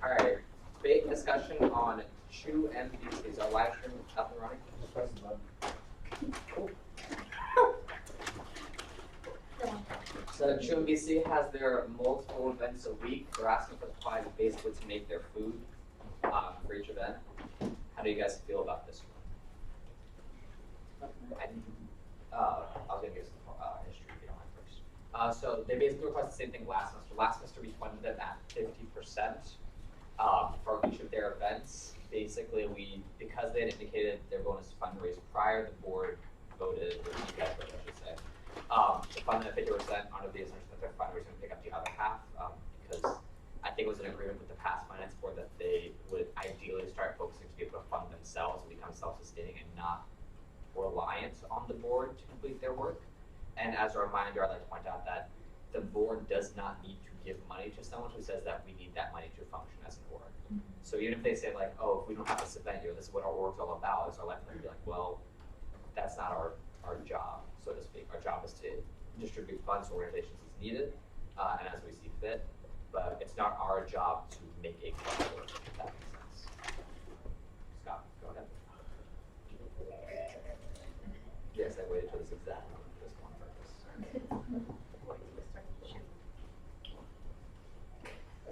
Alright, big discussion on UMBC. Our live stream up and running. Cool. So UMBC has their multiple events a week. They're asking for the clients basically to make their food for each event. How do you guys feel about this one? I'll give you some history if you don't mind first. So they basically request the same thing last semester. Last semester we funded them at 50% for each of their events. Basically, because they had indicated they're going to fundraise prior, the board voted, or you guys voted, I should say, to fund them at 50% under the assumption that their fundraising would pick up the other half, because I think it was an agreement with the past finance board that they would ideally start focusing to be able to fund themselves and become self-sustaining and not reliant on the board to complete their work. And as a reminder, I'd like to point out that the board does not need to give money to someone who says that we need that money to function as an org. So even if they say like, oh, if we don't have this event here, this is what our org's all about, it's our life, they'd be like, well, that's not our job, so to speak. Our job is to distribute funds to organizations as needed and as we see fit, but it's not our job to make a club work, if that makes sense. Scott, go ahead. Yes, I waited till this exact moment for this one purpose.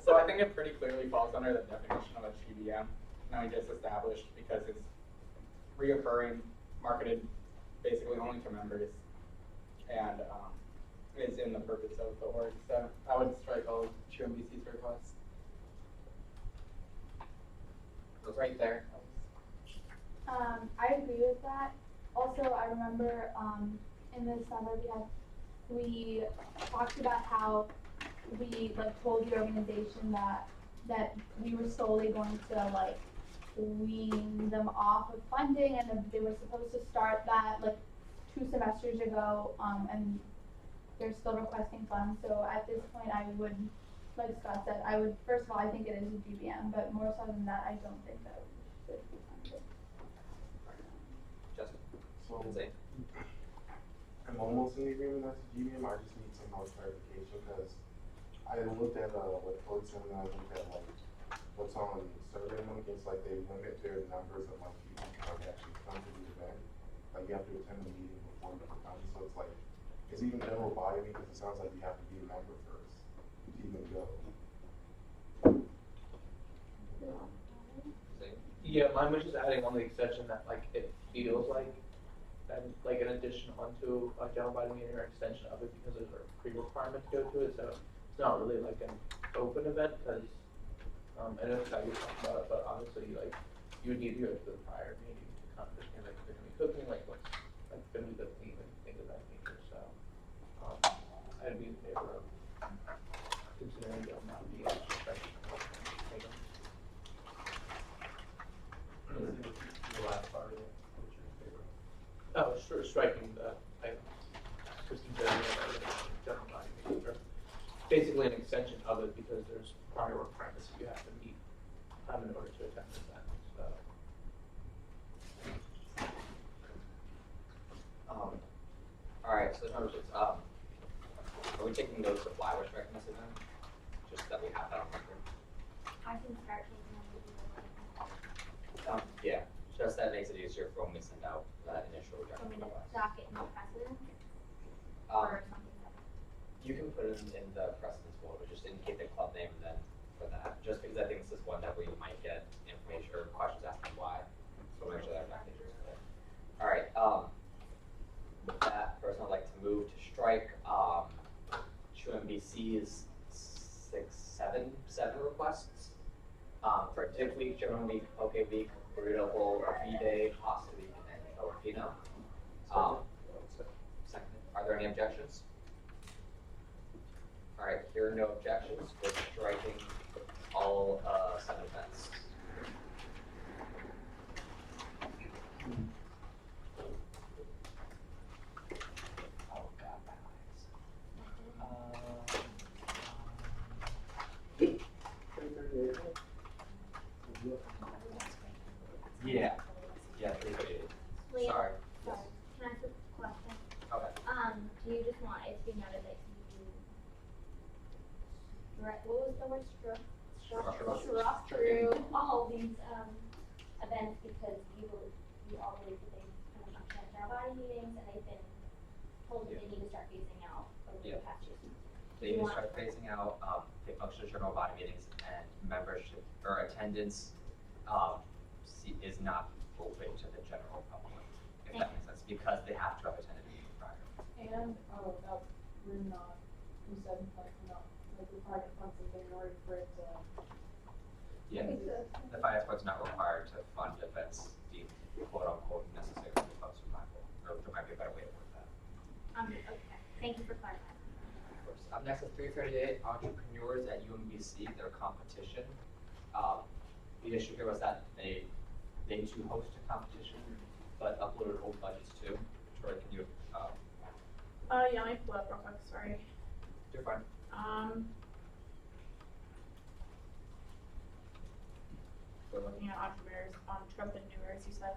So I think it pretty clearly falls under the definition of a GBM. Now we just established because it's reoccurring, marketed basically only to members, and is in the purpose of the org. So I would strike all of UMBC's requests. Goes right there. I agree with that. Also, I remember in the summer we talked about how we told the organization that we were slowly going to wean them off of funding, and they were supposed to start that 2 semesters ago, and they're still requesting funds. So at this point, I would, like Scott said, first of all, I think it is a GBM, but more so than that, I don't think that it should be funded. Justin. So Insane. I'm almost in agreement that's a GBM. I just need some more clarification because I looked at what Code said, and I looked at what's on Survey Monkey. It's they limit their numbers of people who actually come to the event. You have to attend the meeting before you can come. So it's even general body because it sounds like you have to be a member first to even go. Yeah, mine was just adding on the extension that it feels like an addition onto a general body meeting or extension of it because there's a pre-requirement to go to it. So it's not really an open event because I know Scott was talking about it, but obviously you would need to go to the prior meeting to kind of understand if they're going to be cooking, what's going to be the theme and things of that nature. So I'd be in favor of considering them not being the last part of it, which is in favor of. Oh, sure, striking the general body meeting, or basically an extension of it because there's prior requirements that you have to meet in order to attend the event. So. All right, so are we taking notes of why we're striking this event? Just that we have that on record. I can start taking Yeah, just that makes it easier for when we send out that initial rejection request. docket in the precedent Um, or something like that. You can put it in the precedence folder, just indicate the club name and then for that, just because I think this is one that we might get information or questions asking why. So make sure that documentation is clear. All right, with that, first I'd like to move to strike UMBC's 7 requests for Tip Week, German Week, Poke Week, Burrito Bowl, V-Day, Pasta Week, and Filipino. Second, are there any objections? All right, here are no objections. We're striking all 7 events. Oh God, my eyes. Yeah. 3:38. Leah, Sorry. Can I ask a question? Okay. Do you just want it to be noted that you, what was the word, Truck through all these events because you all believe that they've kind of functioned at general body meetings and they've been told that they need to start phasing out over the past years. They need to start phasing out, they function as general body meetings and membership or attendance, is not open to the general public, if that makes sense, because they have to have attended meetings prior. And, that we're not, you said, like, not, like, required to fund something in order for it to. Yeah, the finance board's not required to fund events deemed quote unquote necessary for club survival, or there might be a better way to word that. Okay, thank you for clarifying. Of course. Up next is 338 entrepreneurs at UMBC, their competition. The issue here was that they too host a competition, but uploaded old budgets too. Troy, can you, Yeah, let me pull up real quick, sorry. you're fine. We're looking at entrepreneurs, you said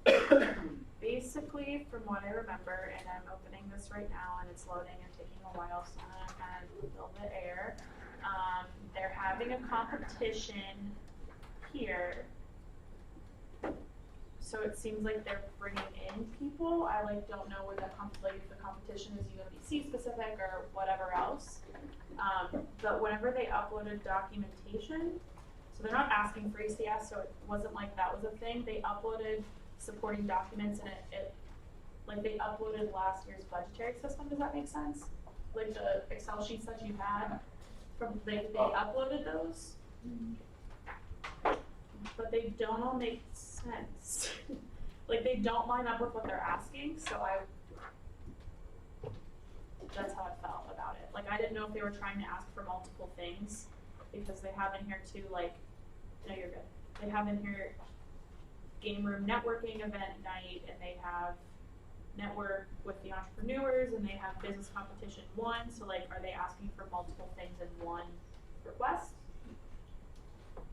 338. Basically, from what I remember, and I'm opening this right now and it's loading and taking a while, so I'm gonna kind of fill the air. They're having a competition here. So it seems like they're bringing in people. I don't know where if the competition is UMBC specific or whatever else. But whenever they uploaded documentation, so they're not asking for ECS, so it wasn't like that was a thing. They uploaded supporting documents and they uploaded last year's budgetary system. Does that make sense? Like the Excel sheets that you had they uploaded those. But they don't all make sense. They don't line up with what they're asking, so that's how I felt about it. I didn't know if they were trying to ask for multiple things, because they have in here too, no, you're good. They have in here game room networking event night, and they have network with the entrepreneurs, and they have business competition 1, so are they asking for multiple things in one request?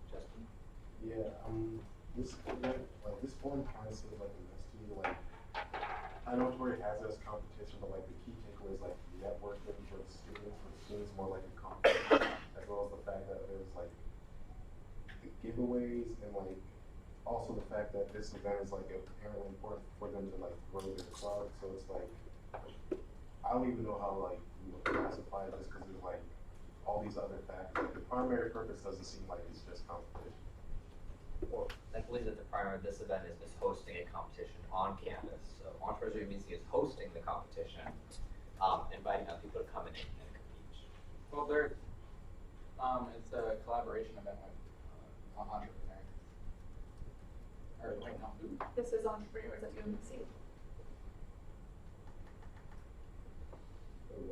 Justin? Yeah, this event, this one kind of seems like a mess to me. I know Tori has this competition, but the key takeaway is networking for the students more like a competition, as well as the fact that there's the giveaways and also the fact that this event is apparently important for them to grow their club. So it's I don't even know how you classify this, because there's all these other factors. The primary purpose doesn't seem like it's just competition. Well, I believe that the primary of this event is hosting a competition on campus. So Entrepreneurs UMBC is hosting the competition, inviting other people to come in and compete. Well, it's a collaboration event with entrepreneurs. Or wait, no, who? This is entrepreneurs at UMBC.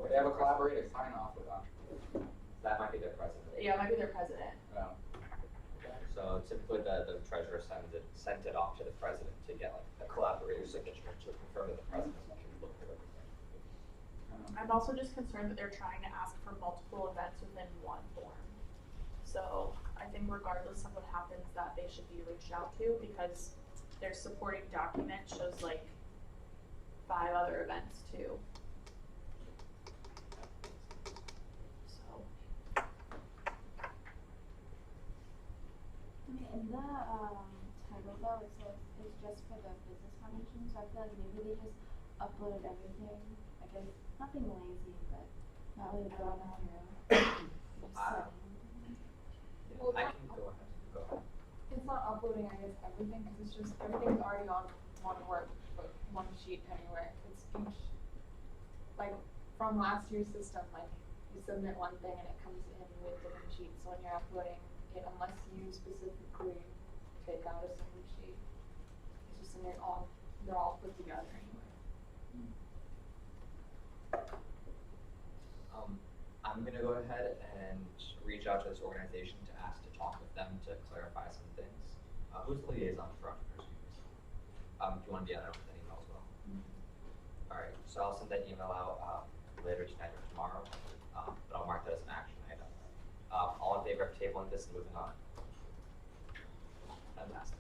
They have a collaborative sign off with entrepreneurs. That might be their president. Yeah, it might be their president. Oh. So typically the treasurer sent it off to the president to get a collaborator signature to confirm that the president can look at everything. I'm also just concerned that they're trying to ask for multiple events within one form. So I think regardless of what happens, that they should be reached out to, because their supporting document shows 5 other events too. So. In the title though, it says it's just for the business foundation, so I feel like maybe they just uploaded everything. It's nothing lazy, but not really drawn through. Well, I can go ahead. It's not uploading, I guess, everything, because it's just, everything's already on one sheet anyway. It's each, from last year's system, you submit one thing and it comes in with different sheets. So when you're uploading it, unless you specifically take out a single sheet, it's just they're all put together anyway. I'm gonna go ahead and reach out to this organization to ask to talk with them to clarify some things. Who's the liaison for entrepreneurs? Do you want to be on that with an email as well? All right, so I'll send that email out later tonight or tomorrow, but I'll mark that as an action item. All in favor of tabling this and moving on? Fantastic.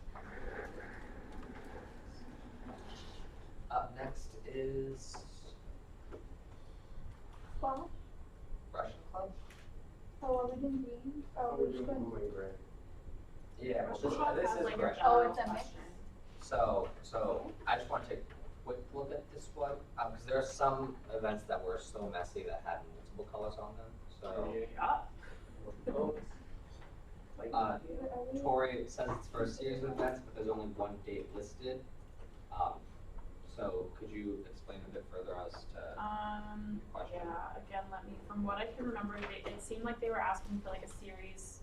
Up next is Well, Russian Club. so are we doing green? Oh, We're we're just doing going. blue and gray. Yeah, well, Russian Club this has is like a great. Oh, general it's a mix. question. So I just want to take a quick look at this one, because there are some events that were so messy that had multiple colors on them, so. Tori says it's for a series of events, but there's only one date listed. So could you explain a bit further as to your question? Yeah, again, from what I can remember, it seemed like they were asking for like a series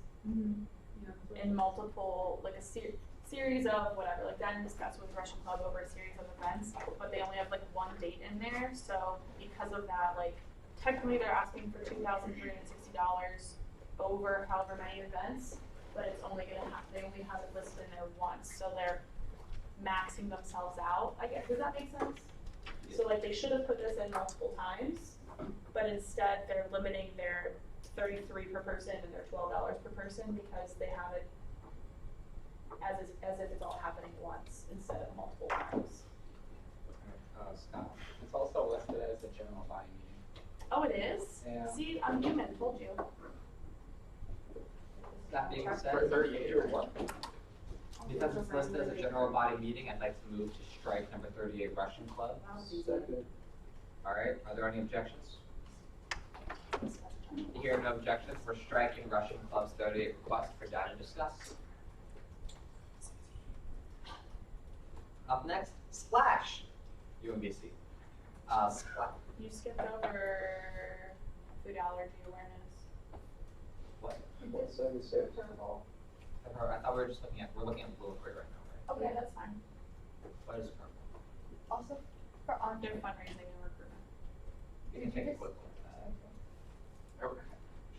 in multiple, like a series of whatever, like Dan discussed with Russian Club over a series of events, but they only have like one date in there, so because of that, like, technically they're asking for $2,360 over however many events, but it's only they only have it listed in there once, so they're maxing themselves out, I guess. Does that make sense? So like they should have put this in multiple times, but instead they're limiting their $33 per person and their $12 per person because they have it as if it's all happening once instead of multiple times. Scott? It's also listed as a general body meeting. Oh, it is? Yeah. See, I'm human, told you. That being said, For 38 or what? because it's listed as a general body meeting, I'd like to move to strike number 38 Russian Club. Second. All right, are there any objections? Hearing no objections, we're striking Russian Club's 38 request for data to discuss. Up next, Splash, UMBC. Splash. You skipped over food allergy awareness. What? Purple. I thought we were just looking at blue and gray right now, Okay, that's fine. right? What is purple? Also, for on. They're fundraising and recruitment. You can take a quick look at that. Okay.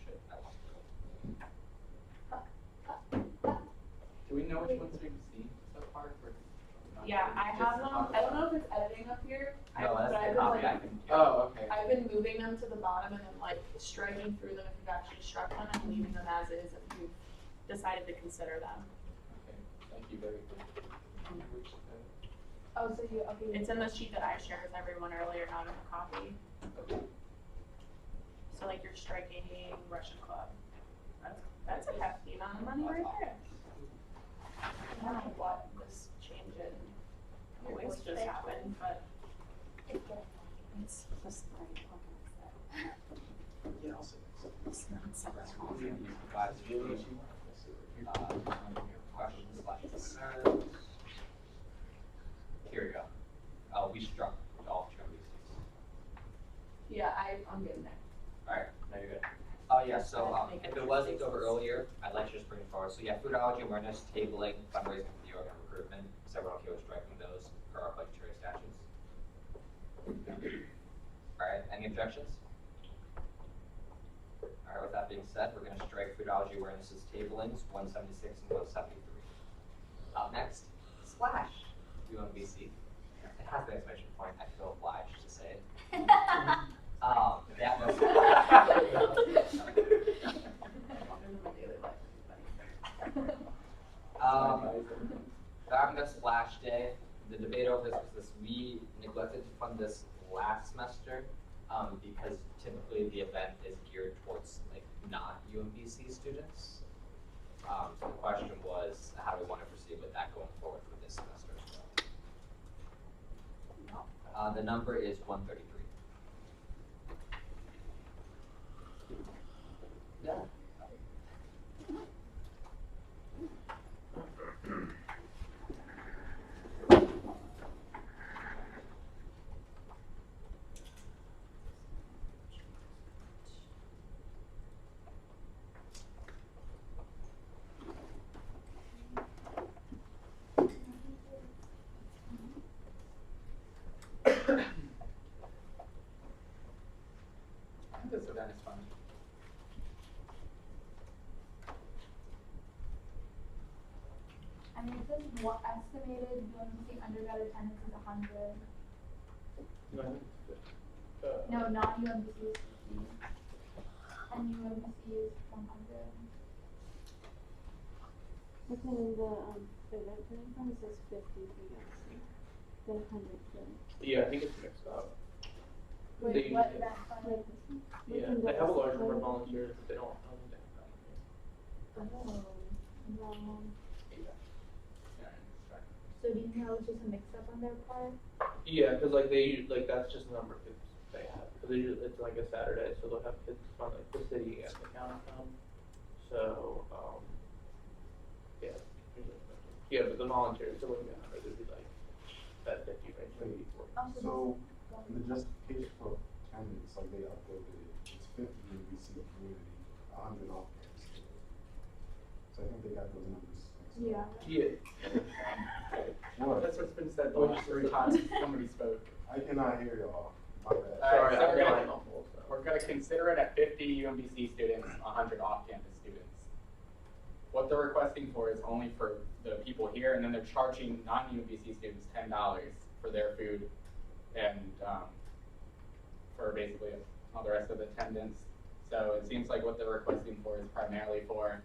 Shit, I lost it. Do we know which ones we've seen so far? Or not? Yeah, I Just have the them. top? I don't know if it's editing up here. No, but that's I've the been, copy like, I can. Oh, okay. I've been moving them to the bottom and then like striking through them if you've actually struck them and leaving them as is if you've decided to consider them. Okay, thank you very much. Oh, so you, okay. It's in the sheet that I shared with everyone earlier, not in the copy. Okay. So like you're striking Russian Club. That's a hefty amount of money right there. I don't know what this change in voice just happened, but it's just like, Yeah, I'll say it's not something. Questions, concerns? Here we go. We struck all UMBCs. Yeah, I'm getting there. Alright, no, you're good. Oh yeah, so if it wasn't over earlier, I'd like to just bring it forward. So yeah, food allergy awareness, tabling, fundraising for the organ recruitment, several okay with striking those per our budgetary statutes. Alright, any objections? Alright, with that being said, we're gonna strike food allergy awareness's tablings, 176 and 173. Up next, Splash, UMBC. It has the exclamation point, I feel obliged to say it. That was Darkness Splash Day. The debate over this was this: we neglected to fund this last semester because typically the event is geared towards like not UMBC students. So the question was, how do we want to proceed with that going forward for this semester as well? The number is 133. Yeah. I think this event is fun. I mean, it says what estimated UMBC undergrad attendance is 100. No, non-UMBC is 50. And UMBC is 100. But then in the event planning form, it says 50 for UMBC, then 100 for. Yeah, I think it's mixed up. Wait, They- what event fund? Like this one? Yeah, they have a large number of volunteers, but they don't, I don't think they So do you know it's just a mix-up on their part? Yeah, cause like that's just the number of kids they have, cause it's like a Saturday, so they'll have kids from like the city and the county come. So, yeah, yeah, but the volunteers, so wouldn't be 100, it'd be like that 50 range, maybe 40. So, the justification for attendance, like they uploaded it, it's 50 UMBC community, 100 off-campus students. So I think they got those numbers mixed up. Yeah. Yeah. What? That's what's been said the last 3 times somebody spoke. I cannot hear y'all, my bad. Sorry, so I'm we're lying gonna, on both, so. we're gonna consider it at 50 UMBC students, 100 off-campus students. What they're requesting for is only for the people here, and then they're charging non-UMBC students $10 for their food and for basically all the rest of the attendance. So it seems like what they're requesting for is primarily for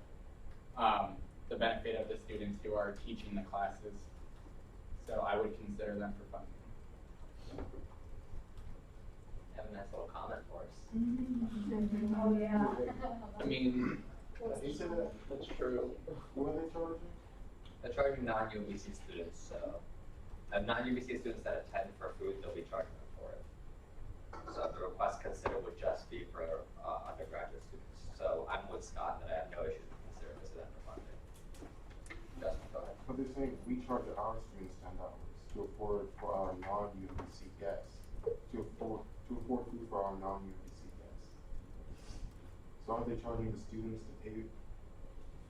the benefit of the students who are teaching the classes. So I would consider them for funding. Have a nice little comment for us. Oh, yeah. I mean, They said that, that's true. what are they charging? They're charging non-UMBC students, so non-UMBC students that attend for food, they'll be charging them for it. So the request considered would just be for undergraduate students. So I'm with Scott that I have no issues with considering this event for funding. Justin, go ahead. But they're saying we charge our students $10 to afford for our non-UMBC guests, to afford food for our non-UMBC guests. So aren't they charging the students to pay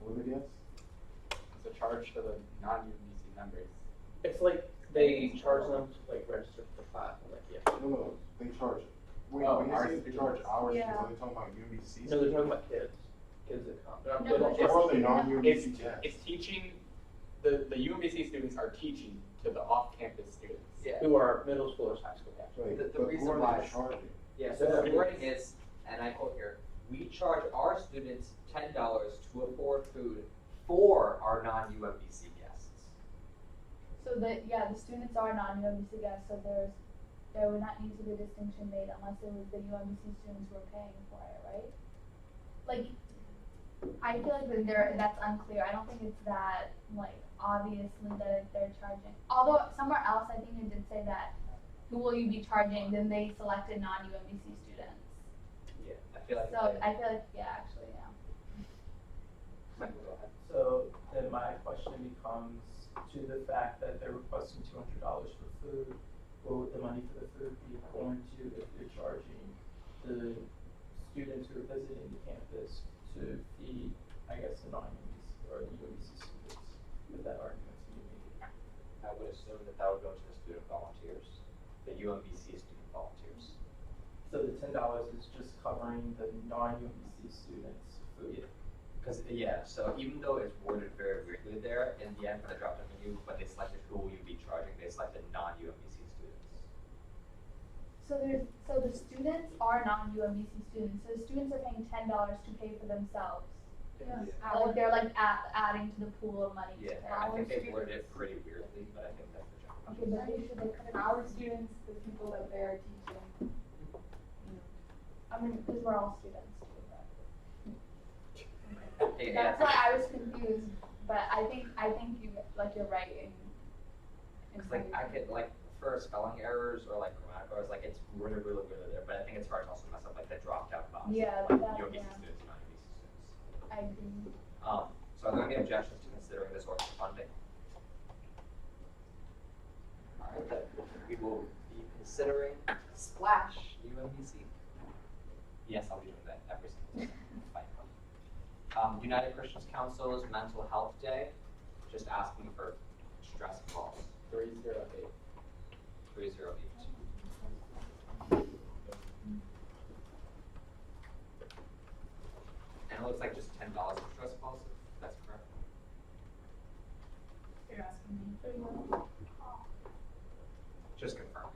for the guests? It's a charge for the non-UMBC members. It's like they charge them to like register for the class, and like, yeah. No, they charge. Wait, Oh, when you our say they charge students. our Yeah. students, are they talking about UMBC? No, they're talking about kids that come. They're not- No, they don't but charge- Or are they No. non-UMBC guests? It's teaching, the UMBC students are teaching to the off-campus students. Yeah. Who are middle schoolers, high school. Right, The but who reason are why they is- charging? Yeah, so the wording is, and I quote here, we charge our students $10 to afford food for our non-UMBC guests. So the students are non-UMBC guests, so there would not need to be a distinction made unless it was the UMBC students who were paying for it, right? Like, I feel like that's unclear. I don't think it's that, like, obviously that they're charging. Although somewhere else, I think it did say that, who will you be charging? Then they selected non-UMBC students. Yeah, I feel like. So I feel like, yeah, actually, yeah. Michael, go ahead. So then my question becomes to the fact that they're requesting $200 for food. What would the money for the food be going to if you're charging the students who are visiting the campus to feed, I guess, the non-UMBC or the UMBC students? If that argument's being made. I would assume that that would go to the student volunteers, the UMBC student volunteers. So the $10 is just covering the non-UMBC students' food. Because, yeah, so even though it's worded very weirdly there, in the end, when they dropped the menu, when they selected who will you be charging, they selected non-UMBC students. So the students are non-UMBC students. So the students are paying $10 to pay for themselves. Yes. Like they're like adding to the pool of money. Yeah, to I pay. think they worded it pretty weirdly, but I think that's the general. Okay, but they should put it Our students, the people that they are teaching. I mean, because we're all students too, but. Hey, That's yeah. why I was confused, but I think you're right in. Cause like I could like for spelling errors or like grammatical errors, like it's really weirdly there, but I think it's hard to also mess up like the drop down box. Yeah, like that- UMBC yeah. students, non-UMBC students. I agree. So are there any objections to considering this ordinance funding? Alright, then we will be considering Splash UMBC. Yes, I'll be doing that every single time. Fine. United Christians Council's Mental Health Day, just asking for stress balls. 308. 308. And it looks like just $10 for stress balls, if that's correct. You're asking me. Just confirm.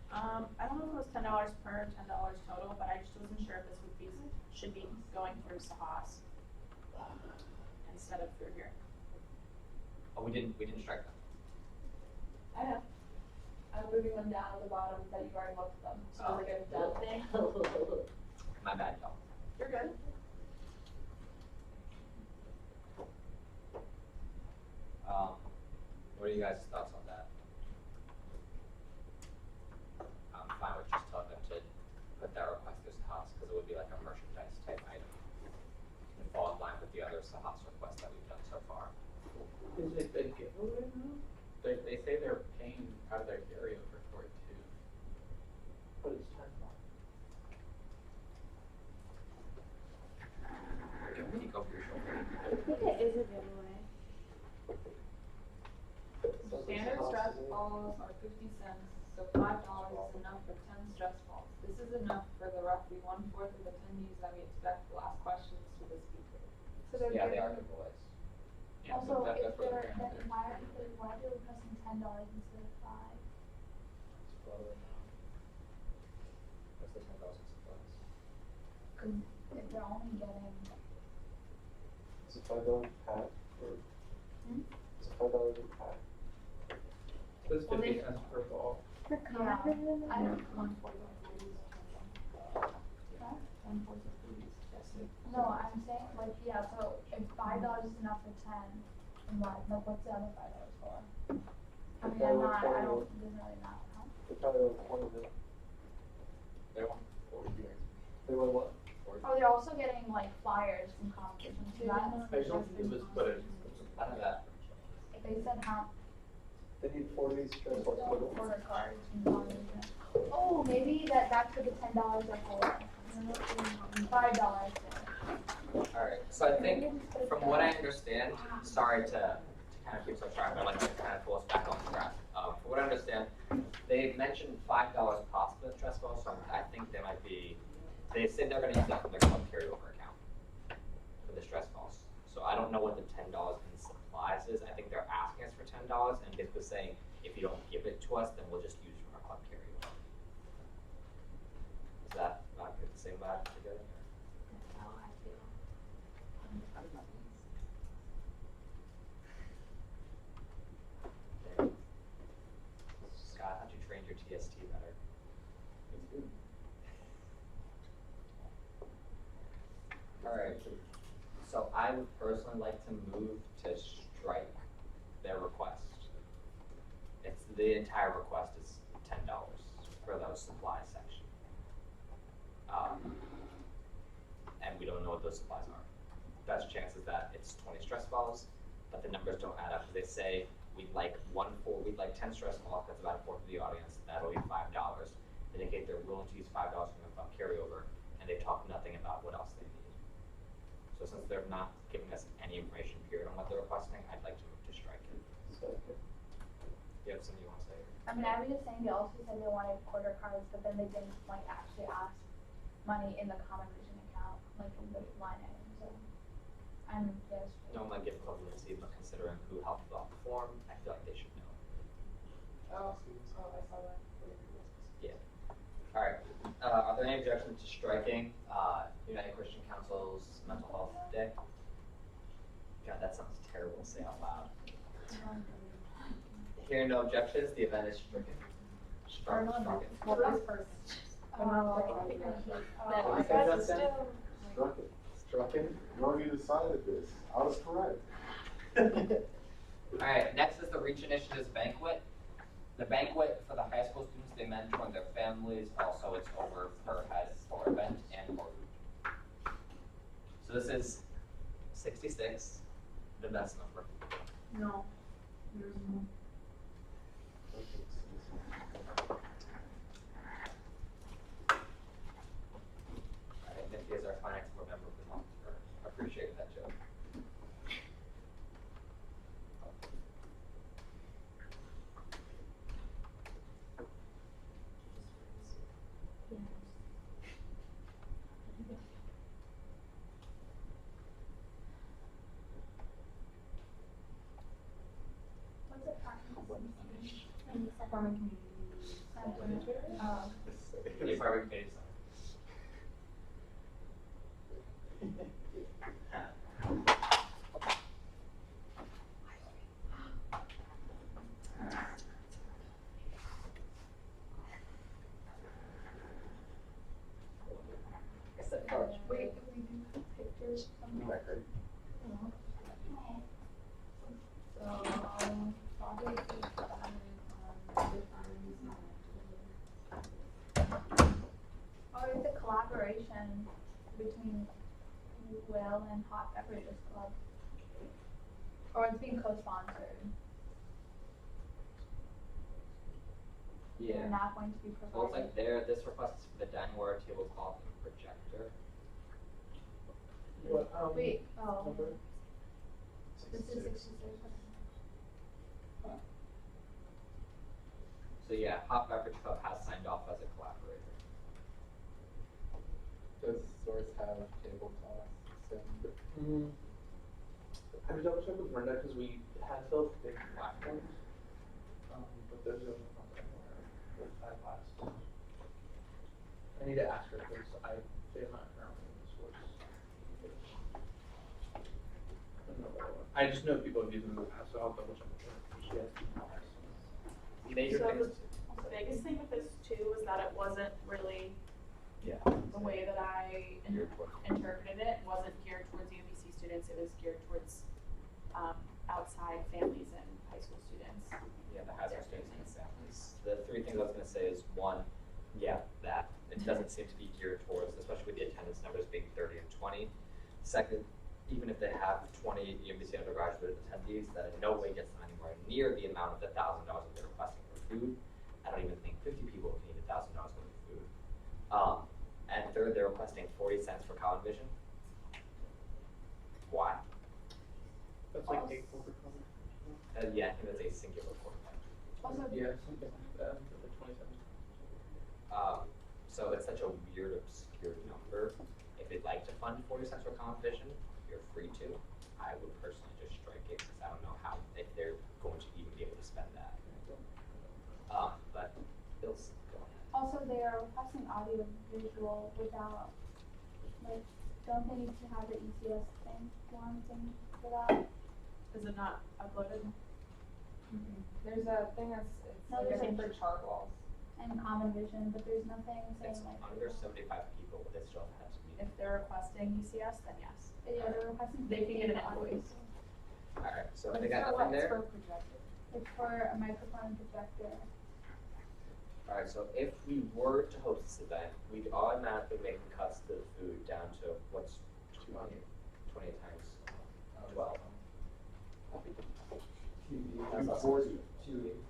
I don't know if it was $10 per, $10 total, but I just wasn't sure if this should be going through Sahas instead of through here. Oh, we didn't strike them. I know. I'm moving them down at the bottom that you've already looked at them. So Oh. like I've done thing. My bad, y'all. You're good. first house request that we've done so far. Is it a giveaway now? They say they're paying out of their carryover for it too. But it's $10. Peek over your shoulder. I think it is a giveaway. Standard stress balls are 50 cents, so $5 is enough for 10 stress balls. This is enough for the roughly 1/4 of attendees that we expect will ask questions to the speaker. So they're Yeah, they are giving- giveaways. Yeah, Also, that's if what they're, they're then why are they requesting $10 instead of $5? That's the 10,000 supplies. Cause if they're only getting, Is it $5 pack or? Hmm? Is it $5 a pack? So it's Well, 50 they- cents per ball. For yeah, common. I don't, 1/4 of attendees. Huh? 1/4 of attendees. no, I'm saying, like, yeah, so if $5 is enough for 10, then what, like, what's the other $5 for? I mean, I'm not, I don't, it doesn't really matter, huh? They probably want 20 of it. They want 40 beers. They want what? Oh, they're also getting, like, flyers from competitions, so that's, I don't think it was put in. None of that. they said how, They need 40 stress balls total. order cards from competitions. Oh, maybe that's what the $10 are for. $5 Alright, so I think from what I understand, sorry to kind of keep us track, but I'd like to kind of pull us back on track. From what I understand, they mentioned $5 possible in stress balls, so I think they might be, they said they're gonna use that from their club carryover account for the stress balls. So I don't know what the $10 in supplies is. I think they're asking us for $10 and basically saying, if you don't give it to us, then we'll just use it from our club carryover. Is that not good, the same vibe together? That's how I feel. Okay. Scott, how'd you train your TST better? Alright, so I would personally like to move to strike their request. It's, the entire request is $10 for those supplies section. And we don't know what those supplies are. Best chance is that it's 20 stress balls, but the numbers don't add up, because they say we'd like 10 stress balls, that's about a fourth of the audience, that'll be $5. They indicate they're willing to use $5 from the club carryover, and they talk nothing about what else they need. So since they're not giving us any information period on what they're requesting, I'd like to move to strike it. Second. Do you have something you want to say? I mean, I was just saying, they also said they wanted quarter cards, but then they didn't, like, actually ask money in the common vision account, like, in the line item, so. I'm just. Don't want to give publicity, but considering who helped fill out the form, I feel like they should know. Oh, I saw that. Yeah. Alright, are there any objections to striking, United Christian Council's Mental Health Day? God, that sounds terrible to say out loud. Hearing no objections, the event is stricken. Struck it. Well, that's first. What did you say, Justin? Struck it. Struck it? You already decided this. I was correct. Alright, next is the Reach Initiatives Banquet. The banquet for the high school students, they mentor and their families, also it's over per head for event and for food. So this is 66, the best number. No. There's no. Alright, Nikki is our finance board member of the month, appreciate that joke. What's a parking? Farming Center. Oh. The apartment committee Wait, can we do pictures from the record? So, oh, it's a collaboration between Will and Hot Beverages Club. Or it's being co-sponsored. Yeah. They're not going to be So it's provided. like this request is for the dining ware, tablecloth, and projector. What, Wait, oh, number? this is 66. So yeah, Hot Beverage Club has signed off as a collaborator. Does Source have tablecloths and? I would double check with Brenda because we had filled big platforms, but those are the ones I'm aware of with that last. I need to ask her because they're not currently in the source. I don't know what I want. I just know people have used them in the past, so I'll double check with her. She has two products. Major So things. the biggest thing with this too was that it wasn't really Yeah. the way that I interpreted it. Wasn't geared towards UMBC students, it was geared towards outside families and high school students. Yeah, the hazard students and families. The three things I was gonna say is one, yeah, that it doesn't seem to be geared towards, especially with the attendance numbers being 30 and 20. Second, even if they have 20 UMBC undergraduate attendees, that in no way gets them anywhere near the amount of the $1,000 that they're requesting for food. I don't even think 50 people would need $1,000 worth of food. And third, they're requesting 40 cents for Common Vision. Why? That's like eight over cover. Yeah, I think that's a singular quarterback. Also, Yeah, something like that, for the 27. So it's such a weird, obscure number. If you'd like to fund 40 cents for Common Vision, you're free to. I would personally just strike it because I don't know how, if they're going to even be able to spend that. But Bill's going ahead. also they are requesting audio visual without, like, don't they need to have the ECS thing for that? Is it not uploaded? There's a thing that's, it's No, like, I there's think a- for chart walls. And Common Vision, but there's nothing It's saying like. under 75 people, but they still have to meet. If they're requesting ECS, then yes. Yeah, they're requesting. They can get an audio invoice. visual. Alright, so But they it's got for nothing what? It's there? for projector. It's for a microphone and projector. Alright, so if we were to host this event, we'd automatically make the cuts to the food down to what's 20 times 12. 240. 280.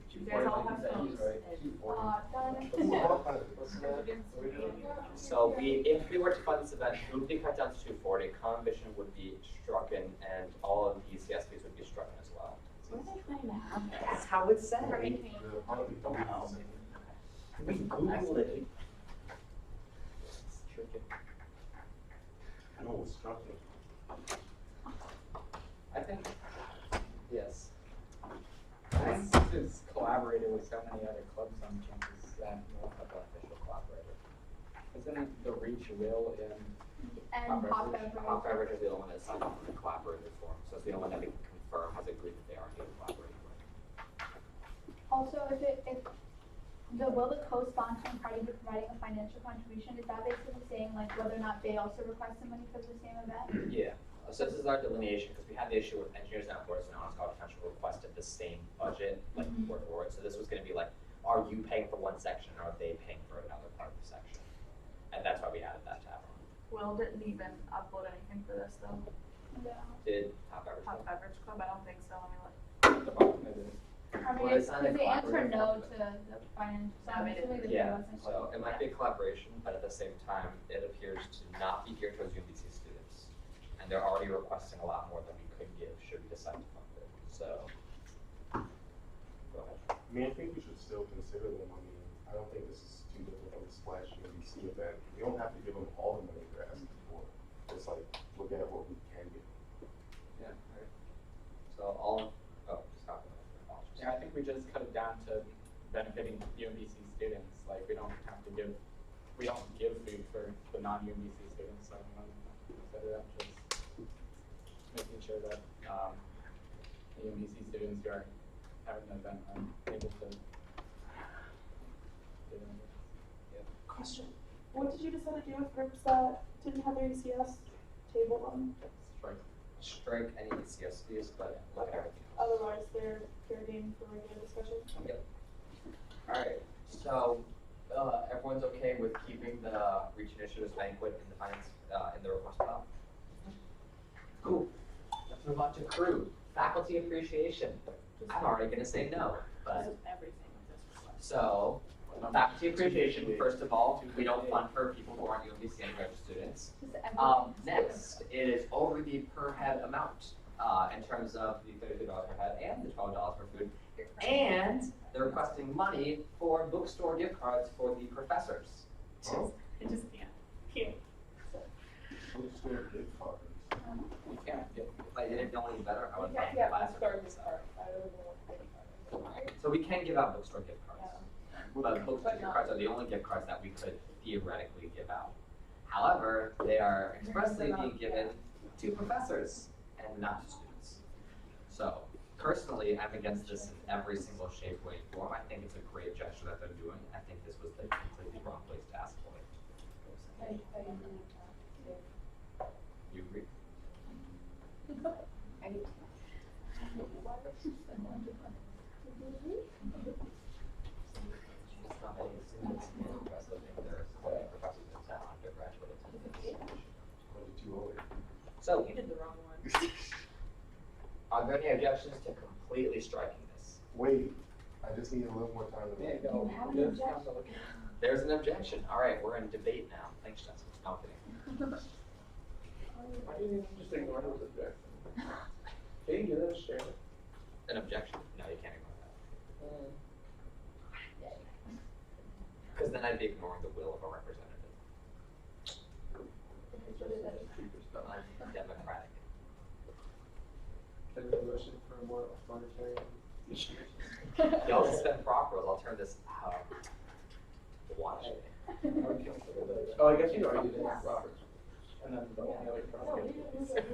You guys all have phones. So if we were to fund this event, it would be cut down to 240, Common Vision would be strucken, and all of the ECS fees would be strucken as well. What are they playing at? That's how it's said. We Googled it. I know it's structured. I think, yes. This is collaborated with so many other clubs on campus that We'll have an official collaborator. isn't it the Reach Will in And Hot Beverage. Hot Beverage is the only one that signed up for the collaborator form, so it's the only one that we can confirm has agreed that they are indeed collaborating with. Also, will the co-sponsoring party be providing a financial contribution? Is that basically saying like whether or not they also request some money for the same event? Yeah, so this is our delineation, because we had the issue with Engineers Networks and Honest College Council requested the same budget, like word for word, so this was gonna be like, are you paying for one section, or are they paying for another part of the section? And that's why we added that tab on. Will didn't even upload anything for this though. Yeah. Did Hot Beverage? Hot Beverage Club, I don't think so, let me look. at the bottom of it? I mean, Well, it's not a because they answer collaborative no one, to the financial, so No, I'm they didn't. assuming that they Yeah, wasn't. so it might be a collaboration, but at the same time, it appears to not be geared towards UMBC students. And they're already requesting a lot more than we could give, should we decide to fund it, so. Go ahead. I mean, I think we should still consider them. I mean, I don't think this is too difficult to splash UMBC event. We don't have to give them all the money they're asking for. It's like, look at what we can give. Yeah, alright. So just talk about it. Apologies. Yeah, I think we just cut it down to benefiting UMBC students, like we don't have to give, we don't give food for the non-UMBC students, so I'm gonna consider that just making sure that, the UMBC students who are having an event are able to do it. Question, what did you decide to do with groups that didn't have their ECS table on? Strike. Strike any ECS fees, but look at everything else. Otherwise, they're fair game for regular discussion. Yep. Alright, so everyone's okay with keeping the Reach Initiatives banquet in the finance, in the request file? Cool. Let's move on to crew. Faculty appreciation. I'm already gonna say no, but. Everything with this request. So, faculty appreciation, first of all, we don't fund for people who aren't UMBC undergraduate students. Next, it is over the per head amount, in terms of the $33 per head and the $12 for food. And they're requesting money for bookstore gift cards for the professors. Oh, It just can't. bookstore gift cards. You can't get. Like, they didn't know any better, I would Yeah, find yeah, class. bookstore card, I don't know what they are. So we can give out bookstore gift cards. But bookstore But gift not- cards are the only gift cards that we could theoretically give out. However, they are expressly being given to professors and not to students. So personally, I'm against this in every single shape, way, and form. I think it's a great gesture that they're doing. I think this was the completely wrong place to ask for it. I agree with that. You agree? It's not many students in impressive if there's professors in town, undergraduate attendance. Or the two older. So, You did the wrong one. are there any objections to completely striking this? Wait, I just need a little more time to. There you go. You have an Good objection? counsel. There's an objection. All right, we're in debate now. Thanks, Justin. No, I'm kidding. Why do you just ignore those objections? Can you give that a share? An objection? No, you can't ignore that. Because then I'd be ignoring the will of a representative. Undemocratic. Can we motion for more monetary issues? Y'all just spend proper. I'll turn this watch it. Oh, I guess you already did Robert's. And then the only other problem is like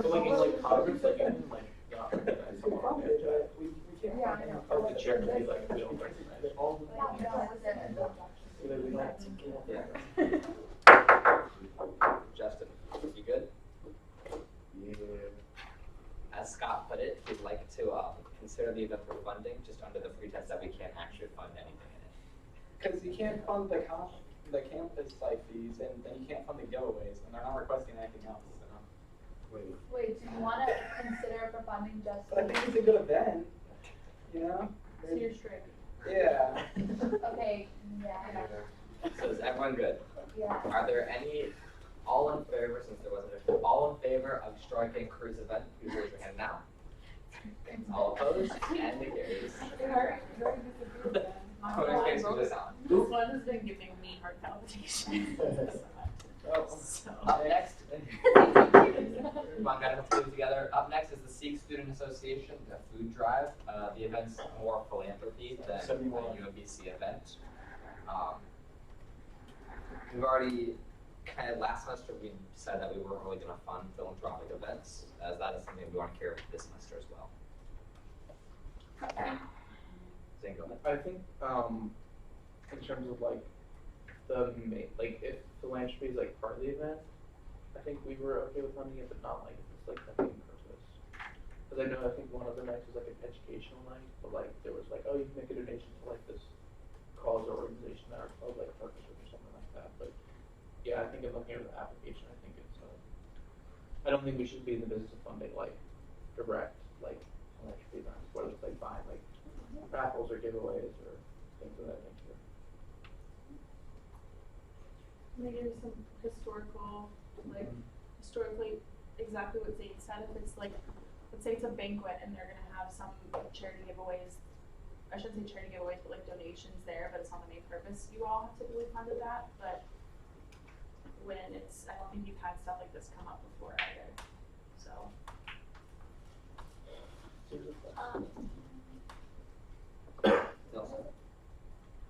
in like Congress, like in like not recognized someone on the agenda. Yeah, I know. Or the chair could be like, we don't recognize it. Either we don't. Yeah. Justin, you good? Yeah. As Scott put it, if you'd like to consider the event for funding, just under the pretense that we can't actually fund anything in it. Because you can't fund the campus site fees, and then you can't fund the giveaways, and they're not requesting anything else, so. Wait. Wait, do you wanna consider for funding just? But I think it's a good event, you know? So you're strict. Yeah. Okay, yeah, So is everyone good? yeah. Are there any, all in favor, since there wasn't a, all in favor of striking Crew's event, please raise your hand now. All opposed, and it carries. Codex case is just on. This one has been giving me heart palpitations. So. Up next, come on, guys, let's put it together. Up next is the Sikh Student Association, the food drive. The event's more philanthropy than a UMBC event. We've already, kind of last semester, we decided that we weren't really gonna fund philanthropic events, as that is something we want to carry with this semester as well. Zane, go ahead. I think, in terms of like, like if philanthropy is like part of the event, I think we were okay with funding it, but not like if it's like the main purpose. Cause I know, I think one of the nights was like an educational night, but like there was like, oh, you can make a donation to like this cause or organization that are of like purpose or something like that, but yeah, I think in looking at the application, I think it's, I don't think we should be in the business of funding like direct, like philanthropy events, whether it's like buying like raffles or giveaways or things of that nature. Maybe there's some historically exactly what Zane said. If it's like, let's say it's a banquet and they're gonna have some charity giveaways. I shouldn't say charity giveaways, but like donations there, but it's not the main purpose. You all have typically funded that, but when it's, I don't think you've had stuff like this come up before either. So. Nelson?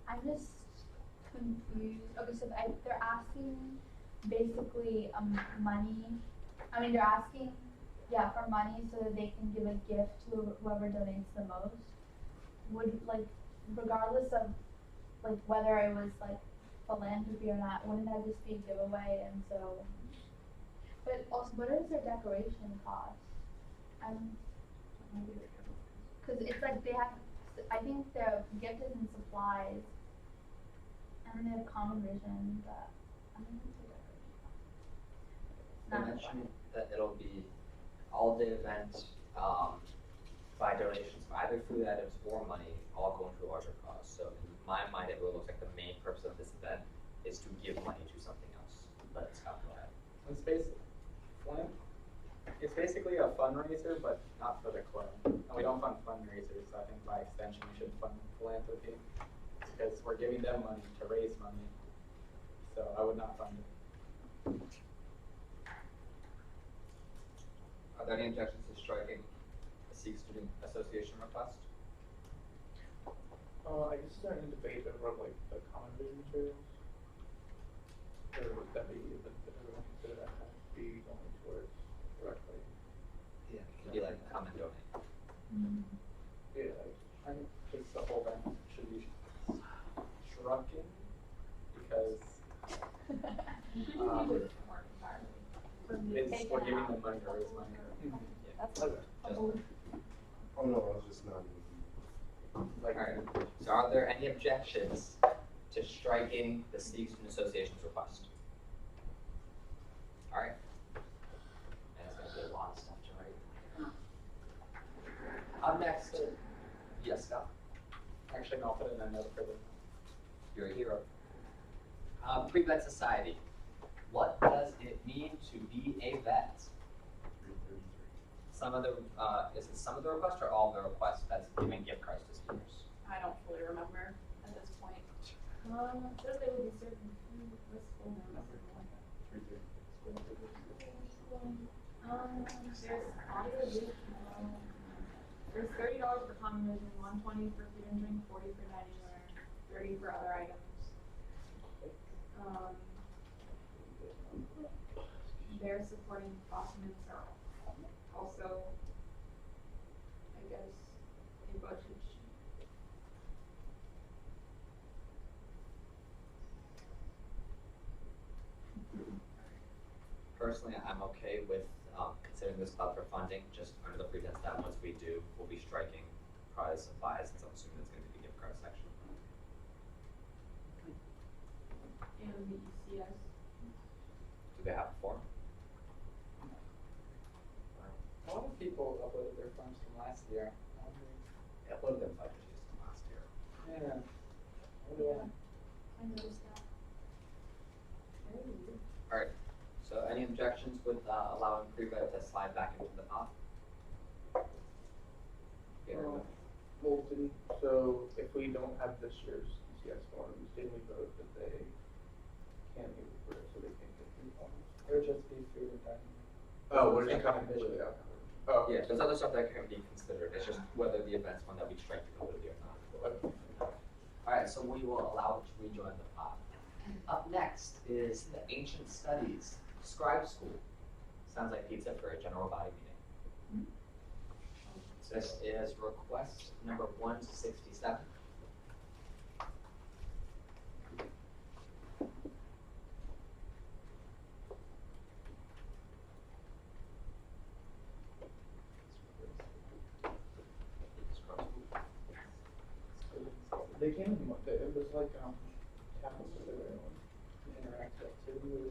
I'm just confused. Okay, so they're asking basically money. I mean, they're asking, yeah, for money so that they can give a gift to whoever donates the most. Would like, regardless of like whether it was like philanthropy or not, wouldn't that just be a giveaway? And so, but also, what is their decoration cost? Because it's like they have, I think their gift is in supplies, And then they have common vision, but I'm gonna say They that. mentioned that it'll be all day event, by donations of either food items or money, all going to a larger cause. So in my mind, it really looks like the main purpose of this event is to give money to something else. But Scott, go ahead. It's basically a fundraiser, but not for the club. And we don't fund fundraisers, so I think by extension we should fund philanthropy, because we're giving them money to raise money. So I would not fund it. Are there any objections to striking the Sikh Student Association request? I guess is there any debate over like the common vision materials? Or would that be, would everyone consider that to be going towards directly? Yeah. It could be like come and donate. Yeah, I think just the whole event should be shrugging, because it's, we're giving them money to raise money. That's okay. Oh no, I was just not. Alright, so are there any objections to striking the Sikh Student Association's request? Alright. And it's gonna be a lot of stuff to write. Up next, yes, Scott, Actually, no, I'll put in a note for them. you're a hero. Pre-vet society. What does it mean to be a vet? Some of the, is it some of the requests or all of the requests that's giving gift cards to seniors? I don't fully remember at this point. Says they would be serving food, what's school now? There's audio loop, there's $30 for common vision, $120 for food and drink, 40 for dining wear, 30 for other items. They're supporting Boston's are also, I guess, a budget sheet. Personally, I'm okay with considering this club for funding, just under the pretense that once we do, we'll be striking prize supplies, since I'm assuming it's going to be the gift card section. And the ECS. Do they have a form? A lot of people uploaded their forms from last year. They uploaded their budget just from last year. Yeah. I noticed that. Alright, so any objections with allowing pre-vet to slide back into the pot? well, so if we don't have this year's ECS forms, didn't we vote that they can't be referred, so they can't get new forms? It would just be food and dining. Oh, we're And just common coming vision. visually out. Oh, Yeah, there's other stuff that can be considered, it's just whether the event's one that we strike completely or not. Alright, so we will allow it to rejoin the pot. Up next is the Ancient Studies Scribe School. Sounds like pizza for a general body meeting. This is request number 167. They came in, it was like, tablets that they were on, interactive activity.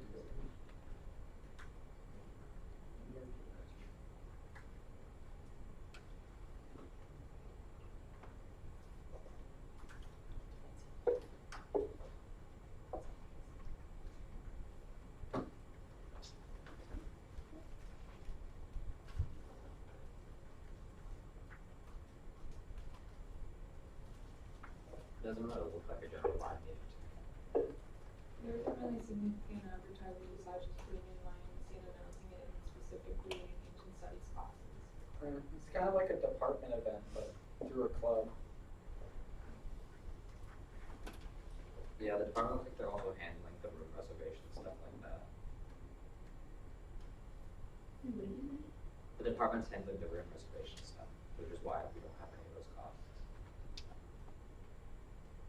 Doesn't really look like a general body meeting to me. There isn't really significant advertising besides just putting in lines and announcing it in specifically ancient studies classes. It's kind of like a department event, but through a club. Yeah, the department looks like they're also handling the room reservation, stuff like that. The department's handling the room reservation stuff, which is why we don't have any of those costs.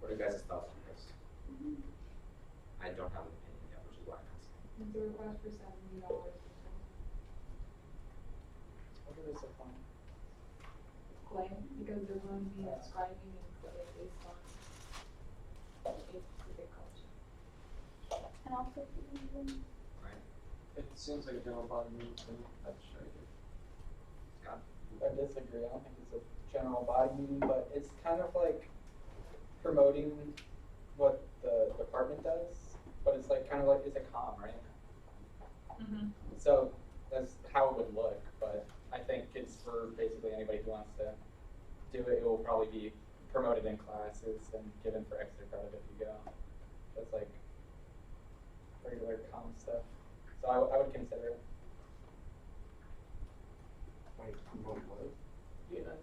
What are you guys' thoughts on this? I don't have an opinion yet, which is why I'm asking. It's a request for $70 or something. What are they supplying? Clay, because they're going to be inscribing and clay based on a specific culture. And also, It seems like a general body meeting to me, that's striking. I disagree. I don't think it's a general body meeting, but it's kind of like promoting what the department does, but it's like kind of like it's a comm, right? Mm-hmm. So that's how it would look, but I think it's for basically anybody who wants to do it. It will probably be promoted in classes and given for extra credit if you go. That's like regular comm stuff. So I would consider it. Like, promote what? Yeah.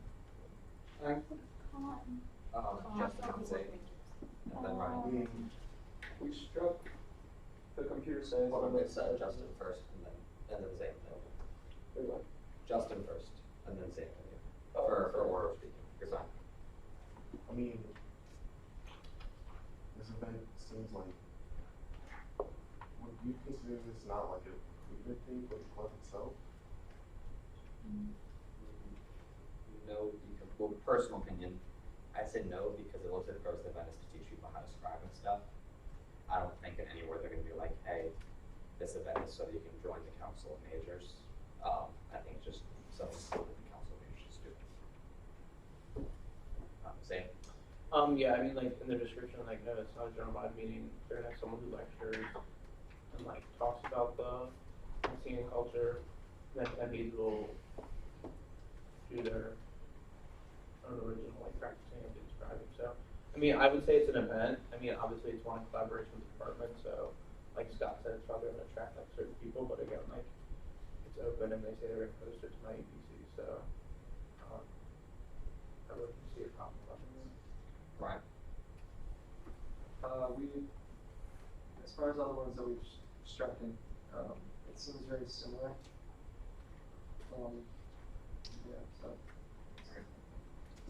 Just compensate. And then Ryan. We struck the computer science. Hold on, one it's Justin first, and then Zane. Wait, what? Justin first, and then Zane. Oh, For sorry. order of speaking. You're fine. I mean, this event seems like, would you consider this not like a recruitment thing for the club itself? No, because, well, personal opinion, I said no because it looks like the purpose of the event is to teach people how to scribe and stuff. I don't think in anywhere they're gonna be like, hey, this event is so that you can join the council of majors. I think it's just something that the council of majors should do. Same. Yeah, I mean, like, in the description, like, no, it's not a general body meeting, they're gonna have someone who lectures and, like, talks about the scene and culture, and then attendees will do their own original, like, practicing and describing, so. I mean, I would say it's an event, I mean, obviously it's one in collaboration with the department, so, like Scott said, it's probably gonna attract, like, certain people, but again, like, it's open and they say they're gonna post it to my UMBC, so, I wouldn't see a problem with it. Right. As far as all the ones that we've struck in, it seems very similar. Yeah, so.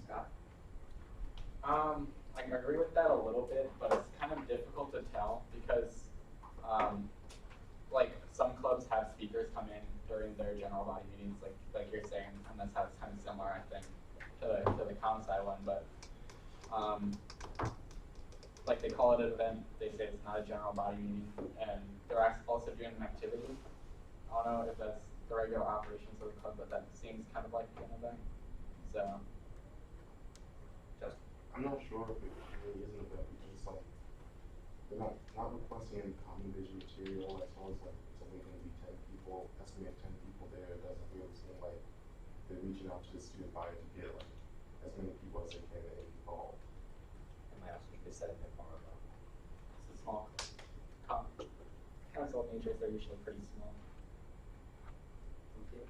Scott? I agree with that a little bit, but it's kind of difficult to tell because, like some clubs have speakers come in during their general body meetings, like you're saying, and that's how it's kind of similar, I think, to the comp sci one. But like they call it an event, they say it's not a general body meeting, and they're also doing an activity. I don't know if that's the regular operations of the club, but that seems kind of like an event. So. Just. I'm not sure if it really is an event because it's like, they're not requesting any common vision material as well as like, it's only gonna be 10 people, estimate 10 people there. It doesn't really seem like they're reaching out to the student body to get like, as many people as they can involved. It might also be setting the bar though. It's a small council of majors are usually pretty small. Okay.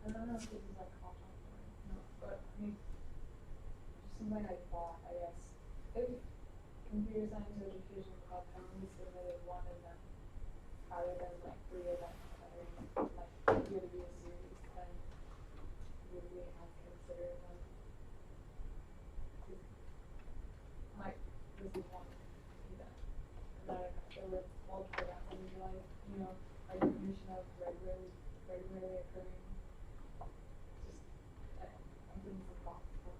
I don't know if this is like cultural or not, but I mean, just something I thought, I guess, if computer science education club had only submitted one event rather than like 3 events that are like appear to be a series, then would we have considered them? Like, this is one event, and then there were multiple events, and you're like, you know, recognition of regularly occurring. I'm thinking it's possible.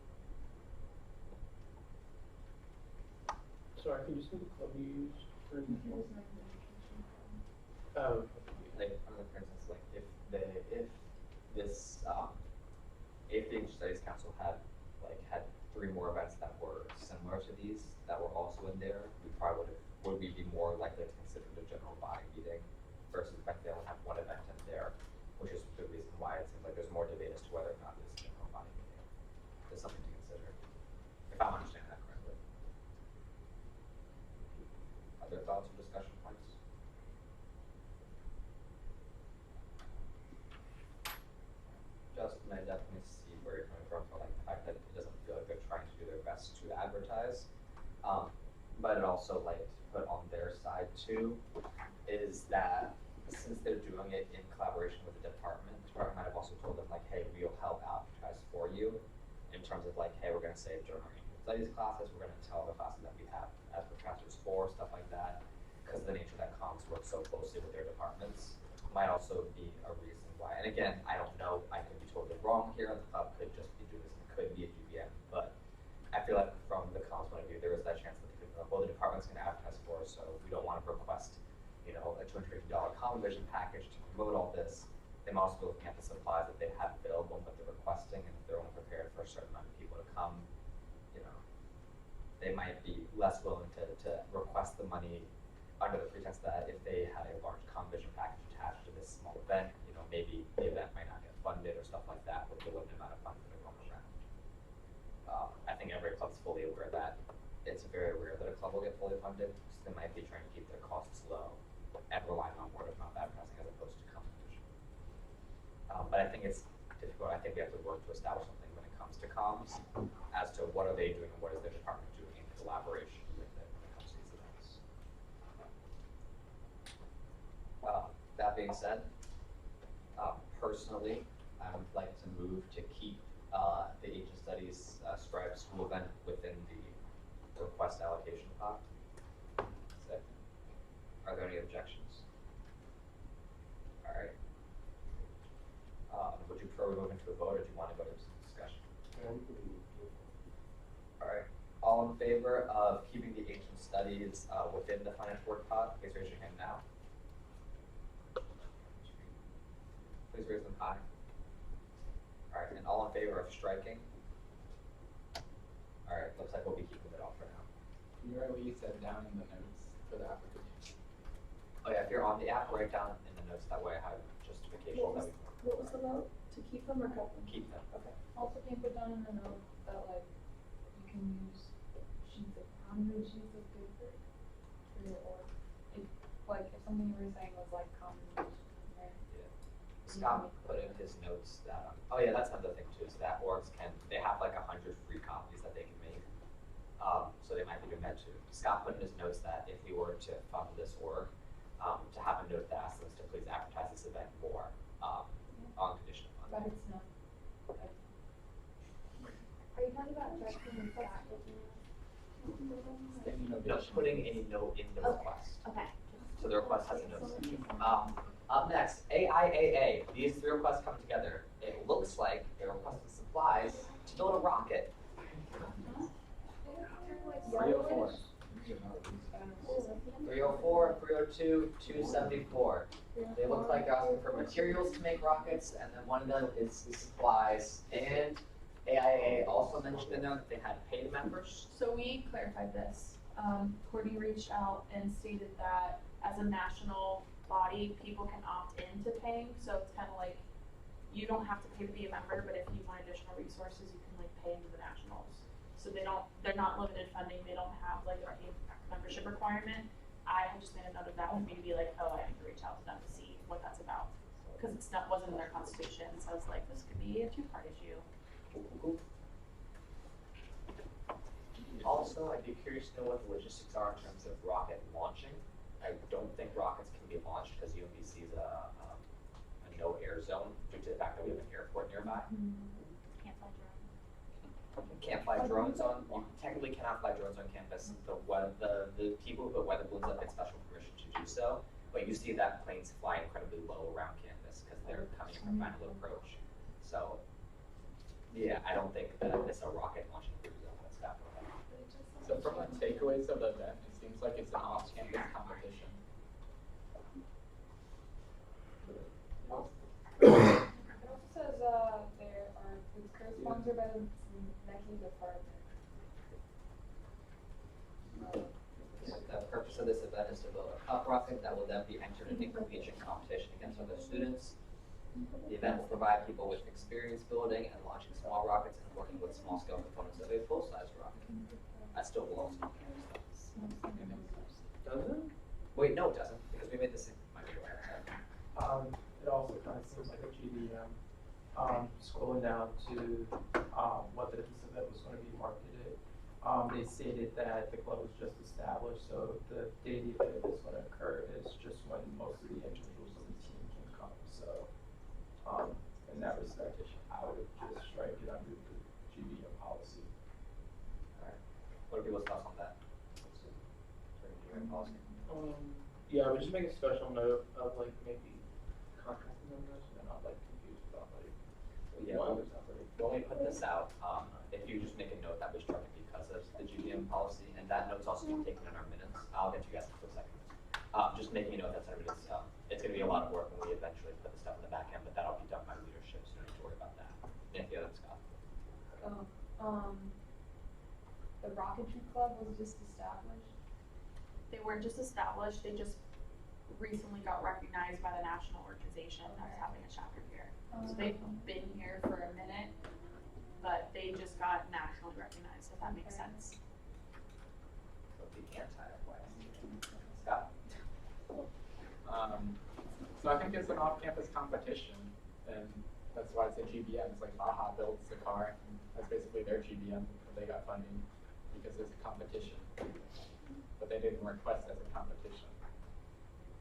Sorry, can you say the club you used for? Computer science education club. Oh. Like, for instance, like if this if the English Studies Council had 3 more events that were similar to these that were also in there, we probably would we be more likely to consider it a general body meeting versus the fact they only have 1 event in there, which is the reason why it seems like there's more debate as to whether or not this is a general body meeting. There's something to consider, if I'm understanding that correctly. Other thoughts or discussion points? Justin, I definitely see where you're coming from for like the fact that it doesn't feel like they're trying to do their best to advertise. But it also like to put on their side too is that since they're doing it in collaboration with the department might have also told them like, hey, we'll help advertise for you in terms of like, hey, we're gonna say during studies classes, we're gonna tell the classes that we have as professors for, stuff like that, because of the nature that comms work so closely with their departments might also be a reason why. And again, I don't know, I could be totally wrong here, the club could just be doing this, it could be a GBM, but I feel like from the comms point of view, there is that chance that they could, well, the department's gonna advertise for us, so we don't wanna $250 common vision package to promote all this. They might also be looking at the supplies that they have available and what they're requesting, and if they're only prepared for a certain amount of people to come, you know, they might be less willing to request the money under the pretext that if they had a large common vision package attached to this small event, you know, maybe the event might not get funded or stuff like that with the limited amount of funds that are going around. I think every club's fully aware that it's very rare that a club will get fully funded, so they might be trying to keep their costs low and relying on word of mouth advertising as opposed to competition. But I think it's difficult. I think we have to work to establish something when it comes to comms as to what are they doing and what is their department doing in collaboration with it when it comes to these events. That being said, personally, I would like to move to keep the Asian Studies Stripe School event within the request allocation pot. Are there any objections? All right. Would you prefer we move into a vote, or do you want to go to discussion? All right. All in favor of keeping the Asian Studies within the financial work pot, please raise your hand now. Please raise them high. All right, and all in favor of striking? All right, looks like we'll be keeping it all for now. You write what you said down in the notes for the application. Oh yeah, if you're on the app, write down in the notes, that way I have justification that we What was the vote? To keep them or cut them? keep them. Okay. Also, can you put down in the note that like you can use sheets of how many sheets of paper for your org? If like if something you were saying was like common, right? Yeah. Scott put in his notes that, oh yeah, that's another thing too, is that orgs they have like 100 free copies that they can make. So they might be doing that too. Scott put in his notes that if we were to fund this org, to have a note that asks us to please advertise this event more, on condition of But funding. it's not. Okay. Are you talking about directing the staff? No, putting a note in the request. Okay. So the request has a note section. Up next, AIAA. These three requests come together. It looks like they're requesting supplies to build a rocket. 304. 304, 302, 274. They look like they're asking for materials to make rockets, and then one of them is supplies. And AIAA also mentioned in there that they had paid members. So we clarified this. Courtney reached out and stated that as a national body, people can opt into paying. So it's kind of like you don't have to pay to be a member, but if you want additional resources, you can like pay into the nationals. So they're not limited funding. They don't have like a paid membership requirement. I had just made a note of that for me to be like, oh, I need to reach out to them to see what that's about, because wasn't in their constitution. So I was like, this could be a two-part issue. Cool. Also, I'd be curious to know what the logistics are in terms of rocket launching. I don't think rockets can be launched because UMBC is a no-air zone due to the fact that we have an airport nearby. Can't fly drones. Can't fly drones on. You technically cannot fly drones on campus. The people who put weather balloons up get special permission to do so. But you see that planes fly incredibly low around campus because they're coming from final approach. So, yeah, I don't think that it's a rocket launching cruise zone that's happening. So from the takeaways of the event, it seems like it's an off-campus competition. It also says it's co-sponsored by the NECI department. The purpose of this event is to build a cup rocket that will then be entered in a collegiate competition against other students. The event will provide people with experience building and launching small rockets and working with small-scale components of a full-size rocket. That still belongs to campus. Does it? Wait, no, it doesn't, because we made this. It also kind of seems like a GDM. Scrolling down to what the piece of it was going to be marketed, they stated that the club was just established, so the date the event is going to occur is just when most of the individuals of the team can come. So, in that respect, I would just strike it under the GDM policy. Alright. What are people's thoughts on that? Policy. Yeah, I would just make a special note of like maybe contracting members, and not like confused about like Yeah, one when or something. we put this out, if you just make a note that we struck it because of the GDM policy, and that note's also being taken in our minutes. I'll get to you guys in a quick second. Just making a note that some of it is, it's gonna be a lot of work when we eventually put the stuff in the back end, but that'll be done by leadership, so don't need to worry about that. Anything else, Scott? The Rocketry Club was just established. They weren't just established, they just recently got recognized by the national organization that's having a chapter here. So they've been here for a minute, but they just got nationally recognized, if that makes sense. So the anti-YSCA. Scott? So I think it's an off-campus competition, and that's why it's a GBM. It's like Baja builds the car, and that's basically their GBM. They got funding because it's a competition, but they didn't request as a competition,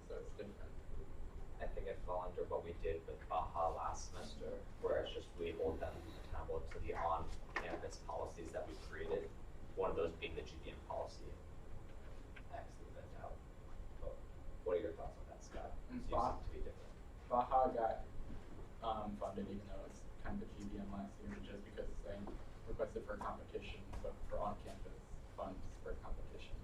so it's different. I think it fell under what we did with Baja last semester, where it's just we hold them accountable to the on-campus policies that we created. One of those being the GBM policy. X the event out. But what are your thoughts on that, Scott? And Seems to be different. Baja got funded even though it's kind of a GBM last year, just because they requested for a competition, but for on-campus funds for a competition.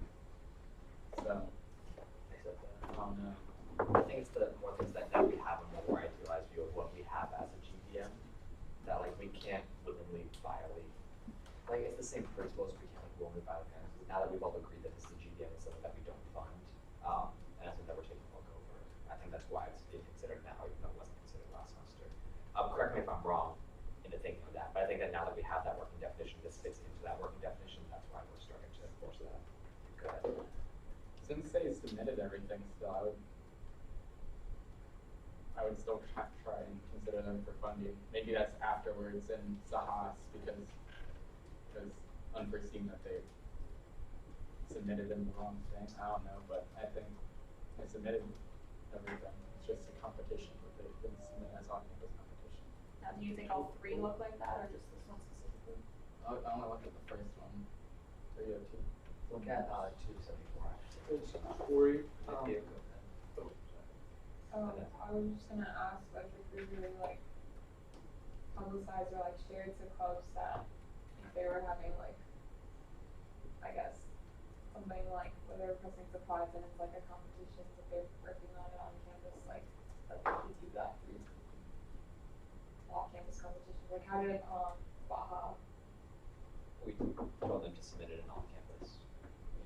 So, I don't know. I think it's the more things that now we have a more idealized view of what we have as a GBM, that like we can't willingly violate. Like it's the same principles, we can't like willingly violate. Now that we've all agreed that this is a GBM, it's something that we don't fund, and I think that we're taking a look over. I think that's why it's being considered now, even though it wasn't considered last semester. Correct me if I'm wrong in the thinking of that, but I think that now that we have that working definition, this fits into that working definition. That's why we're starting to enforce that. Go ahead. Since they submitted everything, still I would still try and consider them for funding. Maybe that's afterwards in Sahas because unforeseen that they submitted in the wrong thing. I don't know, but I think they submitted everything. It's just a competition, but they didn't submit as on-campus competition. Now, do you think all three look like that, or just this one specifically? I want to look at the first one, 302. Look at 274. It's Corey. Might be a good one. I was just gonna ask, like, if we really, like, publicized or, like, shared to clubs that if they were having, like, I guess, something like where they're requesting supplies and it's, like, a competition, if they're working on it on campus, like, that they could do that through off-campus competitions. Like, how did, Baja, We told them to submit it in on-campus.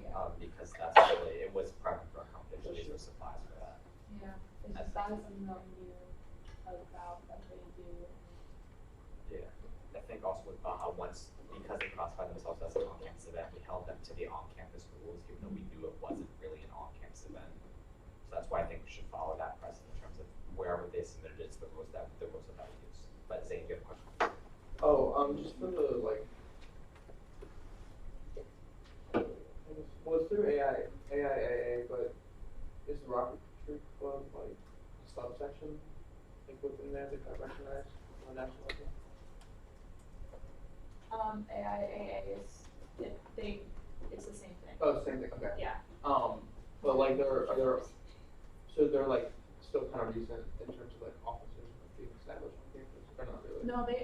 yeah. Because that's really, it was private for a competition, these were supplies for that. Yeah, it's just that is something that we knew about that they do. Yeah, I think also with Baja, once, because they classified themselves as an on-campus event, we held them to the on-campus rules, even though we knew it wasn't really an on-campus event. So that's why I think we should follow that precedent in terms of wherever they submitted it, it's the rules that we use. But Zane, you have a question? Just for the like, well, it's through AIAA, but is the Rocketry Club like a subsection, like within there that got recognized on the national level? AIAA is, it's the same thing. Oh, same thing. Okay. Yeah. But like so they're like still kind of recent in terms of like offices being established on campus, or not really? No, they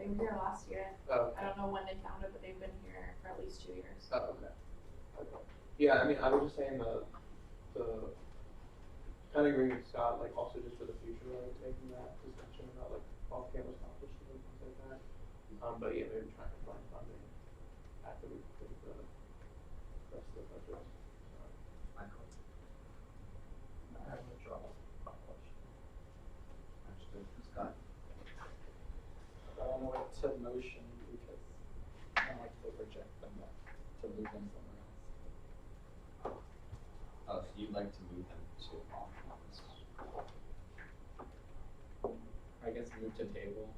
were here last year. Oh, I don't know when they founded, but they've been here for at least 2 years. Oh, okay. Okay. Yeah, I mean, I was just saying the kind of agreeing with Scott, like also just for the future, like making that distinction about like off-campus competitions and things like that. But yeah, maybe trying to find funding after we complete the rest of the budget. Michael? I have no trouble. My question. Understood. Scott? I want to wait to motion because I don't like to reject them to move them somewhere else. Oh, so you'd like to move them to on-campus? I guess move to table,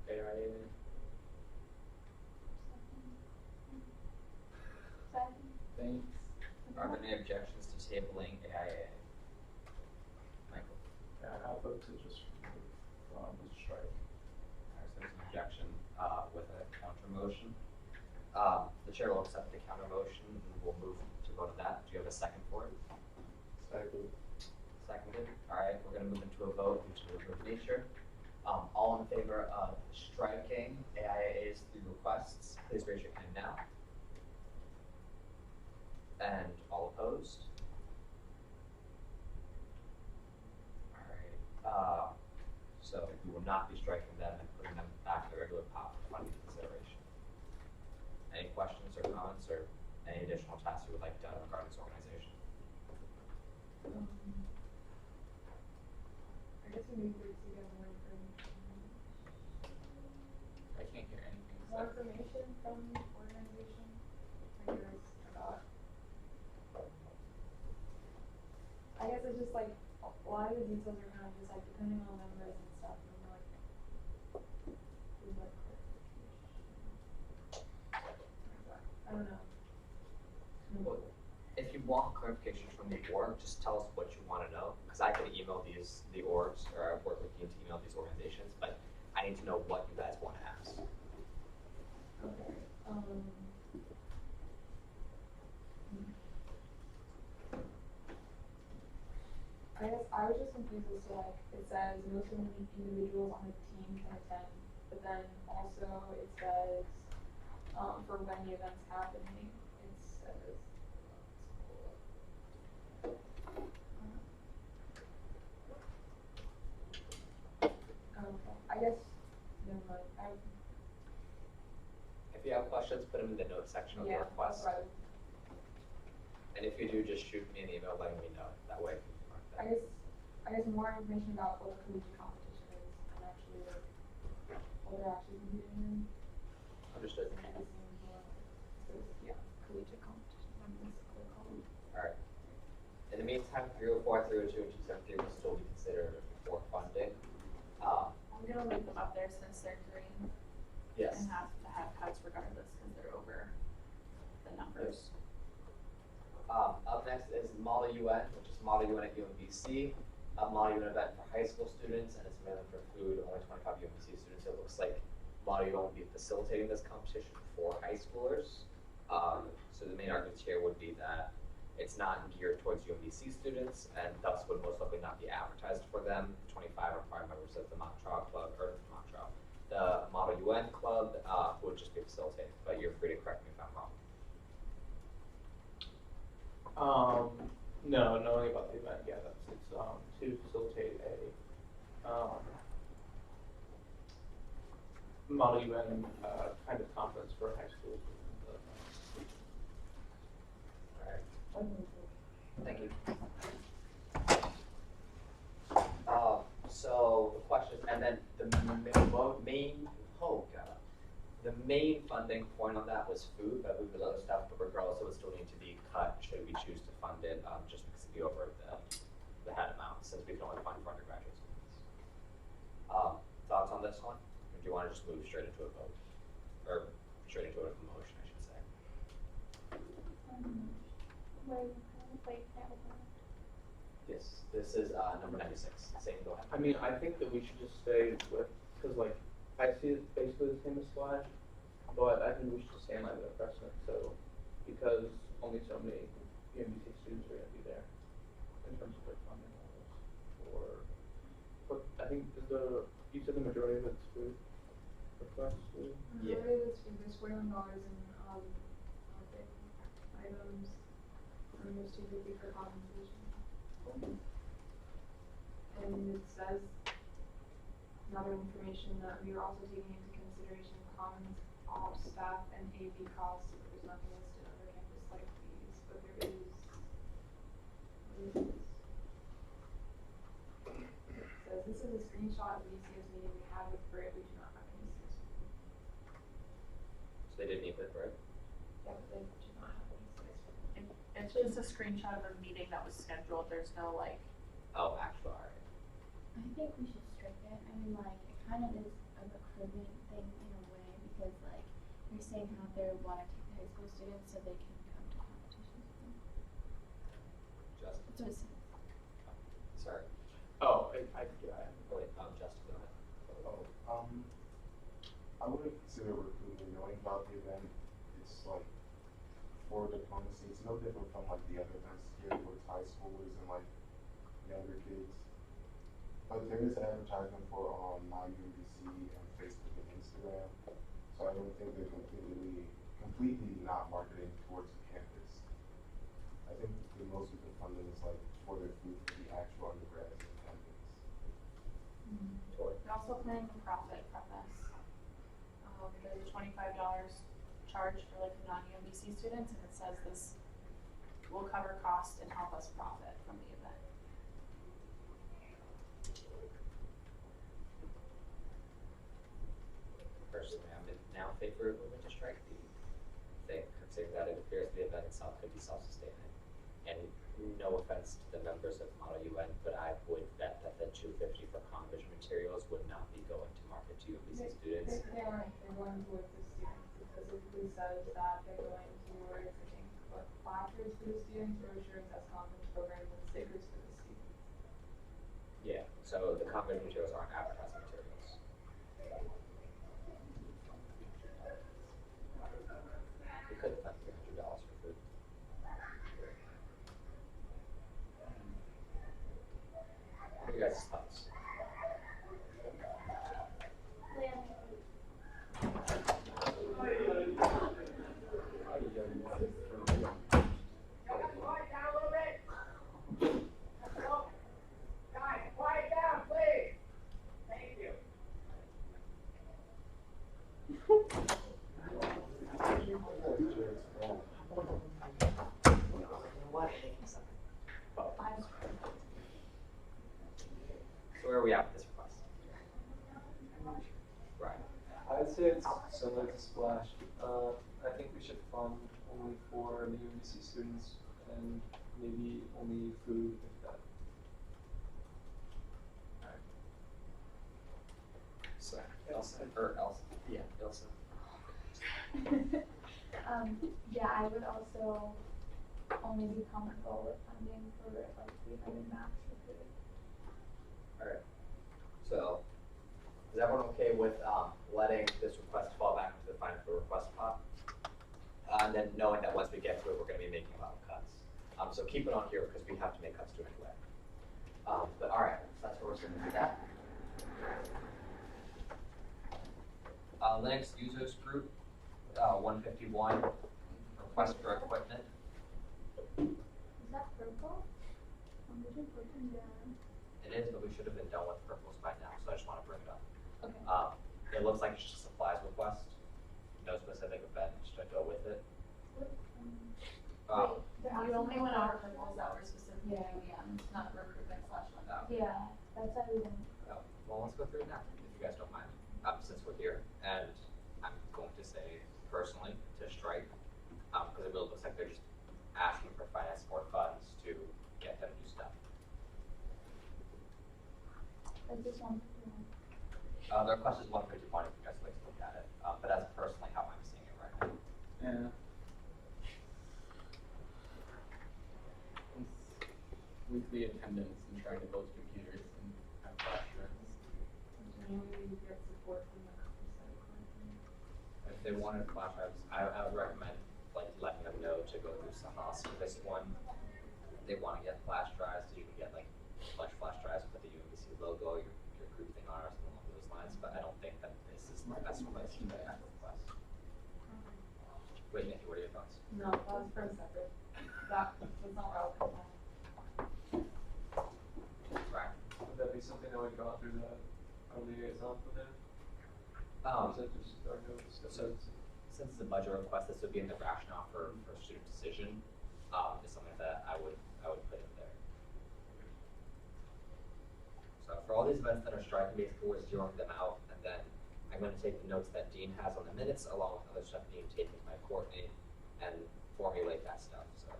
AIA. Second. Thanks. Are there any objections to tabling AIA? Michael? Yeah, I'll vote to just strike. Alright, so there's an objection, with a counter motion. The chair will accept the counter motion and we'll move to vote on that. Do you have a second for it? Second. Seconded. Alright, we're gonna move into a vote due to the order of nature. All in favor of striking AIA's 3 requests, please raise your hand now. And all opposed? would not be striking them and putting them back in the regular pot for funding consideration. Any questions or comments or any additional tasks you would like done regarding this organization? I guess we need to get more information. I can't hear anything. More information from the organization, I guess, about. I guess it's just like, a lot of the details are kind of just like depending on numbers and stuff, and I'm like, we'd like clarification. I don't know. Well, if you want clarification from the org, just tell us what you want to know, because I can email the orgs, or I work with you to email these organizations, but I need to know what you guys want to ask. Okay. I guess I was just confused as to like, it says no so many individuals on the team can attend, but then also it says, for when the event's happening, it says, okay, I guess, never mind, If you have questions, put them in the notes section of the yeah, request. that's right. And if you do, just shoot me an email letting me know. That way I can mark that. I guess more information about what the collegiate competition is and actually like what they're actually competing in. Understood. Yeah, collegiate competition, I'm basically calling. Alright. In the meantime, 304, 302, and 273 will still be considered for funding. I'm gonna leave them up there since they're green. Yes. And have to have cuts regardless because they're over the numbers. Up next is Model UN, which is Model UN at UMBC. A Model UN event for high school students, and it's mainly for food, only 25 UMBC students. It looks like Model UN will be facilitating this competition for high schoolers. So the main arguments here would be that it's not geared towards UMBC students, and thus would most likely not be advertised for them. 25 are prior members of the Montreal Club, or the Montreal. The Model UN Club would just be facilitating, but you're free to correct me if I'm wrong. No, knowing about the event, yeah, it's to facilitate a Model UN kind of conference for high school students. Alright. Thank you. So the question is, and then the main funding point on that was food, but there's other stuff, but regardless, it would still need to be cut should we choose to fund it, just because it'd be over the head amount, since we can only fund for undergraduate students. Thoughts on this one? Or do you want to just move straight into a vote? Or straight into a motion, I should say. Yes, this is number 96. Same, go ahead. I mean, I think that we should just stay with, because like, I see it basically the same as Splash, but I think we should just stand by the precedent, so, because only so many UMBC students are gonna be there in terms of like funding levels, but I think you said the majority of it's food requests, food? Yeah. Majority of this is $41 in items, and there's $250 for compensation. And it says another information that we are also taking into consideration commons, all staff, and AV costs, but there's nothing listed under campus site fees, but there is. What is this? It says this is a screenshot of the ECS meeting we had with Britt. We do not have an ECS meeting. So they didn't need it, right? Yeah, but they do not have an ECS meeting. It's just a screenshot of a meeting that was scheduled. There's no like. Oh, actually, alright. I think we should strike it. I mean, like, it kind of is a recruitment thing in a way because, like, you're saying how they want to take the high school students so they can come to competitions with them. Justin. That's what it says. Sorry. Oh, Wait, Justin, go ahead. I wouldn't consider recruitment knowing about the event. It's like for diplomacy. It's no different from like the other events here with high schoolers and like younger kids. But there is advertisement for my UMBC and Facebook and Instagram. So I don't think they're completely not marketing towards the campus. I think the most of the funding is like for their food for the actual undergrads in campus. We also plan $25 charge for like non-UMBC students, and it says this will cover cost and help us profit from the event. Personally, I'm now in favor of moving to strike the thing, considering that it appears the event itself could be self-sustaining. And no offense to the members of Model UN, but I would bet that the $250 for conversion materials would not be going to market to UMBC students. They aren't, they're going towards the students. It specifically says that they're going towards, I think, what, placards for the students, brochures as conference programs, and stickers for the students. Yeah, so the conversion materials aren't advertising materials. We could spend $300 for food. What are your guys' thoughts? What? So where are we at with this request? Right. I'd say it's similar to Splash. I think we should fund only for the UMBC students and maybe only food if that. So, Elsa, or Elsa? Yeah, Elsa. Yeah, I would also only be comfortable with funding for like 300 max for food. Alright. So, is everyone okay with letting this request fall back into the final request pot? And then knowing that once we get to it, we're going to be making a lot of cuts. So keep it on here because we have to make cuts to it anyway. But alright, so that's where we're going to do that. Linux users group, 151, request for equipment. Is that purple? Did you put in there? It is, but we should have been done with purples by now, so I just want to bring it up. Okay. It looks like it's just a supplies request. No specific event to go with it. You only went over purples that were specifically UEM, not recruitment / one. Yeah, that's how we didn't. Well, let's go through it now, if you guys don't mind, since we're here. And I'm going to say personally to strike, because it really looks like they're just asking for finance support funds to get them to do stuff. I just want to. The request is 151 if you guys like to look at it, but that's personally how I'm seeing it right now. Yeah. Weekly attendance and trying to build computers and have classrooms. Generally, you get support from the company. If they wanted flash drives, I would recommend like letting them know to go through Sahas for this one. If they want to get flash drives, so you can get like flash drives with the UMBC logo, your group thing on or something along those lines. But I don't think that this is the best place for that request. Wait, Nikki, what are your thoughts? No, that was for a separate. That was not relevant. Right. Would that be something that would go out through our liaison for them? Or is that just our notes? So since it's a budget request, this would be in the rationale for student decision. Is something that I would put in there. So for all these events that are striking, basically we're zeroing them out, and then I'm going to take the notes that Dean has on the minutes, along with other stuff being taken by Courtney, and formulate that stuff. So.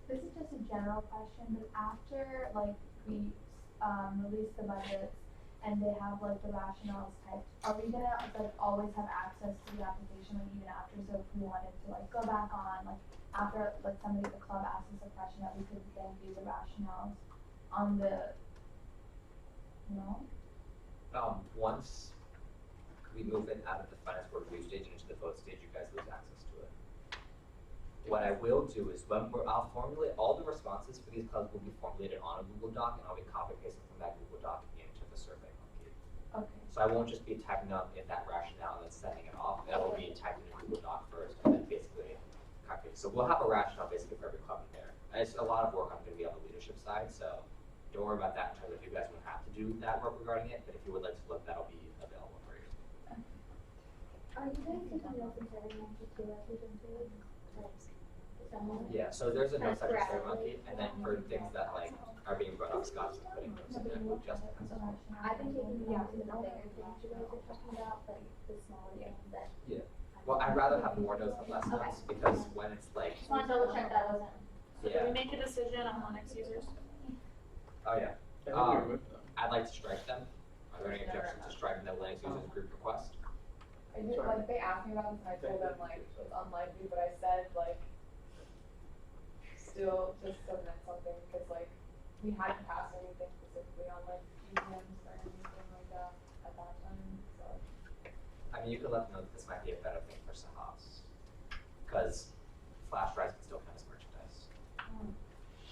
This is just a general question, but after like we release the budgets and they have like the rationales typed, are we gonna like always have access to the application like even after? So if we wanted to like go back on like after like somebody at the club asks us a question that we could then view the rationales on the Once we move it out of the finance board review stage and into the vote stage, you guys lose access to it. What I will do is I'll formulate all the responses for these clubs will be formulated on a Google Doc, and I'll be copy pasting from that Google Doc into the survey monkey. Okay. So I won't just be typing up in that rationale and then sending it off. It'll be typed in a Google Doc first, and then basically copy. So we'll have a rationale basically for every club in there. And it's a lot of work I'm going to be on the leadership side, so don't worry about that in terms of you guys won't have to do that work regarding it. But if you would like to look, that'll be available for you. Are you guys taking notes and serving monkey too as we can do? Yeah, so there's a no second story monkey, and then for things that like are being brought up, Scott's putting those in there, just depends on. I've been taking notes in the bigger things you guys are talking about, but the smaller things that. Yeah. Well, I'd rather have more notes than less notes, because when it's like, Just wanna double check that wasn't. So Yeah. do we make a decision on Linux users? oh yeah, I think we removed them. I'd like to strike them. Are there any objections to striking the Linux users group request? I did, like, they asked me about this and I told them, like, it's unlikely, but I said, like, still just submit something, because, like, we hadn't passed anything specifically on, like, GMs or anything like that at that time, so. I mean, you could let them know that this might be a better thing for Sahas, because flash drives can still count as merchandise.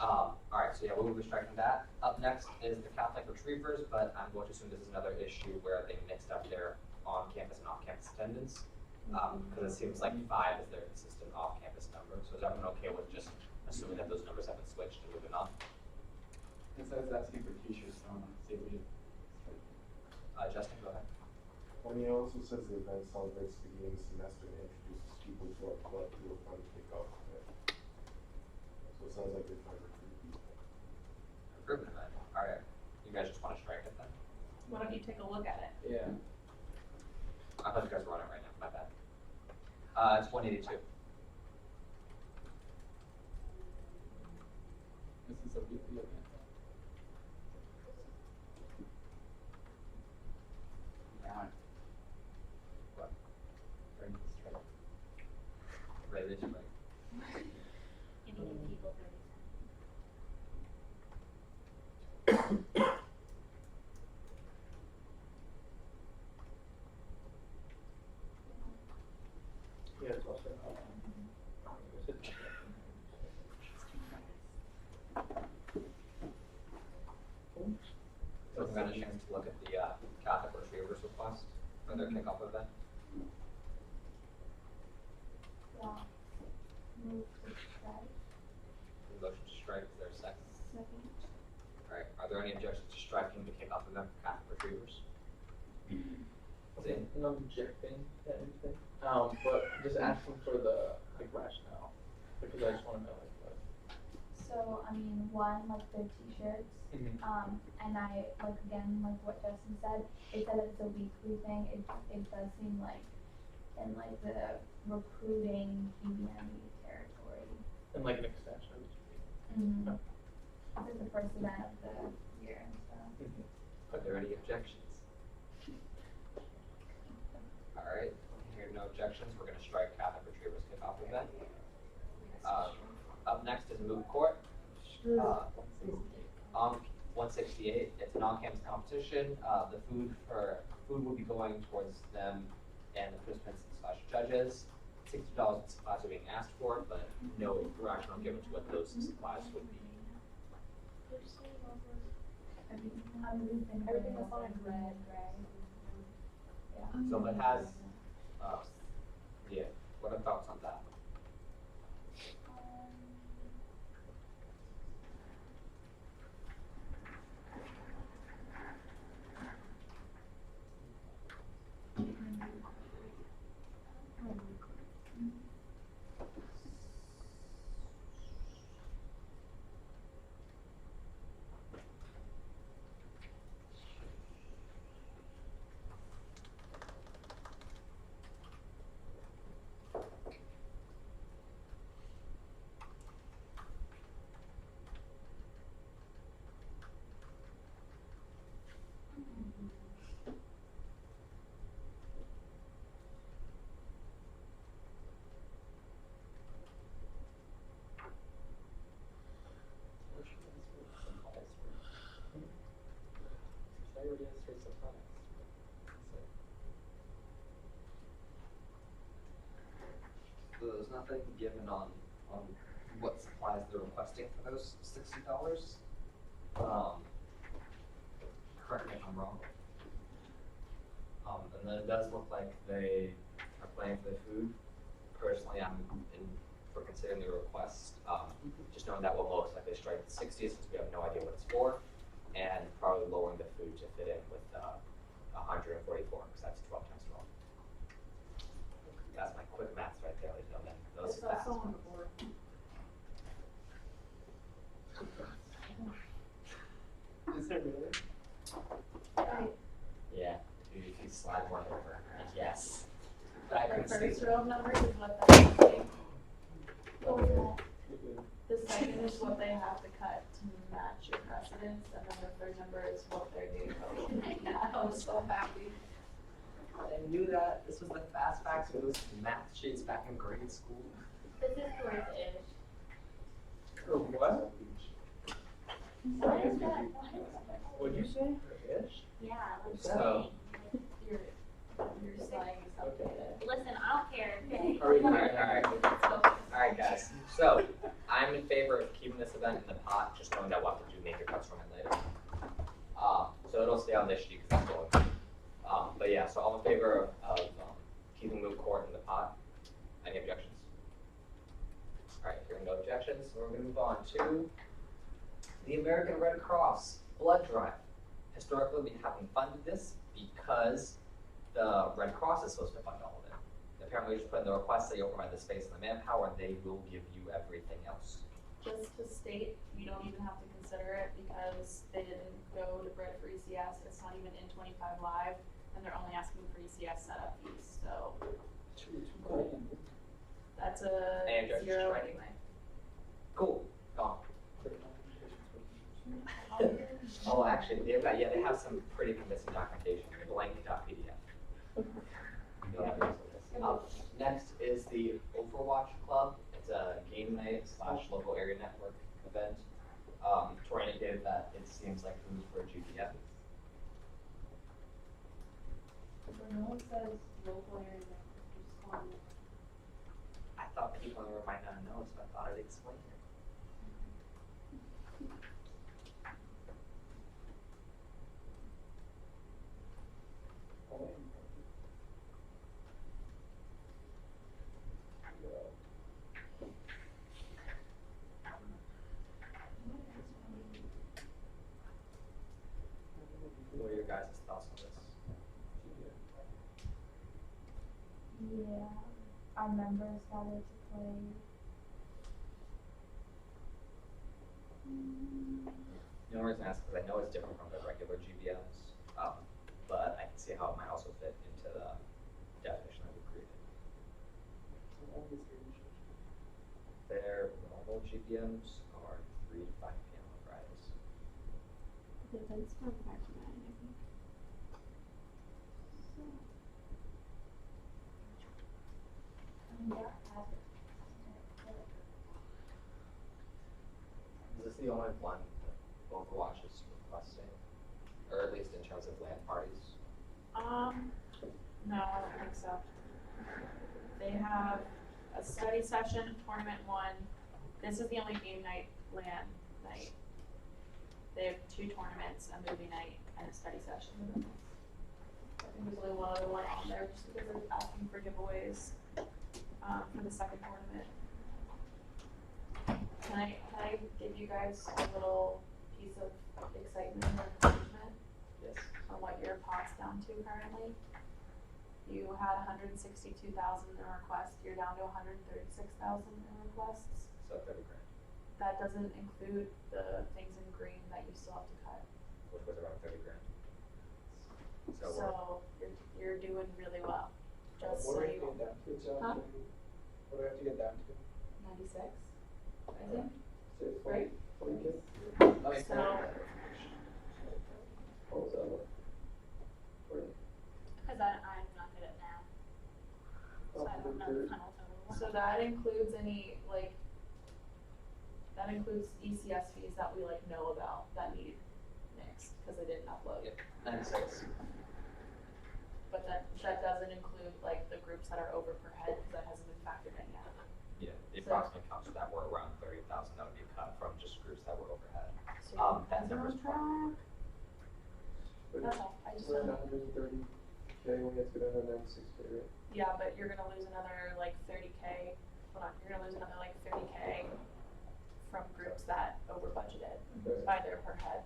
Alright, so yeah, we'll be striking that. Up next is the Catholic Retrievers, but I'm going to assume this is another issue where they mixed up their on-campus and off-campus attendance. Because it seems like 5 is their consistent off-campus number, so is everyone okay with just assuming that those numbers have been switched and moving on? It says asking for t-shirts, so I'm gonna see if we. Justin, go ahead. I mean, it also says the event celebrates the beginning of the semester and introduces people to our club through a fun kickoff event. So it sounds like they're trying to recruit people. Recruitment event. Alright, you guys just want to strike it then? Why don't you take a look at it? Yeah. I thought you guys were on it right now, my bad. It's 182. This is a weekly event. Yeah. What? Bring this straight. Right, this way. Giving people 30 cents. Yeah, it's also. So we got a chance to look at the Catholic Retrievers request for their kickoff event. Yeah. Move to strike. Motion to strike, is there a second? Second. Alright, are there any objections to striking the kickoff event for Catholic Retrievers? Zane? Not objecting to anything, but just asking for the, like, rationale, because I just wanna know, like, what. So, I mean, one, like their t-shirts, and I, like, again, like what Justin said, they said it's a weekly thing, it does seem like, in like the recruiting UMBC territory. And like an extension of each Mm-hmm. No. This is the first event of the year and stuff. Are there any objections? Alright, hearing no objections, we're gonna strike Catholic Retrievers kickoff event. Up next is Moot Court. On 168, it's an on-campus competition. The food will be going towards them and the participants/judges. $60 in supplies are being asked for, but no rationale given to what those supplies would be. Everything was on red, right? Yeah. So it has, yeah, what are thoughts on that? So there's nothing given on what supplies they're requesting for those $60. Correct me if I'm wrong. And then it does look like they are planning for the food. Personally, I'm for considering the request, just knowing that we'll most likely strike the 60 since we have no idea what it's for, and probably lowering the food to fit in with 144 because that's 12 times 12. That's my quick maths right there, ladies and gentlemen. Those It's fast also on ones. the board. Is it really? Yeah, if you slide one over, yes. But I The couldn't first speak. row of numbers is what they have to, What was that? the second is what they have to cut to match your precedence, and then the third number is what they're doing. I was so happy. I knew that. This was the fast facts for those math sheets back in grade school. This is towards ish. Or what? What is that? What'd you say? Ish? Yeah, like, So- Your slang is updated. listen, I don't care, okay? Alright guys, so I'm in favor of keeping this event in the pot, just knowing that we'll have to do major cuts from it later. So it'll stay on this sheet because I'm going. But yeah, so I'm in favor of keeping moot court in the pot. Any objections? Alright, hearing no objections, we're gonna move on to the American Red Cross Blood Drive. Historically, we haven't funded this because the Red Cross is supposed to fund all of it. Apparently, we just put in the request that you'll provide the space and the manpower, and they will give you everything else. Just to state, you don't even have to consider it because they didn't go to Bread for ECS, it's not even in 25 Live, and they're only asking for ECS setup fees, so that's a And judges zero training. anyway. Cool, gone. Oh, actually, they have some pretty convincing documentation, blank.pdf. Next is the Overwatch Club. It's a game night / local area network event. Tori indicated that it seems like food for GBM. When no one says local area, just call it. I thought people in the room might not know, so I thought I'd explain it. What are your guys' thoughts on this? Yeah, our members started to play. The only reason I ask is because I know it's different from the regular GBMs, but I can see how it might also fit into the definition that we created. Their normal GBMs are 3 to 5 p.m. on Fridays. The event's from 5 to 9, I think. Is this the only one that Overwatch is requesting, or at least in terms of LAN parties? No, I don't think so. They have a study session, tournament 1. This is the only game night, LAN night. They have 2 tournaments, a movie night, and a study session. I think there's only one other one on there just because they're asking for giveaways for the second tournament. Can I give you guys a little piece of excitement or encouragement Yes. on what your pot's down to currently? You had 162,000 in requests, you're down to 136,000 in requests. So 30 grand, That doesn't include the things in green that you still have to cut. which was around 30 grand. So we're, So you're doing really well, just What so do I you. have to get down to, John? Huh? What do I have to get down to? 96, I think, Say right? 40K? okay, So, Oh, so, 40. Cause I'm not good at math, so I don't know the final total. so that includes any, like, that includes ECS fees that we like know about that need mixed, cause they didn't upload. yeah, 96. But that doesn't include like the groups that are over per head, cause that hasn't been factored in yet. Yeah, the So- approximate counts that were around 30,000 that would be cut from just groups that were overhead. So That you guys are number's on track. But That's all, I just we're at wanna, 130K, we have to go down to 96K, right? yeah, but you're gonna lose another like 30K, hold on, you're gonna lose another like 30K from groups that over budgeted Okay. by their per head.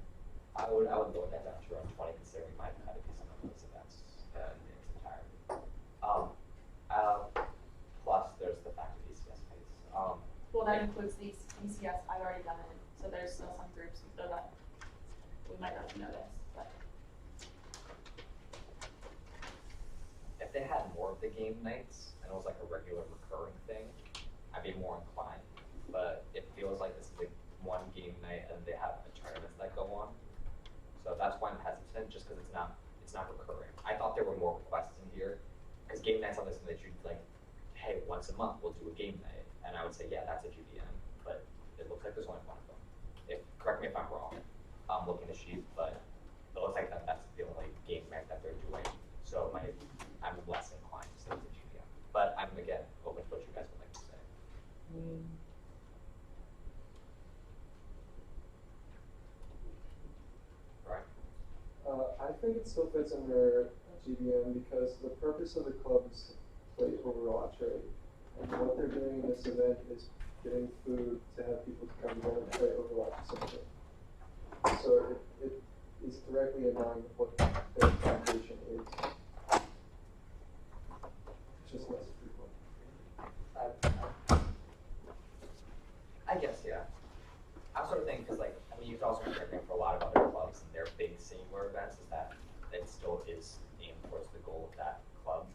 I would lower that down to around 20, considering we might have cut a decent number of those events in its entirety. Well, that includes these BCS, I've already done it, so there's still some groups that we might not have noticed, but. If they had more of the game nights and it was like a regular recurring thing, I'd be more inclined. But it feels like this is like one game night and they have the tournaments that go on. So that's why I'm hesitant, just because it's not recurring. I thought there were more requests in here, because game nights are something that you'd like, hey, once a month we'll do a game night, and I would say, yeah, that's a GBM, but it looks like there's only one of them. Correct me if I'm wrong, I'm looking at the sheet, but it looks like that's the only game night that they're doing. So I'm less inclined to say it's a GBM, but I'm again open to what you guys would like to say. Right. I think it still fits under GBM because the purpose of the club is to play Overwatch, right? And what they're doing in this event is getting food to have people to come together and play Overwatch essentially. So it is directly in line with what their foundation is. It's just less frequent. I guess, yeah. I'm sort of thinking, because like, I mean, you can also compare for a lot of other clubs and their big singular events is that it still is aimed towards the goal of that club.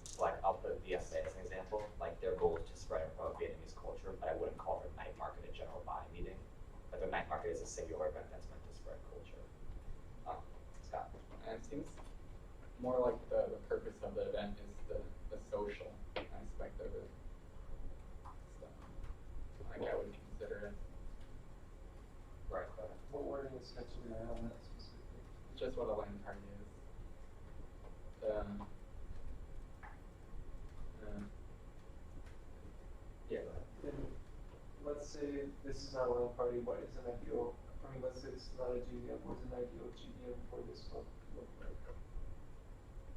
So like, I'll put VSA as an example. Like, their goal is to spread and promote Vietnamese culture, but I wouldn't call their night market a general body meeting. But their night market is a singular event that's meant to spread culture. Scott? And it seems more like the purpose of the event is the social aspect of it. So, like I would consider it. Right. What wording is actually on that specifically? Just what a land party is. Yeah, go ahead. Then let's say this is not a land party, what is an ideal, let's say this is not a GBM, what's an ideal GBM for this club look like?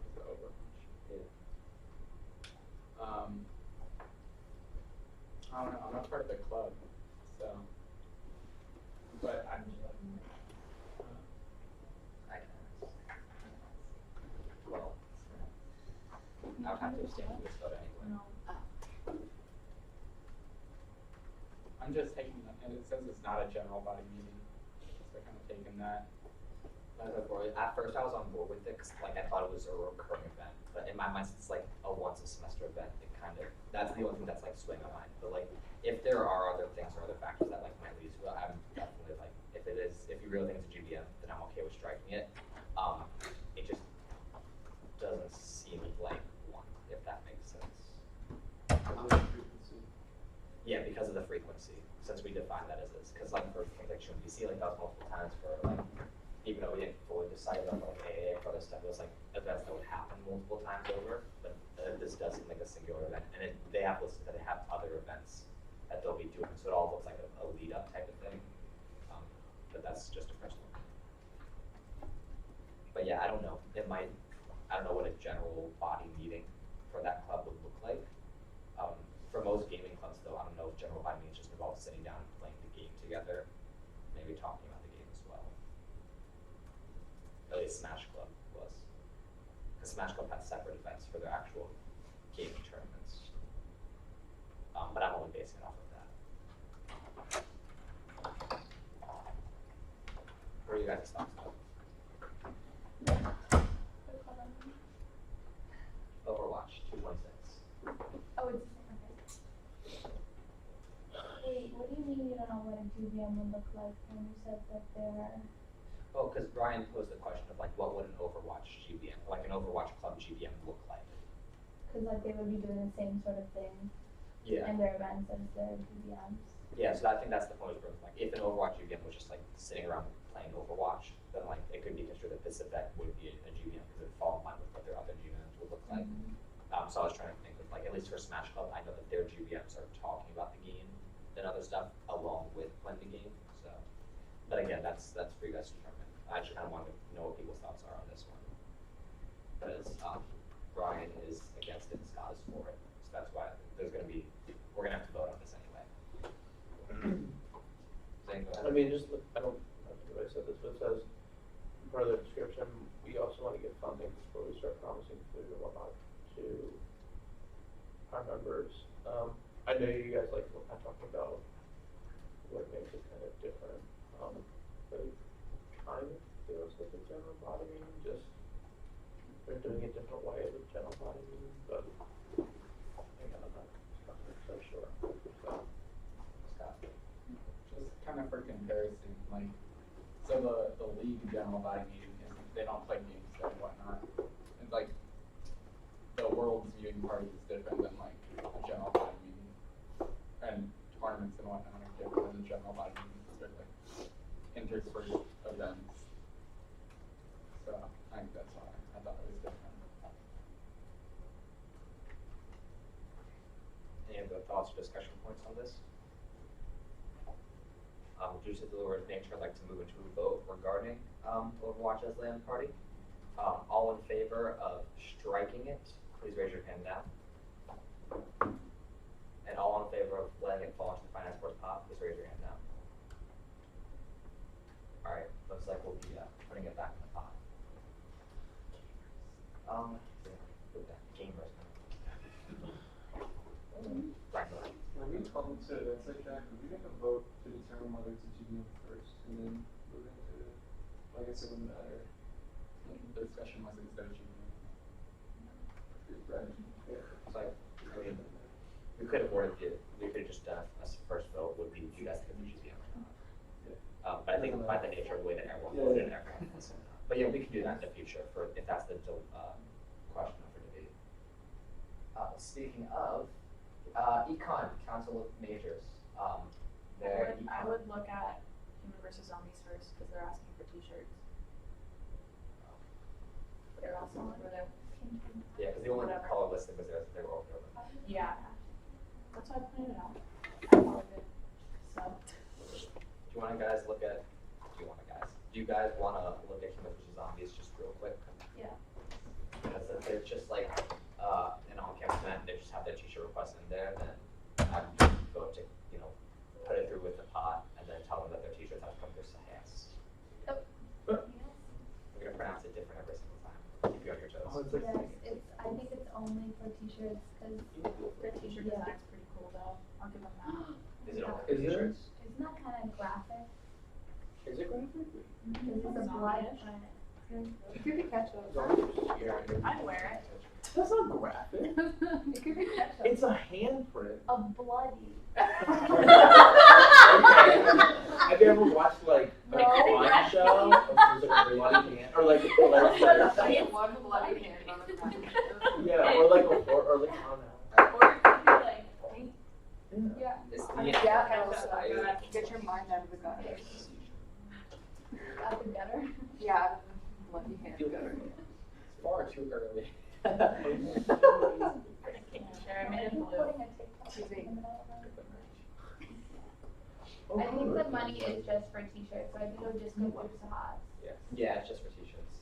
It's the Overwatch. Yeah. I don't know, I'm not part of the club, so. But I'm. I can. Well, I would have to abstain from this vote anyway. No. I'm just taking that, and it says it's not a general body meeting, so kind of taking that. At first I was on board with it, because like I thought it was a recurring event, but in my mind since it's like a once a semester event, it kind of, that's the only thing that's like swaying my mind. But like, if there are other things or other factors that like might lead to it, I'm definitely like, if you really think it's a GBM, then I'm okay with striking it. It just doesn't seem like one, if that makes sense. Yeah, because of the frequency, since we define that as this, because like for things like UMBC, like that was multiple times for like, even though we didn't fully decide on like AA for other stuff, it was like events that would happen multiple times over, but this does seem like a singular event, and they have listed that they have other events that they'll be doing, so it all looks like a lead up type of thing, but that's just a personal opinion. But yeah, I don't know, I don't know what a general body meeting for that club would look like. For most gaming clubs though, I don't know if general body meetings just involve sitting down and playing the game together, maybe talking about the game as well. At least Smash Club was. Because Smash Club had separate events for their actual gaming tournaments. But I'm only basing it off of that. What are you guys' thoughts about? Overwatch 2.6. Oh, it's Wait, what do you mean you don't know what a GBM would look like when you said that they're? Oh, because Brian posed the question of like, what would an Overwatch GBM, like an Overwatch Club GBM look like? because like they would be doing the same sort of thing Yeah. in their events as their GBMs. Yeah, so I think that's the point of like, if an Overwatch GBM was just like sitting around playing Overwatch, then like it could be construed that this event would be a GBM because it would fall in line with what their other GBMs would look like. So I was trying to think of like, at least for Smash Club, I know that their GBMs are talking about the game and other stuff along with playing the game. So, but again, that's for you guys to determine. I actually kind of wanted to know what people's thoughts are on this one, because Brian is against it and Scott is for it. So that's why we're gonna have to vote on this anyway. Zane, go ahead. I mean, just look, I don't think I said this, but it says part of the description, we also want to get funding before we start promising food and whatnot to our members. I know you guys like what I'm talking about, what makes it kind of different, but it kind of feels like a general body meeting, just they're doing it different way as a general body meeting, but again, I'm not so sure. So, Scott? Just kind of for comparison, like, so the league general body meeting is, they don't play games and whatnot. It's like, the world's viewing party is different than like a general body meeting. And tournaments and whatnot are different than the general body meetings. They're like interspersed events. So I think that's why I thought it was different. Any other thoughts or discussion points on this? Due to the Lord's nature, I'd like to move into a vote regarding Overwatch as land party. All in favor of striking it, please raise your hand now. And all in favor of letting it fall into the finance board's pot, please raise your hand now. All right, looks like we'll be putting it back in the pot. Put that gamers. Right. When we come to events like that, could we make a vote to determine whether it's a GBM first and then move into, I guess it wouldn't matter. The discussion was instead of GBM. Right. Yeah. It's like, I mean, we could have worded it, we could have just done a first vote would be you guys could be GBM. But I think by the nature of the way that everyone voted and everyone. But yeah, we can do that in the future for if that's the question for debate. Speaking of Econ, Council of Majors. I would look at Human vs. Zombies first because they're asking for t-shirts. They're also over there. Yeah, because the only color listed was they were over. Yeah. That's why I pointed it out. I followed it. So. Do you guys want to look at Human vs. Zombies just real quick? Yeah. Because if they're just like an on-campus event, they just have their t-shirt request in there, then I would go to, put it through with the pot and then tell them that their t-shirts have to come through Sahas. We're going to pronounce it different every single time. Keep you on your toes. Yes, I think it's only for t-shirts, because The t-shirt design's pretty cool though. I'll give them that. Is it only for Is it? t-shirts? isn't that kind of graphic? Is it graphic? Because it's a blood on it. It could be ketchup. I'd wear it. That's not graphic. It could be ketchup. It's a handprint. A bloody. Have you ever watched like a crime show? Of like a bloody hand, or like One bloody hand on the front. yeah, or like I don't know. Or it could be like paint. Yeah. It's Get your mind out of the gutter. Out the gutter. Yeah, out of the bloody hand. It's far too early. Sure, I made it blue. Putting a TikTok Excuse me. in the middle of it. Oh, I think the money is just for t-shirts, so I think it would just go to Sahas. Yeah, it's just for t-shirts.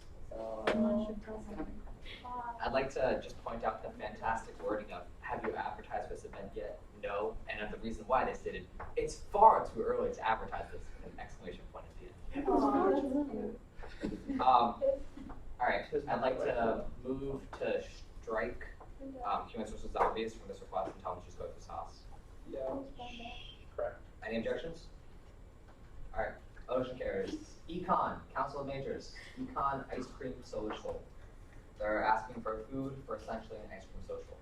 I'd like to just point out the fantastic wording of, have you advertised this event yet? No. And the reason why they stated, it's far too early to advertise this with an exclamation point at the end. All right, I'd like to move to strike Humans vs. Zombies from this request and tell them to just go to this house. Yeah. Correct. Any objections? All right, motion carries. Econ, Council of Majors, Econ Ice Cream Social. They're asking for food for essentially an ice cream social.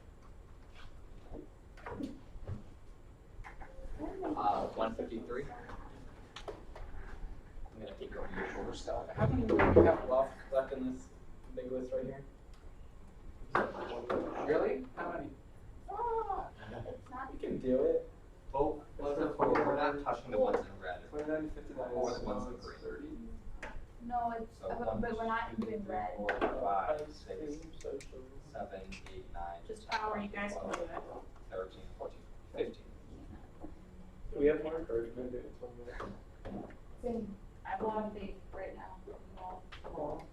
153. I'm gonna take over your shoulder, Scott. How many do we have left in this big list right here? Really? How many? It's not. You can do it. Oh, we're not touching the ones in red. 29 to 59 Or is the ones in it's green. 30. No, it's, So but we're not doing red. 4, 5, Ice 6, cream social. 7, 8, 9, Just however you guys can do it. 13, 14, 15. Do we have more encouragement to do it 20 minutes? Same. I have a lot of faith right now. Well,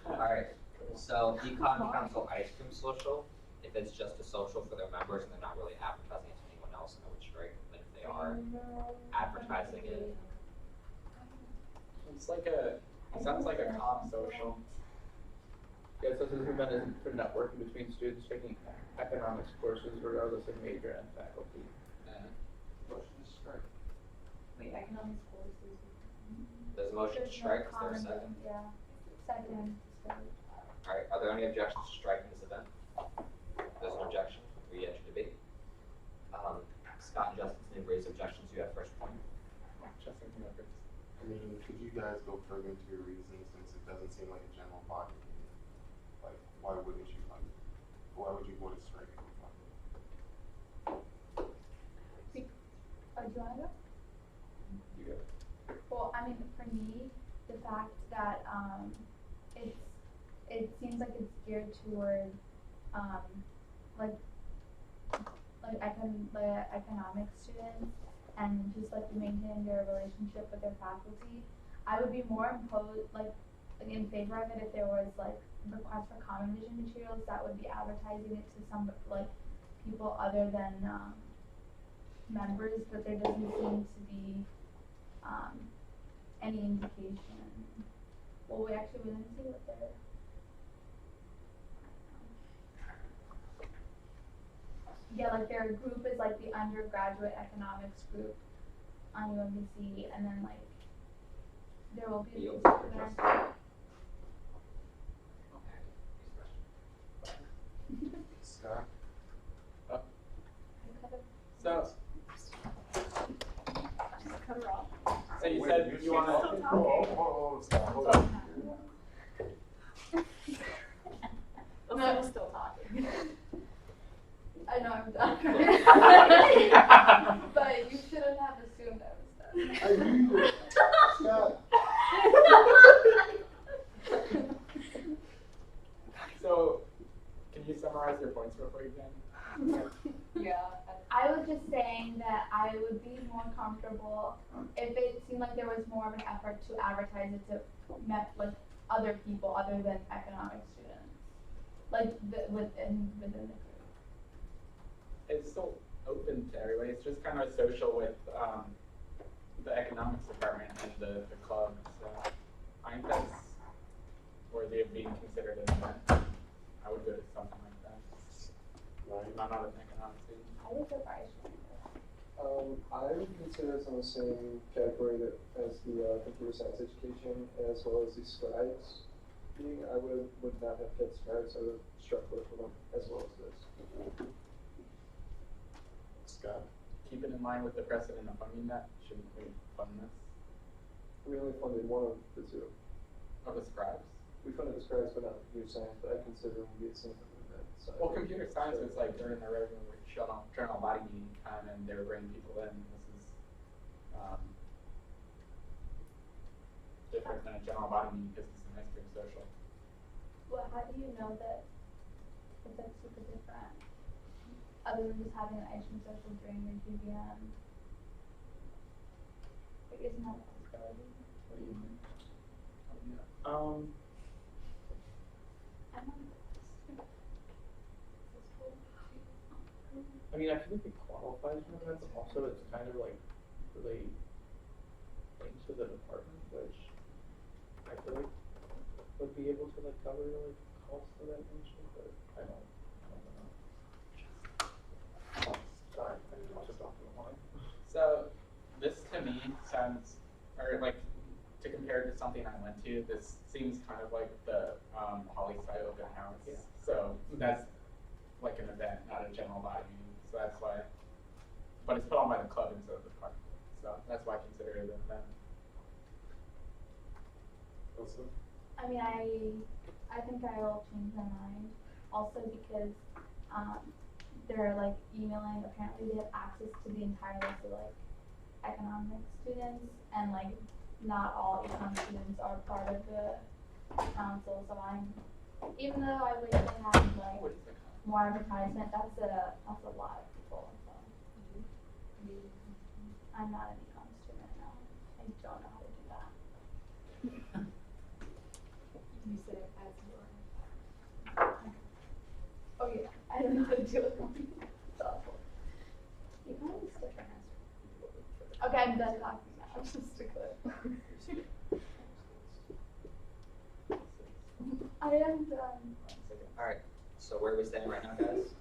Alright, so Econ Council Ice Cream Social, if it's just a social for their members and they're not really advertising it to anyone else, I would strike. But if they are advertising it, It's like it sounds like a comp social. Yeah, so this event is for networking between students taking economics courses regardless of major and faculty. Motion to strike. Wait, economics courses. There's a motion to strike, is there a second? Yeah, second. Alright, are there any objections to striking this event? There's an objection, we enter debate. Scott and Justin, any raised objections, you have first point. Justin, can you go first? I mean, could you guys go further into your reasons since it doesn't seem like a general body meeting? Like, why would you want to strike it? Do you wanna go? You go. Well, I mean, for me, the fact that, it seems like it's geared toward, the economic students and just like maintaining their relationship with their faculty. I would be more in favor of it if there was like requests for common vision materials that would be advertising it to some like people other than members, but there doesn't seem to be any indication. Well, we didn't see what they're. Yeah, like their group is like the undergraduate economics group on UMBC, and then like there will be. Scott? So, Cut her off. so you Wait, said you want still to. talking. Oh, stop, hold on. I'm still talking. I know I'm done. But you shouldn't have assumed I was done. I knew it. Scott. So, can you summarize your points before you begin? Yeah. I was just saying that I would be more comfortable if it seemed like there was more of an effort to advertise it to other people other than economic students, within the group. It's still open to everybody. It's just kind of social with the economics department and the club. So I think that's worthy of being considered an event. I would go to something like that. Right. I'm not an economics student. I was surprised. I would consider it on the same category as the computer science education as well as the scribes being. I would not have kept scribes. I would have struck both of them as well as this. Scott? Keep it in line with the precedent of funding that. Shouldn't we fund this? We only funded one of the two. Of the scribes? We funded the scribes, but not the computer science. But I consider them to be the same thing with that. So Well, computer science is like during the regular journal body meeting time, and they were bringing people in. This is different than a general body meeting because it's an ice cream social. Well, how do you know that it's like super different? Other than just having an ice cream social during your GBM. Like, isn't that a possibility? What do you mean? I'm not. I mean, I feel like it qualifies for that, but also it's kind of like really linked to the department, which I feel like would be able to like cover like costs of that nature, but I don't know. Sorry, I didn't want to talk to the line. So this to me sounds, or like to compare it to something I went to, this seems kind of like the Holly site open house. Yeah. So that's like an event, not a general body meeting. So that's why, but it's put on by the club instead of the park. So that's why I consider it an event. Also? I mean, I think I'll change my mind. Also because they're like emailing. Apparently, they have access to the entire list of like economics students, and like not all econ students are part of the council. So even though I wish they had like What is the more advertisement, that's a lot of people. So I'm not an econ student now. I don't know how to do that. You said it as your. Oh yeah, I don't know how to do it. It's awful. Econ is different. Okay, I'm done talking now. I'm just a clip. I am done. Alright, so where are we standing right now, guys?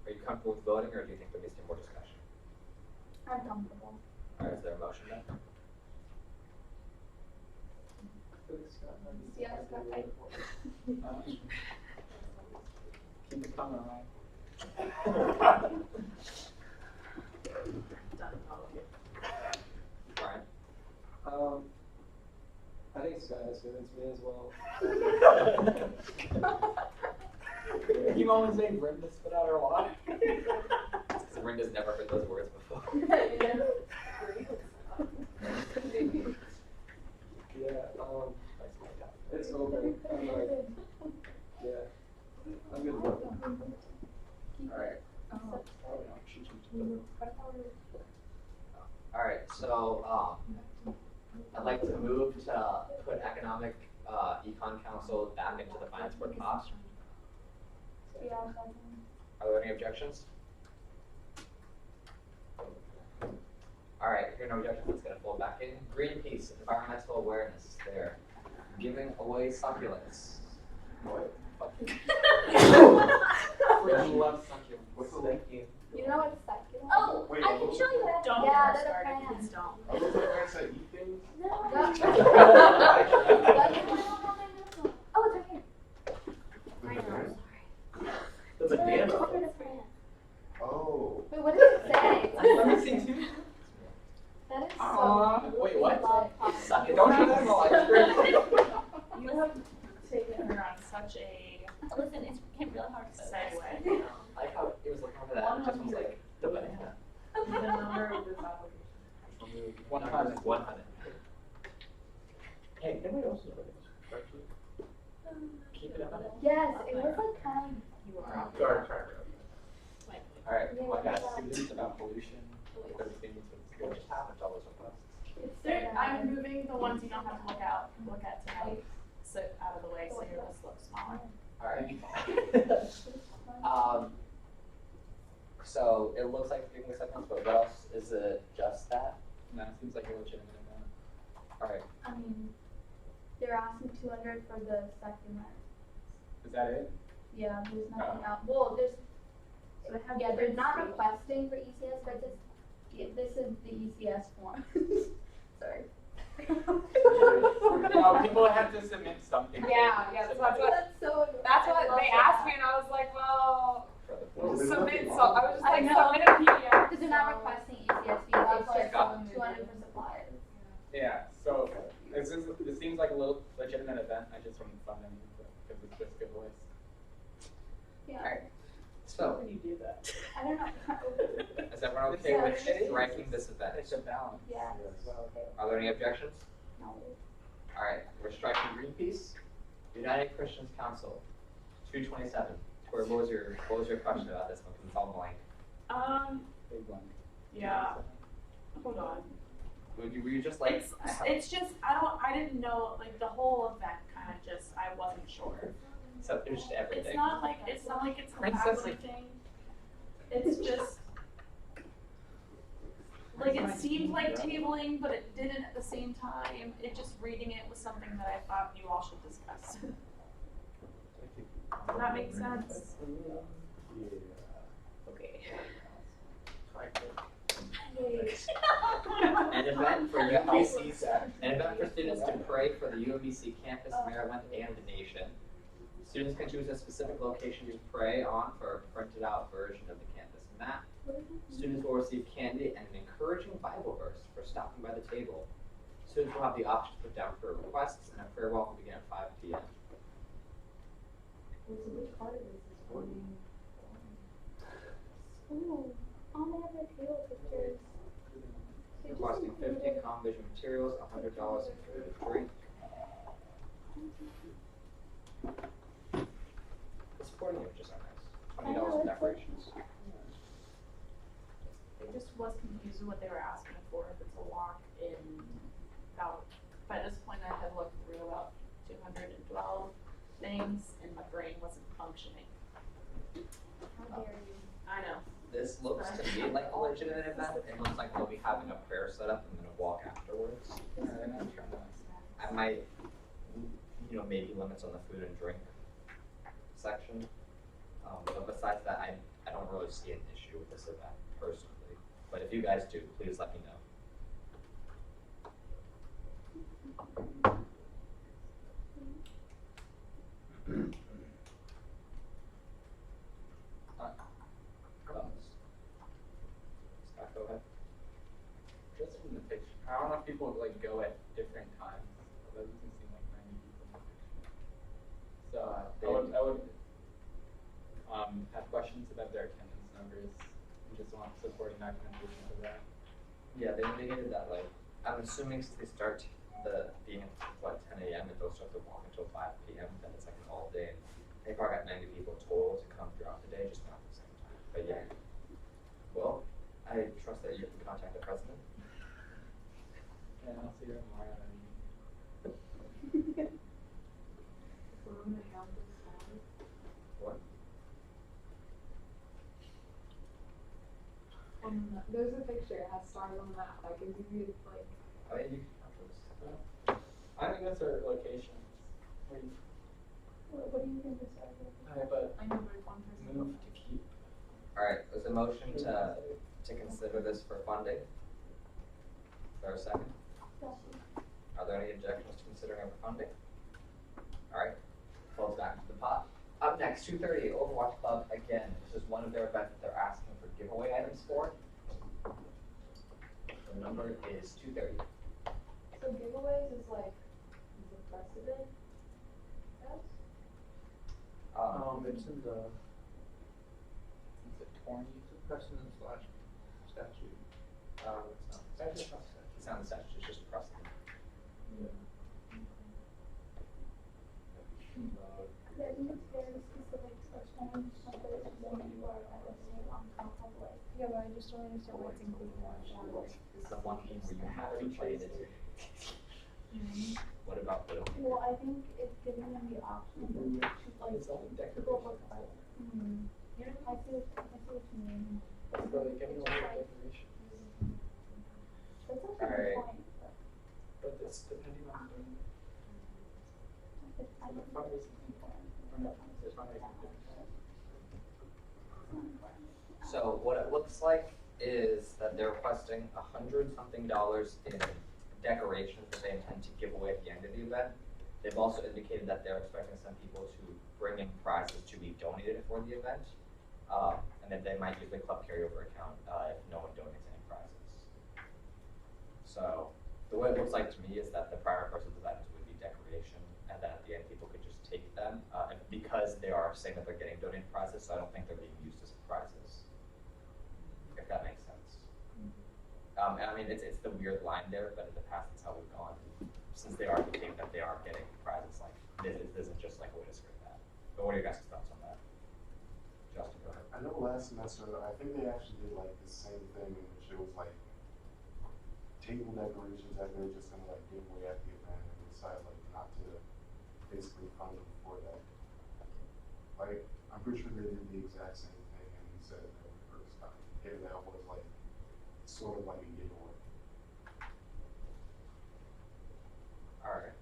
Are you comfortable with voting, or do you think there needs to be more discussion? I'm comfortable. Alright, is there a motion then? Yeah, Scott, Keep it coming, alright? Brian? I think Scott has convinced me as well. You always say Brenda spit out her water. Because Rinda's never heard those words before. Yeah, it's open. I'm like, yeah, I'm good with it. Alright. Alright, so, I'd like to move to put Economic, Econ Council back into the Finance Board top. Yeah, Are there any objections? Alright, here are no objections, let's get it pulled back in. Greenpeace, environmental awareness, they're giving away succulents. What? Freaking love succulents. What's the Thank you. You know what's succulent? Oh, Wait, I can show you that. Don't Yeah, get they're started, the please don't. Are those the plants that eat things? Oh, it's right here. The banana? The banana. Oh. Wait, what did it say? Let me see too. That is Aw, so. wait, what? Succulent. Don't do that in the live stream. You have taken her on such a Listen, it's getting really hard to segue. I like how it was looking over that, and it just was like, the banana. The number of this application. 100. 100. Hey, anybody else know what it is? Keep it up. Yes, it was like kind You are out. Sorry. Alright, Yeah, well, guys, yeah. Students about pollution. Everything is what just happened to all those requests? of. It's There, I'm moving the ones you don't have to look at tonight, so out of the way, so your list looks smaller. Alright. So it looks like giving acceptance, but what else? Is it just that? No, it seems like a legitimate event. Alright, I mean, they're asking 200 for the succulent. Is that it? Yeah, there's nothing else. Well, there's. Yeah, they're not requesting for ECS, but just, yeah, this is the ECS form. Sorry. No, people have to submit something. Yeah, so that's what, That's so. that's I what love they that. asked me and I was like, well, for the Well, board. there's submit, nothing so I was just like, submit a PDF. Because they're not requesting ECS fees, it's just Got it. 200 for supplies. Yeah, so this seems like a little legitimate event. I just wouldn't fund any because it's just giveaways. Yeah. Alright, so, you do that? I don't know. is everyone okay Yeah, with it is. striking this event? It's a balance. Yeah. Are there any objections? No. Alright, we're striking Greenpeace. United Christians Council, 227. Tori, what was your question about this one? Because it's all blank. Big one. Yeah, hold on. Were you just like, It's just, I didn't know, like, the whole event kind of just, I wasn't sure. so it was just everything. It's not like it's a Princess- everything. It's just, like, it seemed like tabling, but it didn't at the same time. It just, reading it was something that I thought you all should discuss. Does that make sense? Okay. An event for UMBC, an event for students to pray for the UMBC campus, Maryland, and the nation. Students can choose a specific location to pray on for a printed out version of the campus map. Students will receive candy and an encouraging Bible verse for stopping by the table. Students will have the option to put down prayer requests, and a prayer walk will begin at 5 p.m. Ooh, on the other table pictures. Requesting 50 comm vision materials, $100 in food and drink. The sporting images are nice. $20 in decorations. I just was confused with what they were asking for, if it's a walk in about, by this point I had looked through about 212 things and my brain wasn't functioning. How dare you. I know. This looks to me like a legitimate event. It looks like they'll be having a prayer set up and then a walk afterwards. They're not trying to. I might, maybe limits on the food and drink section. But besides that, I don't really see an issue with this event personally. But if you guys do, please let me know. Scott, go ahead. Just from the picture, I don't know if people like go at different times, although you can see like 90 people in the picture. So I would have questions about their attendance numbers and just want supporting documentation for that. Yeah, they indicated that, like, I'm assuming since they start being at what, 10 a.m. and they'll start to walk until 5 p.m. Then it's like an all day. And they probably got 90 people total to come throughout the day, just not at the same time. But yeah. Well, I trust that you can contact the president. And I'll see you tomorrow. What? There's a picture, it has stars on the map, like if you could like. Oh, yeah, you can have those. I think that's our locations. What do you think is our But I know there's one person. move to keep. All right, there's a motion to consider this for funding. Is there a second? Are there any objections to considering it for funding? All right, close back to the pot. Up next, 2:30, Overwatch Club again. This is one of their events that they're asking for giveaway items for. The number is 2:30. So giveaways is like the precedent? Yes? It's in the Is it 20? precedent slash statute. It's not the statute. It's not the statute, it's just a precedent. Yeah, I think it's very specific to only numbers when you are at the state on top of like. Yeah, but I just don't understand what's included in that. It's the one game where you have to play it. What about the? Well, I think it's giving them the option to like It's all people look decorations. like. I see what you mean. It's really giving away decoration. That's actually a Alright. good point. But it's depending on the I don't think fundraising. Or no, it's fundraising. So what it looks like is that they're requesting $100-something in decorations that they intend to give away at the end of the event. They've also indicated that they're expecting some people to bring in prizes to be donated for the event. And then they might use the club carryover account if no one donates any prizes. So the way it looks like to me is that the primary purpose of the event would be decoration, and then at the end people could just take them. And because they are saying that they're getting donated prizes, so I don't think they're being used as prizes. If that makes sense. And I mean, it's the weird line there, but in the past it's how we've gone. Since they are indicating that they are getting prizes, like this isn't just like a way to skirt that. But what are your guys' thoughts on that? Justin, go ahead. I know last semester, I think they actually did like the same thing, in which it was like table decorations that they were just gonna like give away at the event and decide like not to basically fund them for that. Like, I'm pretty sure they did the exact same thing and we said that the first time. And that was like sort of like a giveaway. Alright.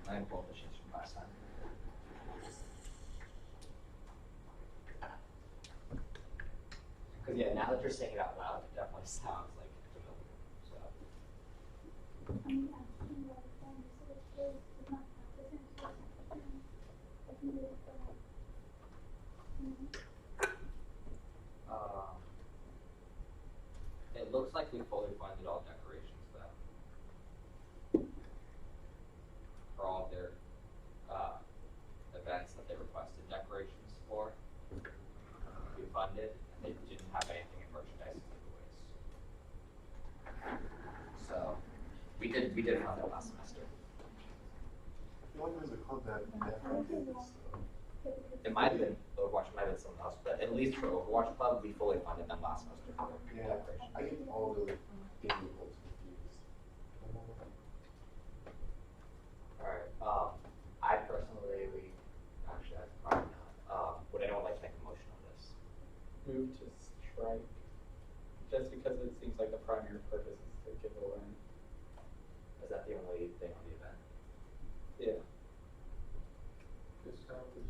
I can pull up the sheets from last time. Because yeah, now that you're saying it out loud, it definitely sounds like familiar. So I mean, asking what it's saying, so it's not practicing, so it's not practicing. I can do it for that. it looks like we fully funded all decorations though. For all of their events that they requested decorations for. We funded, and they didn't have anything in merchandise giveaways. So we did fund that last semester. I feel like there's a club that definitely did this though. It might have been Overwatch, it might have been someone else, but at least for Overwatch Club, we fully funded them last semester for their Yeah, decorations. I get all the gaming clubs confused. Alright, I personally, actually, that's probably not. Would anyone like to make a motion on this? Move to strike. Just because it seems like the primary purpose is to give away. Is that the only thing on the event? Yeah. Discount is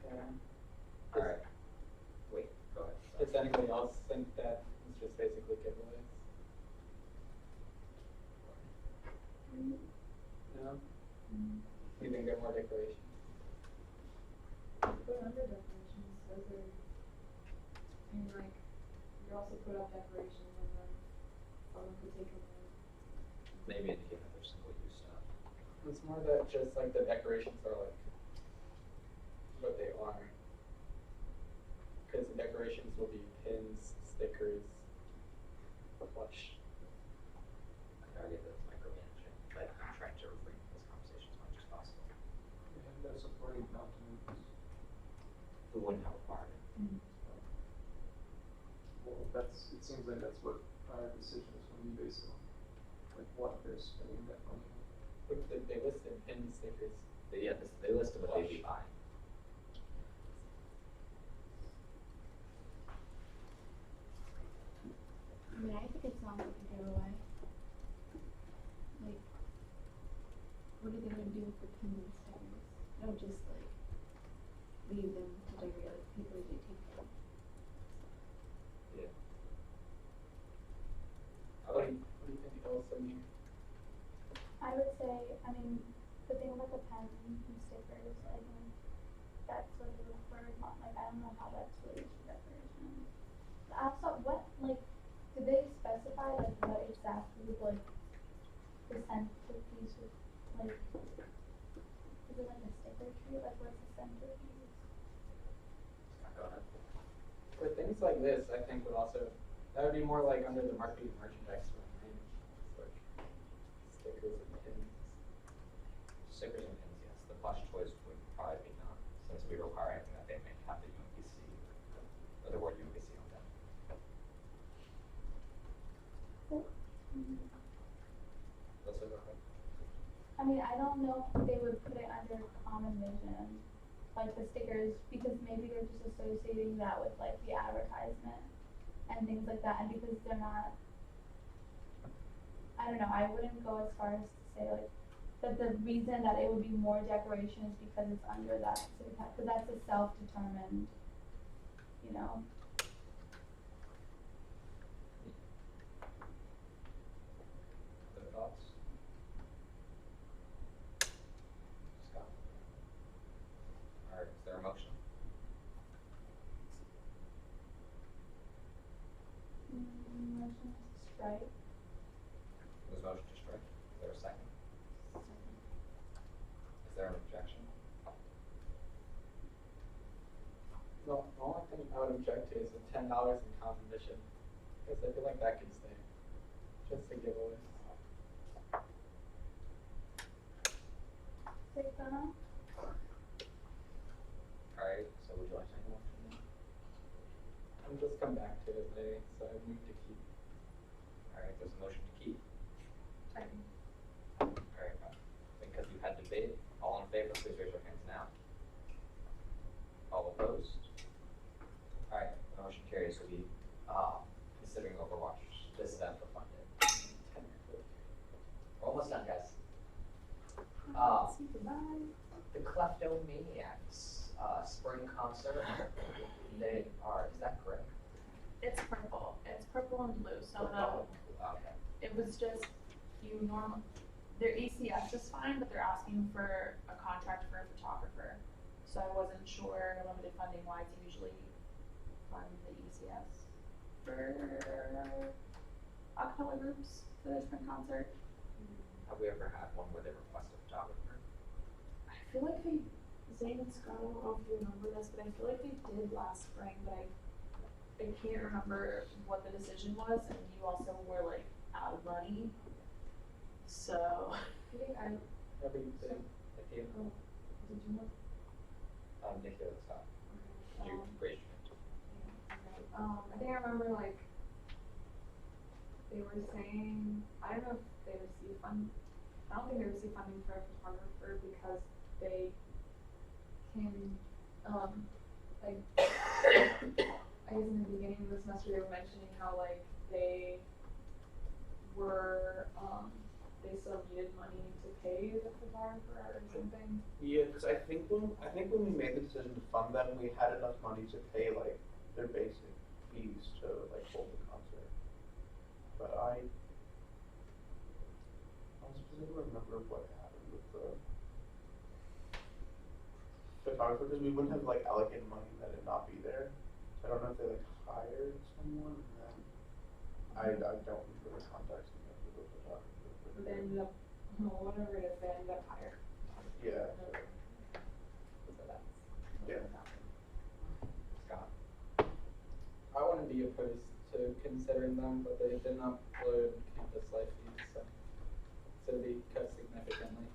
Yeah. Alright. Wait, go ahead. Sorry. Does anybody else think that it's just basically giveaways? No? You think they're more decorations? Put under decorations, those are, I mean, like, you also put up decorations and then someone could take them away. Maybe indicate that there's single use stuff. It's more that just like the decorations are like what they are. Because the decorations will be pins, stickers, plush. I can argue that it's micromanaging, but I'm trying to refrain from this conversation as much as possible. And no supporting documents. Who wouldn't have required it? Well, it seems like that's what our decision is when we base it on, like what they're spending that money on. Look, they listed pins, stickers. They listed what they'd be buying. I mean, I think it sounds like a giveaway. Like, what are they gonna do with the pins and stickers? Don't just like leave them to decorate, like people usually take them. Yeah. What do you think else in here? I would say, I mean, the thing about the pens and stickers, I think that's sort of a preferred one. Like, I don't know how that's really used for decoration. Also, what, like, did they specify, like, what exactly, like, the centerpiece was, like, is it like a sticker tree? Like, what's the centerpiece? Go ahead. For things like this, I think that would be more like under the marketing merchandise one, right? It's like stickers and pins. Stickers and pins, yes. The plush toys would probably be not, since we require anything that they may have the UMBC, or the word UMBC on them. Let's go ahead. I mean, I don't know if they would put it under common vision, like the stickers, because maybe they're just associating that with like the advertisement and things like that, and because they're not, I don't know, I wouldn't go as far as to say like, that the reason that it would be more decoration is because it's under that, because that's a self-determined, you know. Other thoughts? Scott? Alright, is there a motion? Motion to strike. There's a motion to strike. Is there a second? Is there an objection? No, the only thing I would object to is the $10 in composition, because I feel like that could stay, just a giveaway. Take that on. Alright, so would you like to make a motion? I'm just come back to it later, so I move to keep. Alright, there's a motion to keep. Second. Alright, because you had debate, all in favor, please raise your hands now. All opposed? Alright, the motion carries, so we, considering Overwatch, this event for fun day. We're almost done, guys. The Kleptomaniacs, spring concert, they are, is that correct? It's purple. It's purple and blue. So Okay. it was just their ECS is fine, but they're asking for a contract for a photographer. So I wasn't sure, limited funding wise, usually fund the ECS for acapella groups for their spring concert. Have we ever had one where they request a photographer? I feel like Zane and Scott, I don't know if you remember this, but I feel like they did last spring, but I can't remember what the decision was, and you also were like out of money. So. I think Everything, if you, oh, did you know? Nikki, let's stop. Okay. You raised your hand. I think I remember like they were saying, I don't know if they received I don't think they received funding for a photographer because they came, like, I guess in the beginning of the semester they were mentioning how like they were, they still needed money to pay the photographer or something. Yeah, because I think when we made the decision to fund them, we had enough money to pay like their basic fees to like hold the concert. But I specifically remember what happened with the photographer because we wouldn't have like allocated money and then it not be there. I don't know if they like hired someone and then I don't remember the context of the photographer. But they ended up, whatever it is, they ended up hiring. Yeah. So that's Yeah. what happened. Scott. I wouldn't be opposed to considering them, but they did not upload campus life feeds, so they cut significantly.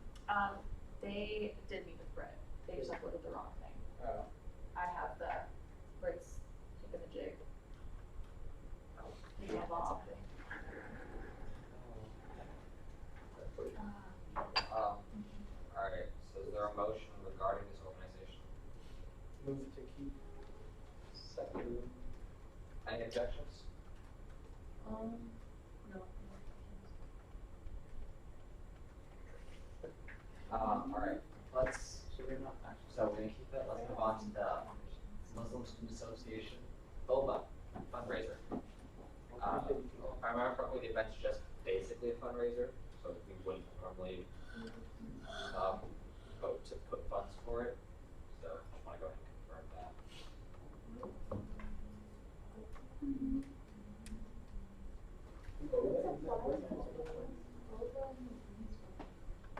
They did meet with Brett, they just uploaded the wrong thing. Oh. I have the, where it's taking the jig. Yeah, that's Law. okay. Alright, so is there a motion regarding this organization? Move to keep. Second. Any objections? No. Alright, let's, so we're gonna keep it, let's move on to the Muslim Student Association, BOBA fundraiser. If I remember correctly, the event's just basically a fundraiser, so we wouldn't normally vote to put funds for it, so just wanna go ahead and confirm that.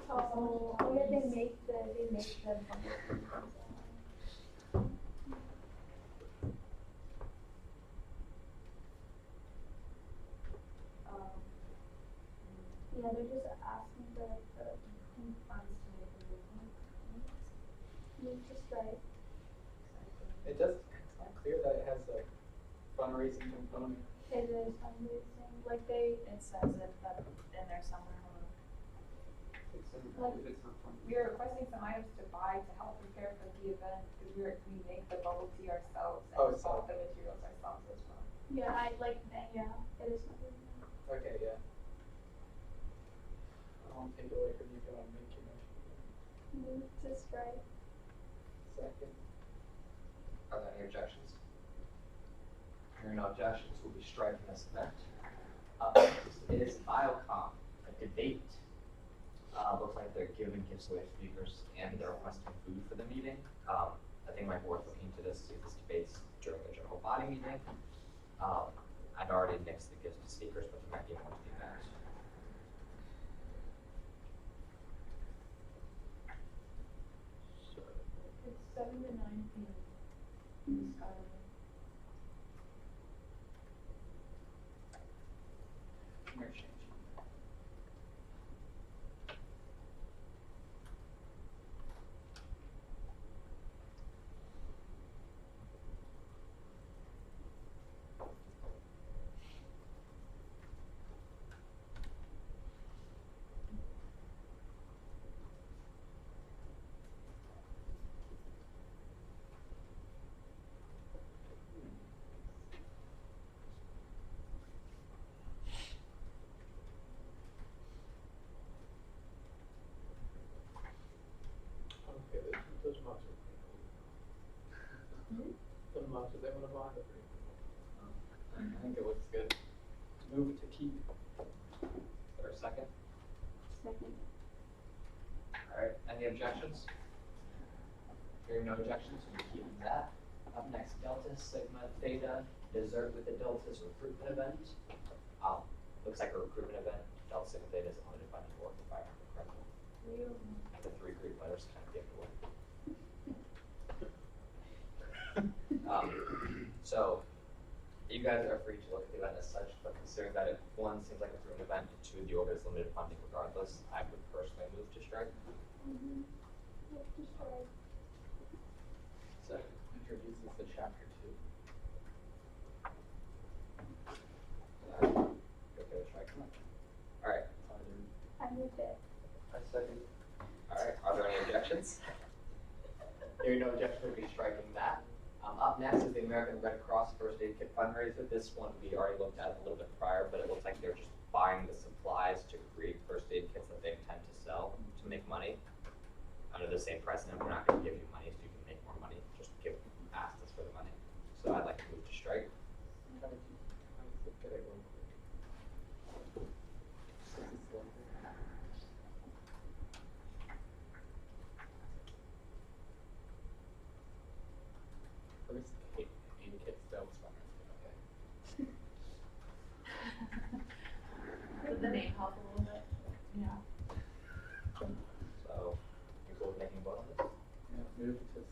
Oh, yeah, they make them. Yeah, they're just asking for like the funds to make the movement. Just right. It's not clear that it has a fundraising component. It is fundraising, like they, It says it that in there somewhere, hold on. We are requesting some items to buy to help prepare for the event, because we make the bubble tea ourselves Oh, and so- bought the materials ourselves as well. yeah, it is fundraising. Okay, yeah. I won't take it away from you, but I'll make your motion. Just right. Second. Are there any objections? Hearing no objections, we'll be striking this event. Next is Biocom, a debate. Looks like they're giving gifts away to speakers and they're requesting food for the meeting. I think it might be worth looking into this, see if this debate's during the general body meeting. I'd already nixed the gifts to speakers, but there might be more to the event. So It's 7 to 9 p.m. Interchange. okay, those mugs are pretty cool. The mugs that they want to buy are pretty cool. I think it looks good. Move to keep. Is there a second? Second. Alright, any objections? Hearing no objections, we'll be keeping that. Up next, Delta Sigma Theta Dessert with the Delta's recruitment event. Looks like a recruitment event. Delta Sigma Theta is a limited funding board for 500 credit. The 3 Greek letters kind of give it away. So, you guys are free to look at the event as such, but considering that it, 1, seems like a recruitment event, and 2, the order is limited funding regardless, I would personally move to strike. Just right. Second. Introduces the chapter 2. Okay to strike. Alright, I moved it. I second. alright, are there any objections? Hearing no objection, we'll be striking that. Up next is the American Red Cross First Aid Kit fundraiser. This one we already looked at a little bit prior, but it looks like they're just buying the supplies to create first aid kits that they intend to sell to make money under the same precedent. We're not going to give you money so you can make more money. Just ask us for the money. So I'd like to move to strike. First aid kit sales funnel. Did the name help a little bit? Yeah. So, you cool with making a vote on this? Yeah, move to stay.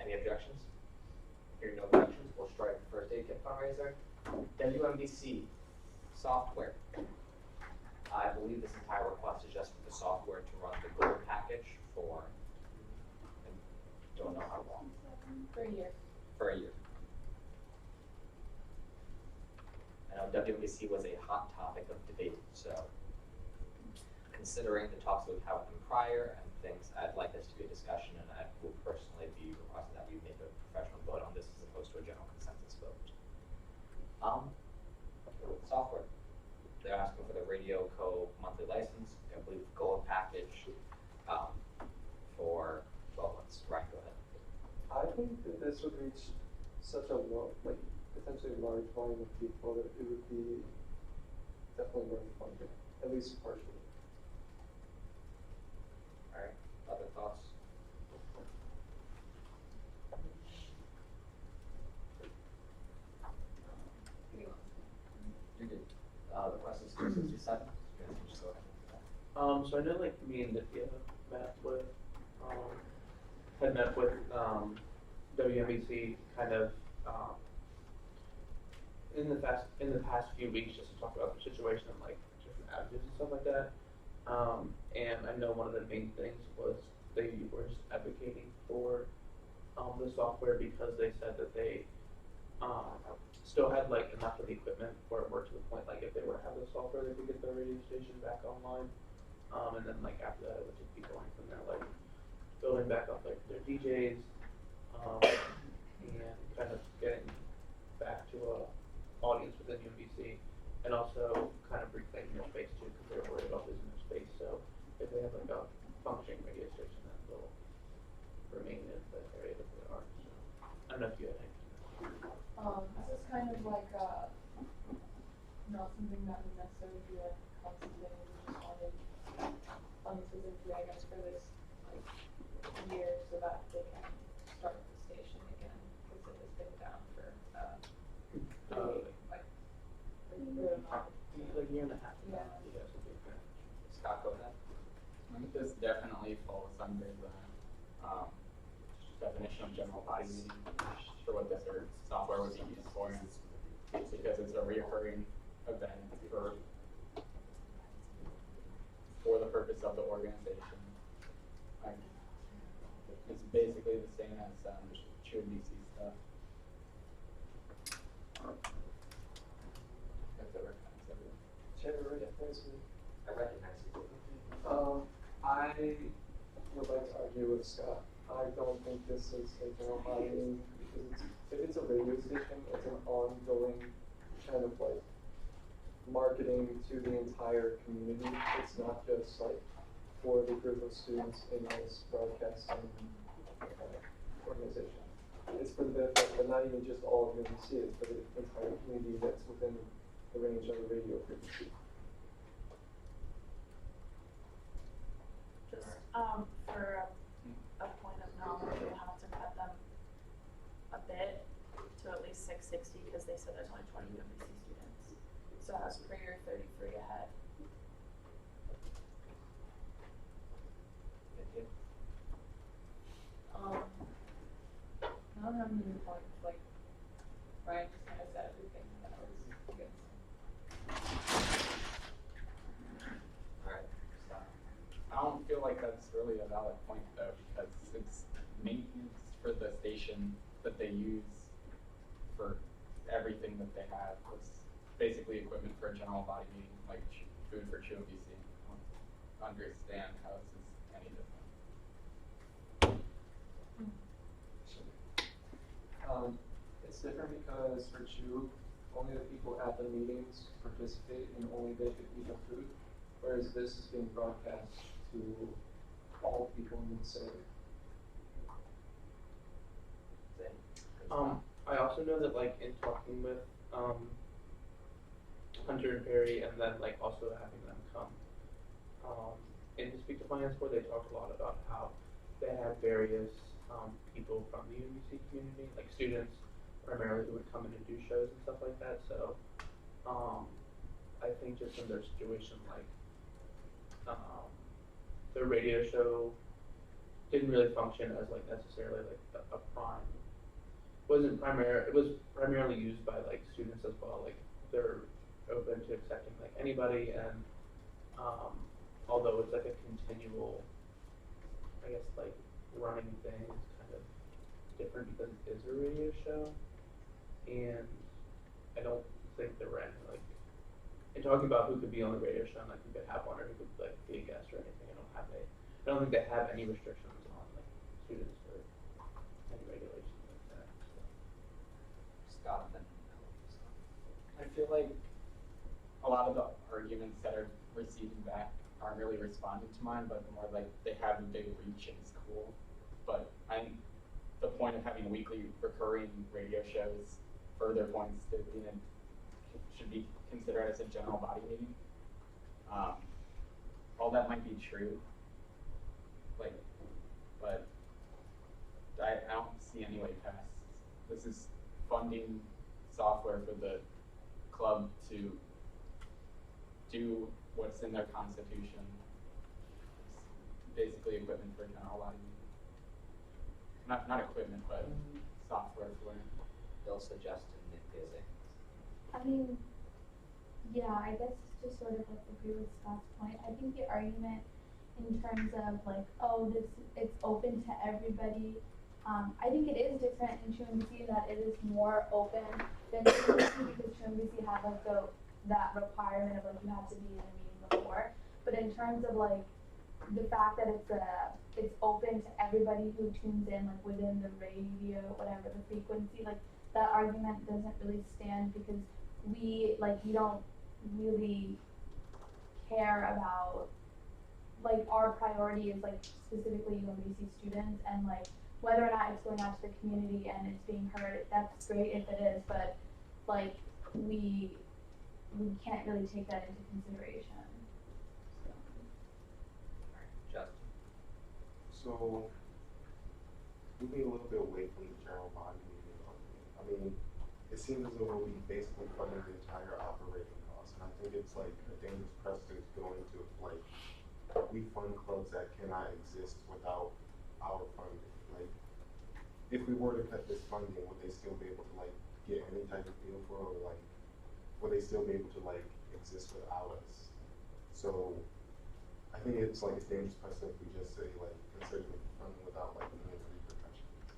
Any objections? Hearing no objections, we'll strike the first aid kit fundraiser. WMBC software. I believe this entire request is just for the software to run the gold package for, I don't know how long. For a year. For a year. I know WMBC was a hot topic of debate, so considering the talks we've had with them prior and things, I'd like this to be a discussion, and I will personally be requesting that we make a professional vote on this as opposed to a general consensus vote. Software. They're asking for the Radio Co. monthly license, I believe gold package, for 12 months. Ryan, go ahead. I think that this would reach such a low, like potentially large volume of people that it would be definitely worth funding, at least partially. Alright, other thoughts? You're good. The question is 267. You guys can just go ahead. So I know like me and Nithya had met with WMBC kind of in the past few weeks just to talk about the situation and like different outages and stuff like that. And I know one of the main things was they were just advocating for the software because they said that they still had like enough of the equipment where it worked to the point like if they were to have the software they could get their radio station back online. And then like after that it would just be going from there, like building back up like their DJs, and kind of getting back to a audience within UMBC, and also kind of reclaiming their space too because they're worried about losing their space. So if they have like a functioning radio station, then they'll remain in the area that they are. So I don't know if you had anything. This is kind of like not something that would necessarily be like constantly. We just wanted funds specifically, I guess, for this like year so that they can start the station again because it has been down for like really long. Like a year and a half. Yeah. Yeah, so big thing. Scott, go ahead. I think this definitely falls under the definition of general body meeting for what this software would be used for, because it's a reoccurring event for the purpose of the organization. Like, it's basically the same as UMBC stuff. That's a recognize everyone. Chair, recognize me. I recognize you. I would like to argue with Scott. I don't think this is a general body meeting because if it's a radio station, it's an ongoing kind of like marketing to the entire community. It's not just like for the group of students in this broadcasting organization. It's for the benefit, but not even just all of UMBC, it's for the entire community that's within the range of the radio frequency. Just for a point of knowledge, we'll have to cut them a bit to at least 660 because they said there's only 20 UMBC students. So as per your 33 ahead. I don't have any points, like, Ryan just kind of said everything that I was against. Alright, Scott. I don't feel like that's really a valid point though, because it's maintenance for the station that they use for everything that they have. It's basically equipment for a general body meeting, like food for UMBC. I don't understand how this is any different. It's different because for Chew, only the people at the meetings participate and only they could eat the food, whereas this is being broadcast to all people in the city. I also know that like in talking with Hunter and Perry, and then like also having them come in to speak to finance board, they talked a lot about how they had various people from the UMBC community, like students primarily, who would come in and do shows and stuff like that. So I think just in their situation, like the radio show didn't really function as like necessarily like a prime. It was primarily used by like students as well. Like they're open to accepting like anybody, and although it's like a continual, I guess like running thing, it's kind of different because it is a radio show, and I don't think there were any like in talking about who could be on the radio show and like who could have one or who could like be a guest or anything. I don't think they have any restrictions on like students or any regulations like that. So. Scott, then. I feel like a lot of the arguments that are receiving back aren't really responding to mine, but more like they have a big reach and it's cool. But I think the point of having weekly recurring radio shows further points to being should be considered as a general body meeting. All that might be true, like, but I don't see any way past. This is funding software for the club to do what's in their constitution. It's basically equipment for a general body meeting. Not equipment, but software for it. They'll suggest and nitpicking. I mean, yeah, I guess just sort of like agree with Scott's point. I think the argument in terms of like, oh, it's open to everybody. I think it is different in UMBC that it is more open than UMBC because UMBC had like that requirement of like you have to be in a meeting before. But in terms of like the fact that it's open to everybody who tunes in like within the radio, whatever the frequency, like that argument doesn't really stand because we don't really care about, like, our priority is like specifically UMBC students, and like whether or not it's going out to the community and it's being heard, that's great if it is, but like we can't really take that into consideration. Justin. So, moving a little bit away from the general body meeting argument, I mean, it seems as though we basically funding the entire operating cost, and I think it's like a dangerous precedent going to like we fund clubs that cannot exist without our funding. Like, if we were to cut this funding, would they still be able to like get any type of deal for it, or like would they still be able to like exist without us? So I think it's like a dangerous precedent if we just say like consider funding without like any repercussions.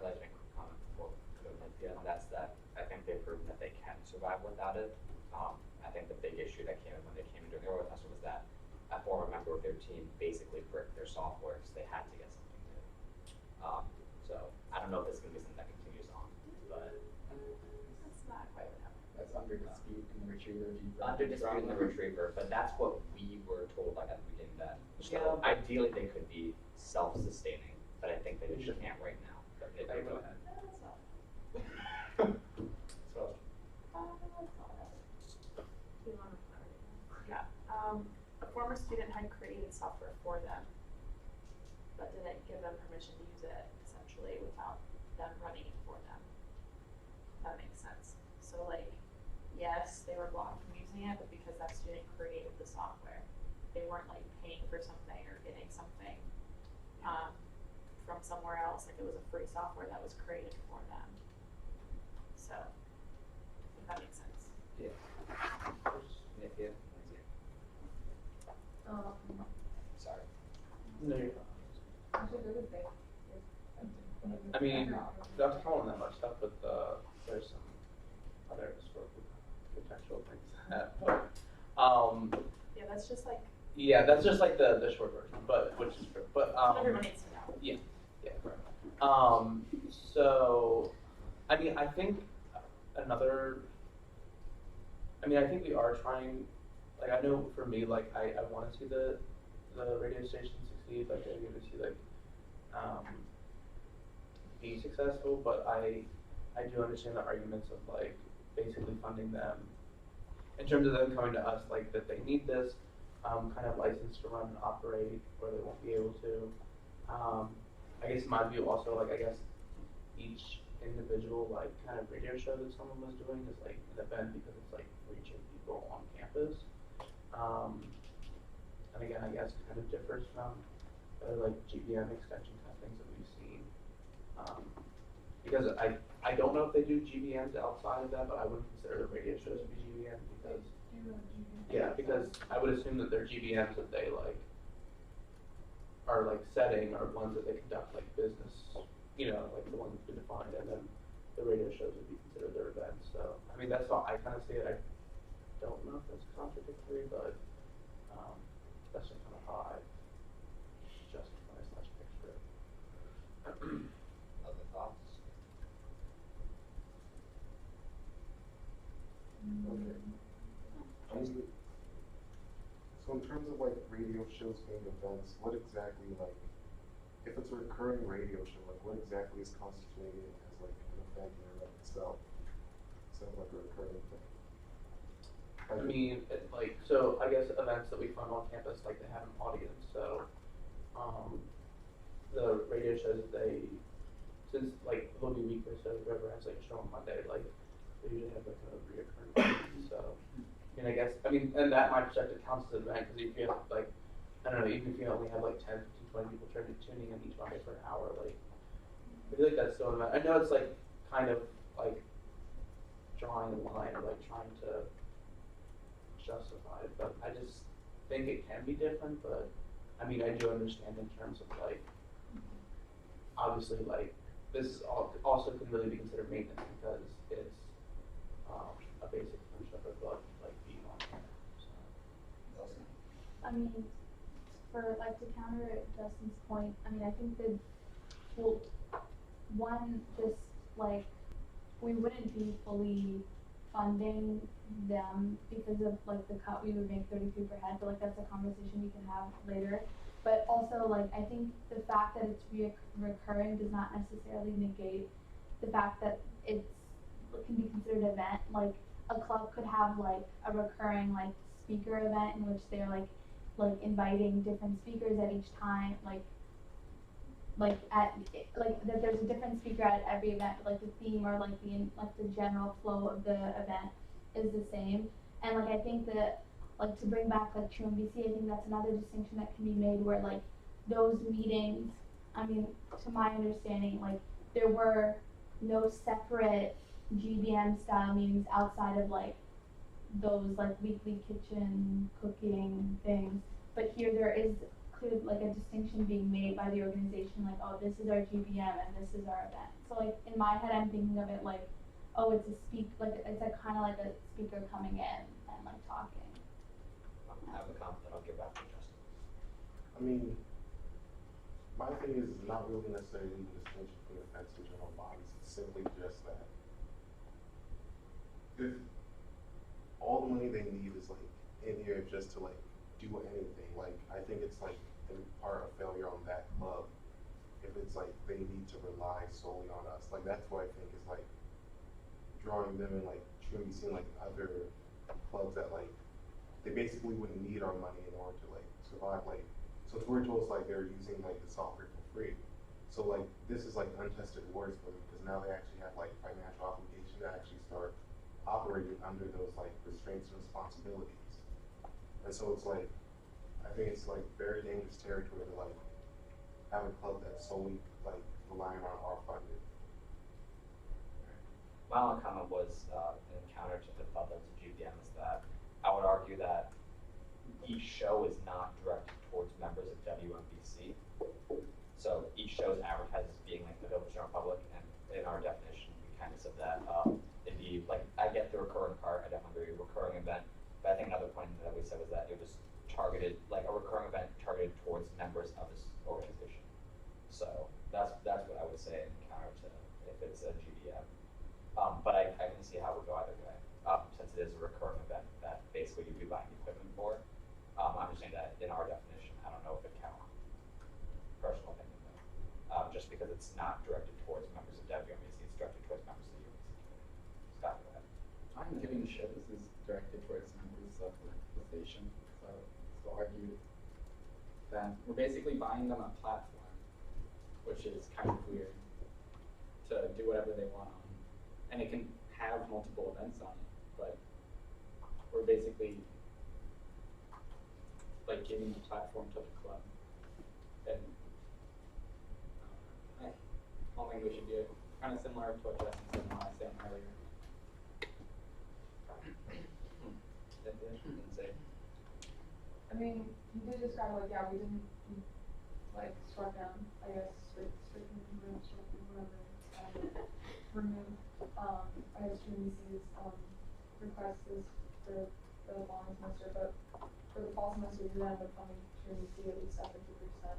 I'd like to make a comment before we go into the end. That's that I think they've proven that they can survive without it. I think the big issue that came in when they came in during the Overwatch Club was that a former member of their team basically bricked their software because they had to get something new. So I don't know if this is going to be something that continues on, but That's not quite what happened. That's under dispute in the retriever. under dispute in the retriever. But that's what we were told like at the beginning that ideally they could be self-sustaining, but I think they just can't right now. But they go ahead. That's not. So Yeah. A former student had created software for them, but didn't give them permission to use it essentially without them running it for them. That makes sense. So like, yes, they were blocked from using it, but because that student created the software, they weren't like paying for something or getting something from somewhere else. Like it was a free software that was created for them. So, if that makes sense. Yeah. Yeah. Sorry. No, you're not. I mean, not following that much stuff, but there's some other historical potential things that, but Yeah, that's just like yeah, that's just like the short version, but which is true. But what everyone needs to know. yeah, correct. So I mean, I think another, I mean, I think we are trying, like, I know for me, like, I wanna see the radio station succeed, like, I want to see, like, be successful, but I do understand the arguments of, like, basically funding them, in terms of them coming to us, like, that they need this, kind of license to run and operate, or they won't be able to. I guess my view also, like, I guess each individual, like, kind of radio show that someone was doing is, like, an event because it's, like, reaching people on campus. And again, I guess kind of differs from other, like, GBM extension kind of things that we've seen. Because I don't know if they do GBMs outside of that, but I wouldn't consider the radio shows to be GBM because, yeah, because I would assume that they're GBMs that they, like, are, like, setting or ones that they conduct, like, business, you know, like the ones that been defined, and then the radio shows would be considered their events. So, I mean, that's how I kind of see it. I don't know if that's contradictory, but that's just kind of how I justify such picture. Other thoughts? Okay. So in terms of like radio shows being events, what exactly, like, if it's a recurring radio show, like what exactly is constituting it as like an event in and of itself? Instead of like a recurring thing. I mean, like, so I guess events that we fund on campus, like, they have an audience, so, the radio shows that they, since, like, it'll be weekly, so whoever has, like, a show on Monday, like, they usually have, like, a reoccurring audience, so, I mean, and that my perspective counts as an event, because if you have, like, I don't know, even if you only have, like, 10, 15, 20 people tuning in each Monday for an hour, like, I feel like that's still an event. I know it's, like, kind of, like, drawing a line, or, like, trying to justify it, but I just think it can be different, but, I mean, I do understand in terms of, like, obviously, like, this is also can really be considered maintenance because it's, a basic function of it, like, being on campus, so. I mean, for, like, to counter Justin's point, I mean, I think that, well, one, just, like, we wouldn't be fully funding them because of, like, the cut we would make 33 per head, but, like, that's a conversation we can have later. But also, like, I think the fact that it's recurring does not necessarily negate the fact that it can be considered an event. Like, a club could have, like, a recurring, like, speaker event in which they're, like inviting different speakers at each time, that there's a different speaker at every event, but, like, the theme or, like, the general flow of the event is the same. And, like, I think that, like, to bring back, like, true UMBC, I think that's another distinction that can be made where, like, those meetings, I mean, to my understanding, like, there were no separate GBM style meetings outside of, like, those, like, weekly kitchen cooking things. But here there is clear, like, a distinction being made by the organization, like, oh, this is our GBM and this is our event. So, like, in my head, I'm thinking of it like, oh, it's a kind of like a speaker coming in and, like, talking. I have a comment that I'll give back to Justin. I mean, my thing is not really necessarily the distinction between events and general bodies. It's simply just that if all the money they need is, like, in here just to, like, do anything, like, I think it's, like, in part a failure on that club if it's, like, they need to rely solely on us. Like, that's what I think is, like, drawing them in, like, truly seeing, like, other clubs that, like, they basically wouldn't need our money in order to, like, survive. Like, so Twitchell's, like, they're using, like, the software for free. So, like, this is, like, untested waters for them because now they actually have, like, financial obligation to actually start operating under those, like, restraints and responsibilities. And so it's, like, I think it's, like, very dangerous territory to, like, have a club that's solely, like, relying on our funding. My only comment was in counter to the thought that it's a GBM is that I would argue that each show is not directed towards members of WMBC. So each show is advertised as being, like, available to the general public, and in our definition, we kind of said that it'd be, like, I get the recurring part, I definitely agree, recurring event, but I think another point that we said was that it was targeted, like, a recurring event targeted towards members of this organization. So that's what I would say in counter to if it's a GBM. But I can see how because it's not directed towards members of UMBC, it's directed towards members of the UMBC. Stop that. I'm giving a shit. This is directed towards members of the station. So argued Then we're basically buying them a platform, which is kind of weird, to do whatever they want on. And it can have multiple events on it, but we're basically like giving the platform to the club. And I don't think we should be kind of similar to what Justin said when I was saying earlier. Didn't say. I mean, you did describe like, yeah, we didn't, like, struck down, I guess, remove, I guess, UMBC's, request is for the long semester, but for the fall semester, you end up coming to UMBC at least at 50%,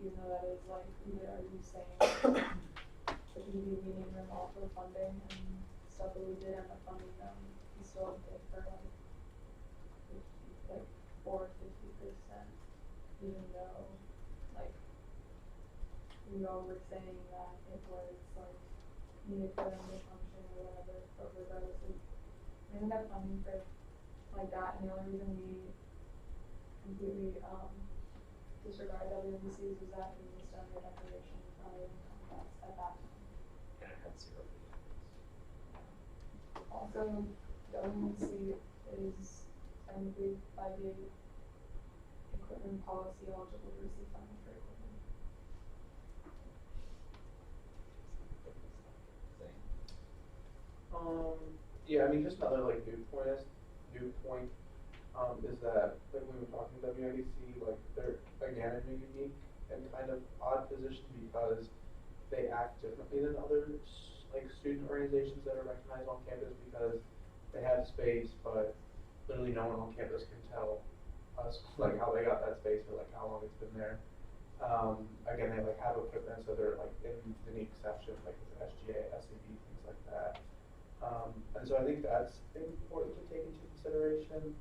even though that is like, are you saying that you need meeting room also funding and stuff that we did end up funding them, we still have to pay for like 4 to 50%, even though, like, we all were saying that it was, like, needed for them to function or whatever, but regardless, we ended up funding for, like, that, and the only reason we completely, disregarded WMBCs was that we was done their declaration rather than contracts at that time. And it had 0 Also, WMBC is technically by the equipment policy eligible to receive funding for equipment. Yeah, I mean, just another like viewpoint is that like when we were talking to WNBC, like they're again in a unique and kind of odd position because they act differently than other like student organizations that are recognized on campus because they have space, but literally no one on campus can tell us like how they got that space or like how long it's been there. Again, they like have equipment, so they're like in unique sections like with SGA, SAB, things like that. And so I think that's important to take into consideration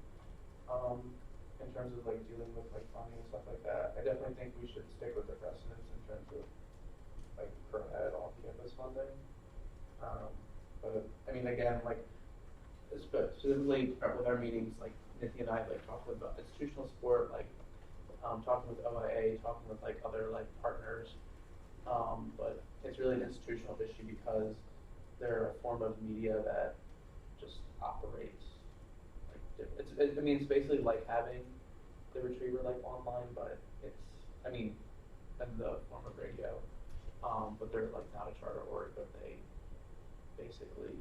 in terms of like dealing with like funding and stuff like that. I definitely think we should stick with the precedents in terms of like per head off-campus funding. But I mean, again, like specifically with our meetings, like Nikki and I like talking about institutional support, like talking with OIA, talking with like other like partners. But it's really an institutional issue because they're a form of media that just operates like I mean, it's basically like having the retriever like online, but it's in the form of radio. But they're like not a charter org, but they basically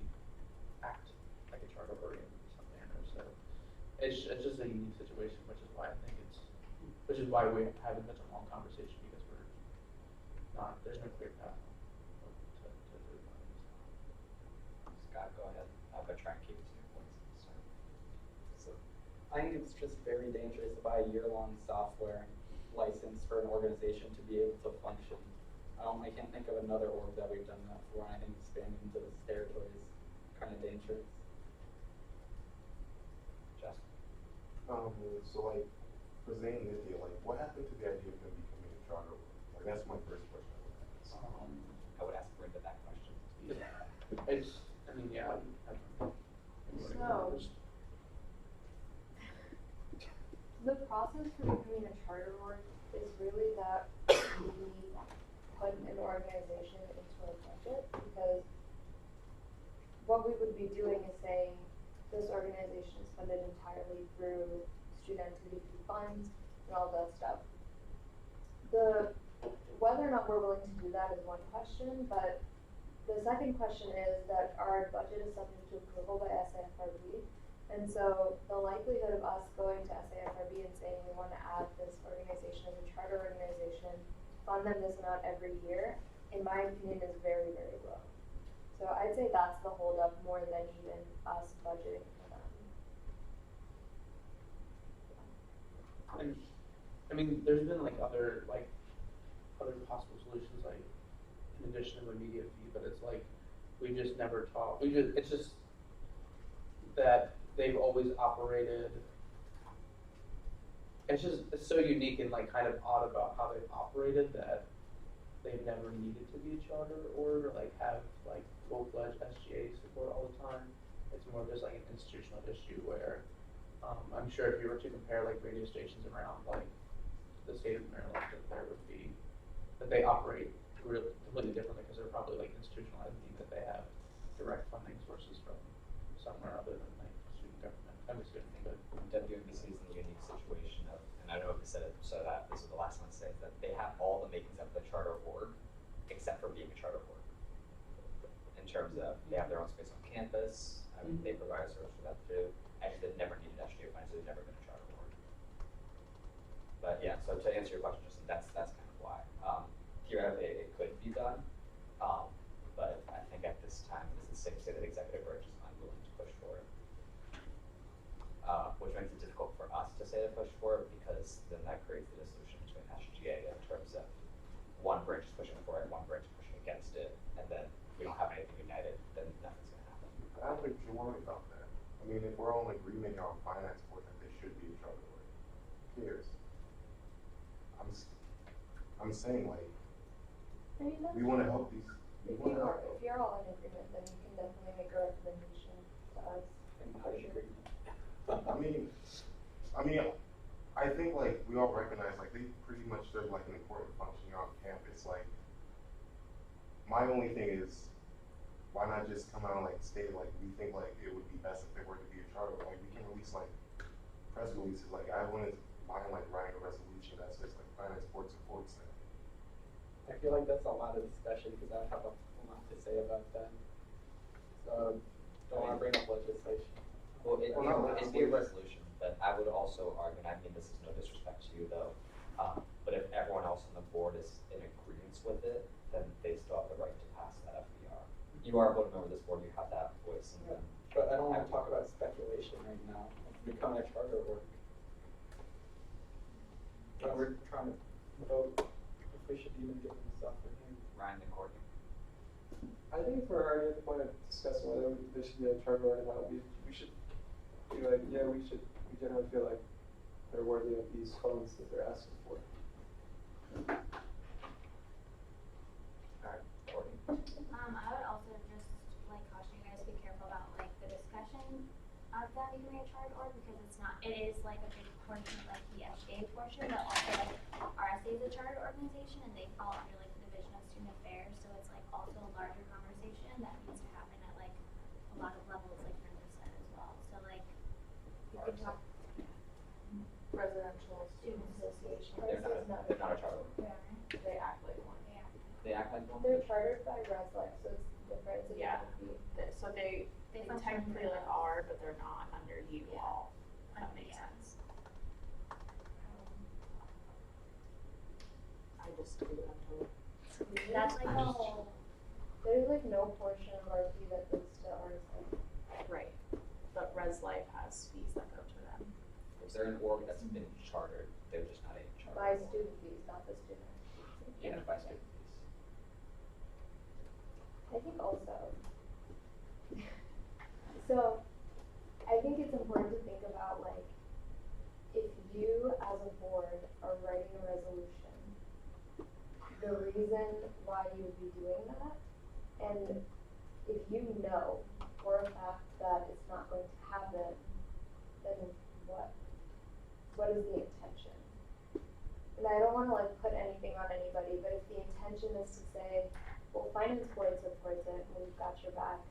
act like a charter org in some manner. So it's just a unique situation, which is why we're having such a long conversation because there's no clear path to do that. Scott, go ahead. But try and keep it to your points. So I think it's just very dangerous to buy a year-long software license for an organization to be able to function. I can't think of another org that we've done that for, and I think expanding into this territory is kind of dangerous. Justin. So like, for Zane and Nithya, like, what happened to the idea of them becoming a charter org? Like, that's my first question. I would ask Brenda that question. So, the process for becoming a charter org is really that we put an organization into a budget, because what we would be doing is saying this organization is funded entirely through student activity fee funds and all that stuff. Whether or not we're willing to do that is one question, but the second question is that our budget is subject to approval by SAFRB, and so the likelihood of us going to SAFRB and saying we want to add this organization as a charter organization, fund them this amount every year, in my opinion, is very, very low. So I'd say that's the holdup more than even us budgeting for them. And I mean, there's been like other possible solutions, like in addition to the media fee, but it's like we just never talk. It's just that they've always operated. It's so unique and like kind of odd about how they've operated that they they've never needed to be a charter org or like have like full-fledged SGA support all the time. It's more just like an institutional issue where, I'm sure if you were to compare like radio stations around like the state of Maryland, that there would be, that they operate really completely differently because they're probably like institutionalized, meaning that they have direct funding sources from somewhere other than like student government. I'm assuming, but WMBC is in a unique situation of, and I don't know if you said it, so that this is the last one to say, is that they have all the makings of the charter org, except for being a charter org. In terms of, they have their own space on campus, I mean, they provide a service for that too. Actually, they've never needed SGA funds, so they've never been a charter org. But yeah, so to answer your question, Justin, that's kind of why. Theoretically, it could be done, but I think at this time, it's safe to say that executive branch is unwilling to push for it. Which makes it difficult for us to say to push for it, because then that creates the dissolution between SGA in terms of one branch is pushing for it, one branch is pushing against it, and then we don't have anything united, then nothing's gonna happen. I don't think you're worried about that. I mean, if we're all in agreement here on finance board that they should be a charter org, who cares? I'm saying like, I mean, that's. we wanna help these, we If wanna help. if you're all in agreement, then you can definitely make a recommendation to us. I think like we all recognize like they pretty much serve like an important function on campus. Like, my only thing is, why not just come out and like state like we think like it would be best if they were to be a charter. Like we can release like press releases. Like I wouldn't mind like writing a resolution that says like finance board supports that. I feel like that's a lot of discussion because I would have a lot to say about that. So don't want to bring up legislation. Well, it'd Well, be a resolution, but I would also argue, and I mean this is no disrespect to you though, but if everyone else on the board is in agreement with it, then they still have the right to pass that FBR. You are a voting member of this board, you have that voice, and then. But I don't want to talk about speculation right now. It's becoming a charter work. But we're trying to vote if we should even give them stuff for him. Ryan and Courtney. I think if we're already at the point of discussing whether there should be a charter or not, we should be like, yeah, we generally feel like they're worthy of these funds that they're asking for. Alright, Courtney. I would also just like caution you guys to be careful about like the discussion of them becoming a charter org, because it is like a big portion of like the SGA portion, but also like RSA is a charter organization and they fall under like the Division of Student Affairs, so it's like also a larger conversation that needs to happen at like a lot of levels, like Brenda said as well. So like we could talk Residential Student Association. They're not a charter org. They act like one. yeah. They act like one. They're chartered by Reslife, so it's different. It's a Yeah. different fee. So they function technically under like us. are, but they're not under you Yeah. all. That makes Yeah. sense. I just do it until. That's like the whole. There's like no portion of our fee that goes to RSA. Right, but Res Life has fees that go to them. If they're an org that's been chartered, they're just not a charter. By org. student fees, not the student. Yeah, by student fees. I think also, so I think it's important to think about like, if you as a board are writing a resolution, the reason why you would be doing that, and if you know for a fact that it's not going to happen, then what is the intention? And I don't wanna like put anything on anybody, but if the intention is to say, well, finance board supports it, and we've got your back,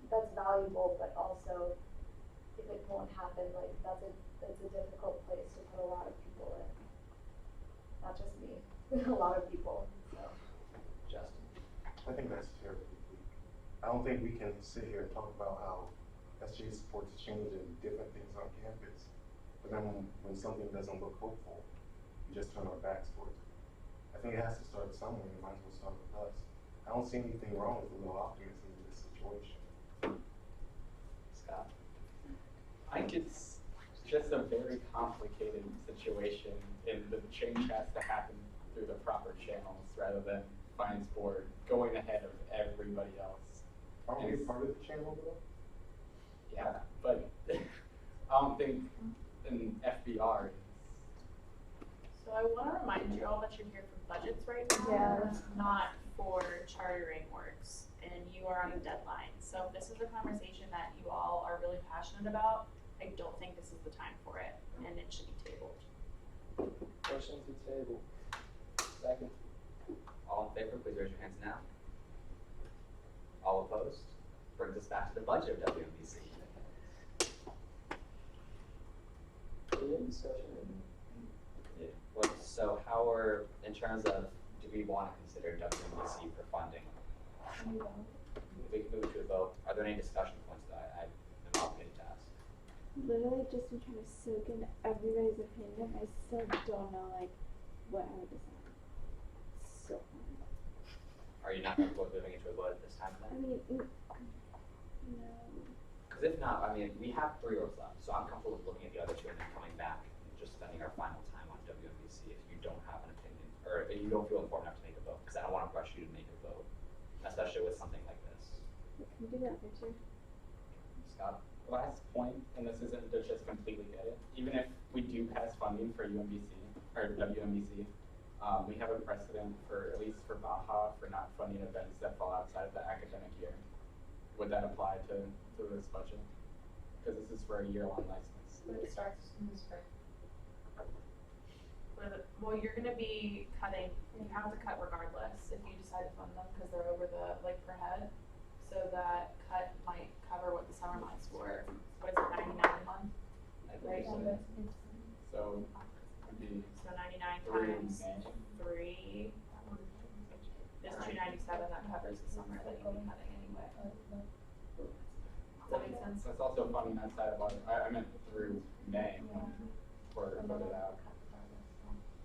that's valuable, but also, if it won't happen, like, that's a difficult place to put a lot of people in. Not just me, a lot of people, so. Justin. I think that's terribly weak. I don't think we can sit here and talk about how SGA supports change and different things on campus, but then when something doesn't look hopeful, we just turn our backs towards it. I think it has to start somewhere, and it might as well start with us. I don't see anything wrong with a little optimism in this situation. Scott. I think it's just a very complicated situation, and the change has to happen through the proper channels rather than finance board going ahead of everybody else. Aren't we a part of the channel though? Yeah, but I don't think an FBR is. So So I wanna remind you all that you're here for budgets right now. Yeah. Not for chartering works, and you are on a deadline. So if this is a conversation that you all are really passionate about, I don't think this is the time for it, and it should be tabled. Motion to table. Second. All in favor, please raise your hands now. All opposed? Brings us back to the budget of WMBC. Any discussion? Yeah. So how are, in terms of, do we want to consider WMBC for funding? We can move to a vote. Are there any discussion points that I am obligated to ask? Literally just been trying to soak in everybody's opinion. I still don't know like what I would decide. So hard. Are you not comfortable with moving into a vote at this time I then? mean, no. Because if not, I mean, we have 3 rows left, so I'm comfortable with looking at the other 2 and then coming back and just spending our final time on WMBC if you don't have an opinion, or if you don't feel important enough to make a vote, because I don't want to rush you to make a vote, especially with something like this. Can we do that, Victor? Scott? Last point, and this isn't to just completely get it, even if we do pass funding for UMBC, or WMBC, we have a precedent for, at least for Baja, for not funding events that fall outside of the academic year. Would that apply to this budget? Because this is for a year-long license. But it starts in the spring. Well, you're gonna be cutting, you have to cut regardless if you decide to fund them, because they're over the, like, per head. So that cut might cover what the summer months were, what is it, 99 a month? I Right. believe so. So it'd be So 99 3 times May. 3 is 297, that covers the summer that you'll be cutting anyway. Does that make sense? That's also funding outside of our, I meant through May when we're voted out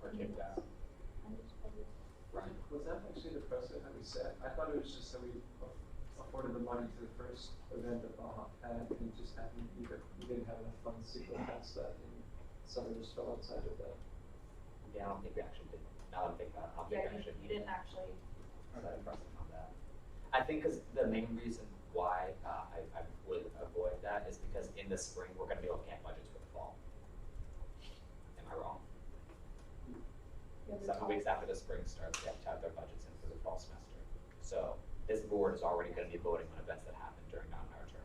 or kicked out. Right. Was that actually the precedent that we set? I thought it was just that we afforded the money to the first event that Baja had, and it just happened, we didn't have enough funds to go past that, and some of us fell outside of that. Yeah, I don't think we actually did. Now that I'm thinking about it, I don't think Yeah, we actually you didn't actually. set a precedent on that. I think because the main reason why I would avoid that is because in the spring, we're going to be looking at budgets for the fall. Am I wrong? 7 weeks after the spring starts, they have to have their budgets in for the fall semester. So this board is already going to be voting on events that happen during non-our term,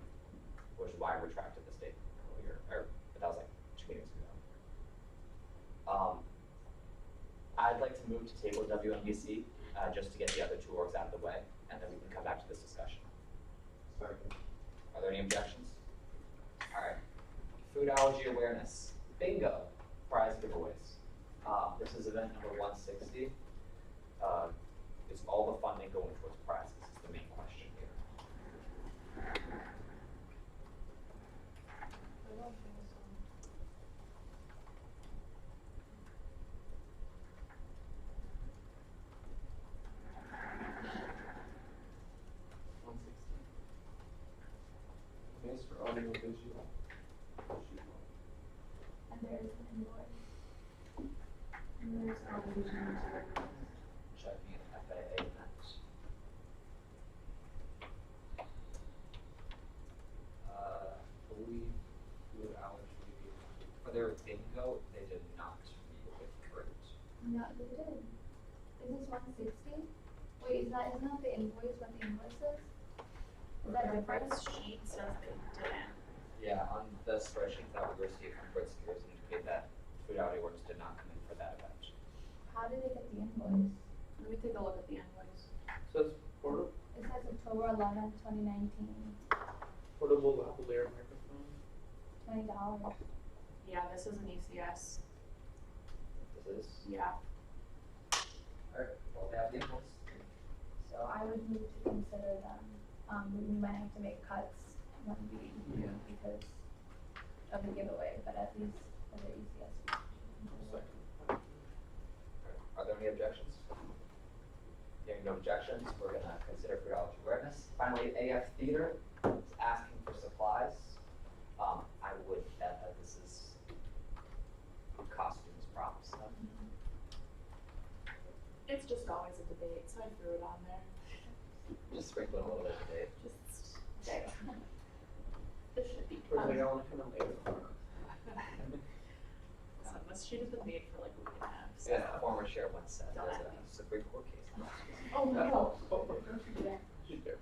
which is why I retracted the statement earlier, but that was like 2 meetings ago. I'd like to move to table WMBC just to get the other 2 orgs out of the way, and then we can come back to this discussion. Second. Are there any objections? All right. Food allergy awareness. Bingo. Prize giveaways. This is event number 160. Is all the funding going towards prizes? Is the main question here. Thanks for audio visual. And there's an invoice. And there's television. Checking an FAA event. Believe food allergy. For their bingo, they did not read with fruit. No, they did. Is this 160? Wait, isn't that the invoice, what the invoice is? Is that The different? spreadsheet says they didn't. Yeah, on the spreadsheet that we received from Fritz Gears indicate that food allergy works did not come in for that event. How did they get the invoice? Let me take a look at the invoice. So it's portable, It says October 11th, 2019, portable lavalier microphone. $20. Yeah, this is an ECS. This is, Yeah. alright, well, they have the invoice. So I would move to consider them. We might have to make cuts when we, because of the giveaway, but at least for the ECS. Are there any objections? Hearing no objections, we're gonna consider food allergy awareness. Finally, AF Theater is asking for supplies. I would bet that this is costumes, props, stuff. It's just always a debate, so I threw it on there. Just sprinkle in a little bit today. Just there. This should be Or fun. they all want to come in later. Listen, this shoot has been made for like a week and a half, As the former chair once said, there's a Supreme Court case. Oh, no. Don't you dare.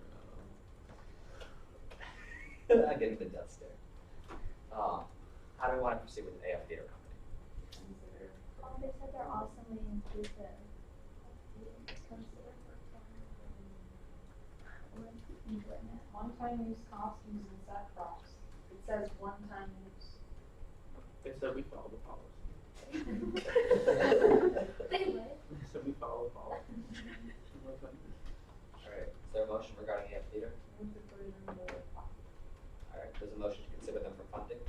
I'm getting the death stare. How do we want to proceed with AF Theater Company? They said they're awesomely inclusive. One-time use costumes and set props. It says one-time use. They said we follow the policy. They would. They said we follow the policy. Alright, is there a motion regarding AF Theater? Move to put it in the Alright, there's a motion to consider them for funding.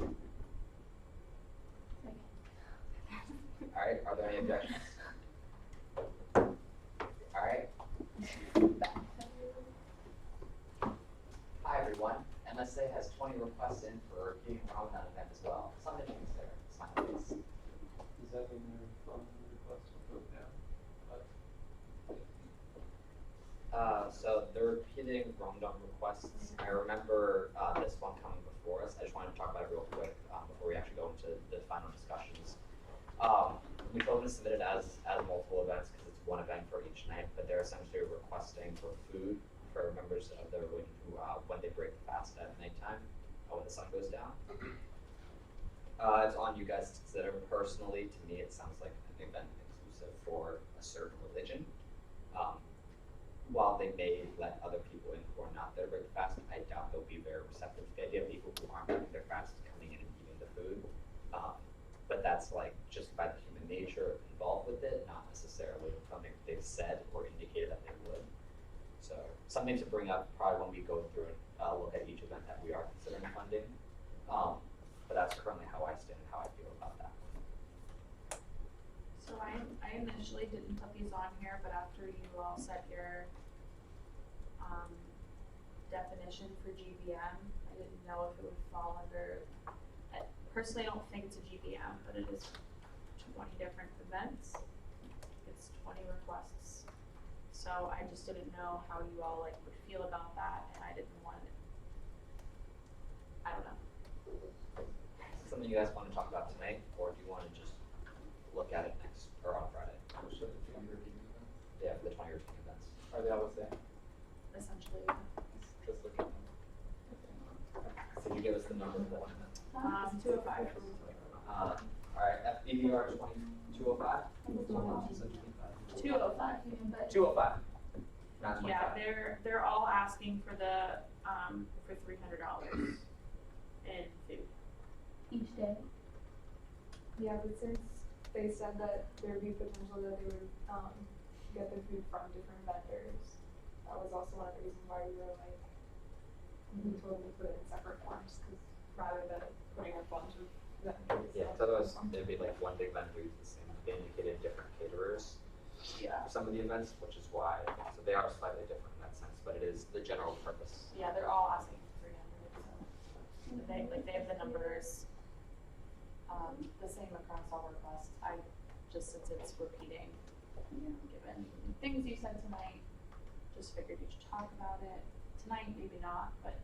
Alright, are there any objections? Alright. Hi everyone, MSA has 20 requests in for being around that event as well. Something to consider, smile face. Does that mean they're from the request will go down? So they're repeating Ramadan requests. I remember this one coming before us. I just wanted to talk about it real quick before we actually go into the final discussions. We told them to submit it as multiple events because it's one event for each night, but they're essentially requesting for food for members of their religion who, when they break the fast at nighttime, when the sun goes down. It's on you guys to consider. Personally, to me, it sounds like an event exclusive for a certain religion. While they may let other people in who are not there to break the fast, I doubt they'll be very receptive to the idea of people who aren't breaking their fast coming in and eating the food. But that's like just by the human nature involved with it, not necessarily something they've said or indicated that they would. So something to bring up probably when we go through and look at each event that we are considering funding. But that's currently how I stand and how I feel about that. So I initially didn't put these on here, but after you all set your definition for GBM, I didn't know if it would fall under, personally I don't think it's a GBM, but it is 20 different events. It's 20 requests. So I just didn't know how you all like would feel about that, and I didn't want it. I don't know. Something you guys want to talk about tonight, or do you want to just look at it next or on Friday? Should the 20 routine events? Yeah, for the 20 routine events. Are they all the same? Essentially, Just look at them. Could you give us the number for the one event? 205. Alright, FBVR 2205? 205. 205. Not 25. Yeah, they're all asking for the for $300 in food. Each day. Yeah, but since they said that there'd be potential that they would get the food from different vendors, that was also one of the reasons why we were like, we told them to put it in separate forms, because rather than putting a bunch of vendors. Yeah, because otherwise it'd be like one big vendor uses the same. They indicated different caterers Yeah. for some of the events, which is why, so they are slightly different in that sense, but it is the general purpose. Yeah, they're all asking for 300. So they have the numbers the same across all requests. I just, since it's repeating, given things you said tonight, just figured you should talk about it tonight. Maybe not, but.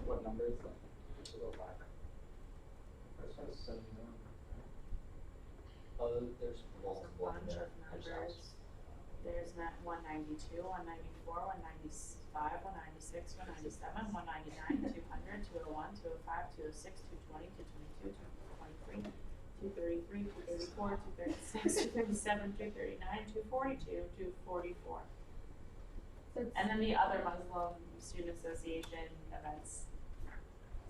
What number is that? 205. That's what I was saying, Oh, there's multiple in Bunch there. of I just numbers. asked. There's 192, 194, 195, 196, 197, 199, 200, 201, 205, 206, 220, 222, 223, 233, 234, 236, 237, 239, 242, 244. And then the other Muslim Student Association events.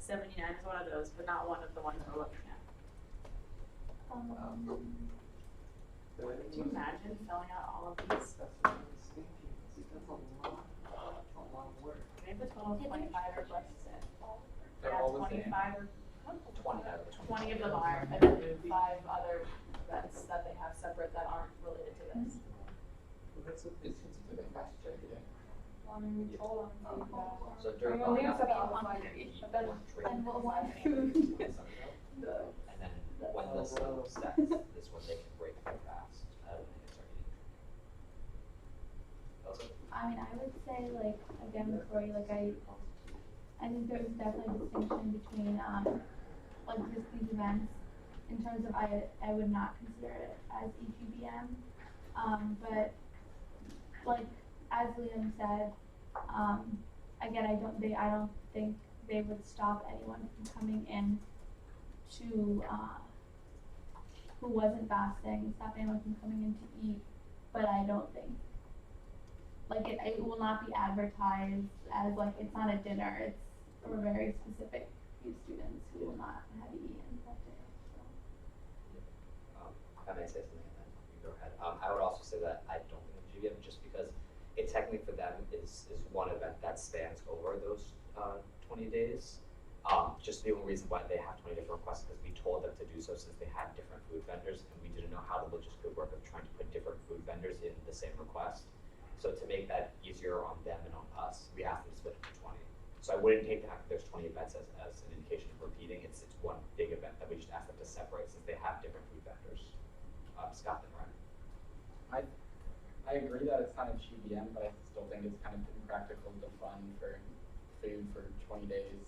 79 is one of those, but not one of the ones we're looking at. Do Could you imagine filling out all of these? That's what I was thinking. That's a lot of work. We have a total of 25 requests in. They're all the same? 25 20 out of the 20 of them are, and then 5 other events that they have separate that aren't related to this. Well, that's a, It's a bit fast check, yeah. Well, I mean, we told them to, So during we only Ramadan, said that was you like, eat but then, one drink, And we'll want and food. then when the sun sets, is when they can break their fast. And they start eating. Also, I mean, I would say, like, again, before you, like, I think there's definitely a distinction between, like just these events, in terms of I would not consider it as EGBM. But like as Liam said, again, I don't think they would stop anyone from coming in to who wasn't fasting, stop anyone from coming in to eat. But I don't think like it will not be advertised as like it's not a dinner. It's for a very specific few students who will not have eaten that day. So. I may say something and then you go ahead. I would also say that I don't think the GBM, just because it technically for them is one event that spans over those 20 days. Just the only reason why they have 20 different requests is because we told them to do so since they had different food vendors and we didn't know how the logistics would work of trying to put different food vendors in the same request. So to make that easier on them and on us, we asked them to split it to 20. So I wouldn't take the fact that there's 20 events as an indication of repeating. It's one big event that we just asked them to separate since they have different food vendors. Scott and Ryan. I agree that it's not a GBM, but I still think it's kind of impractical to fund for food for 20 days.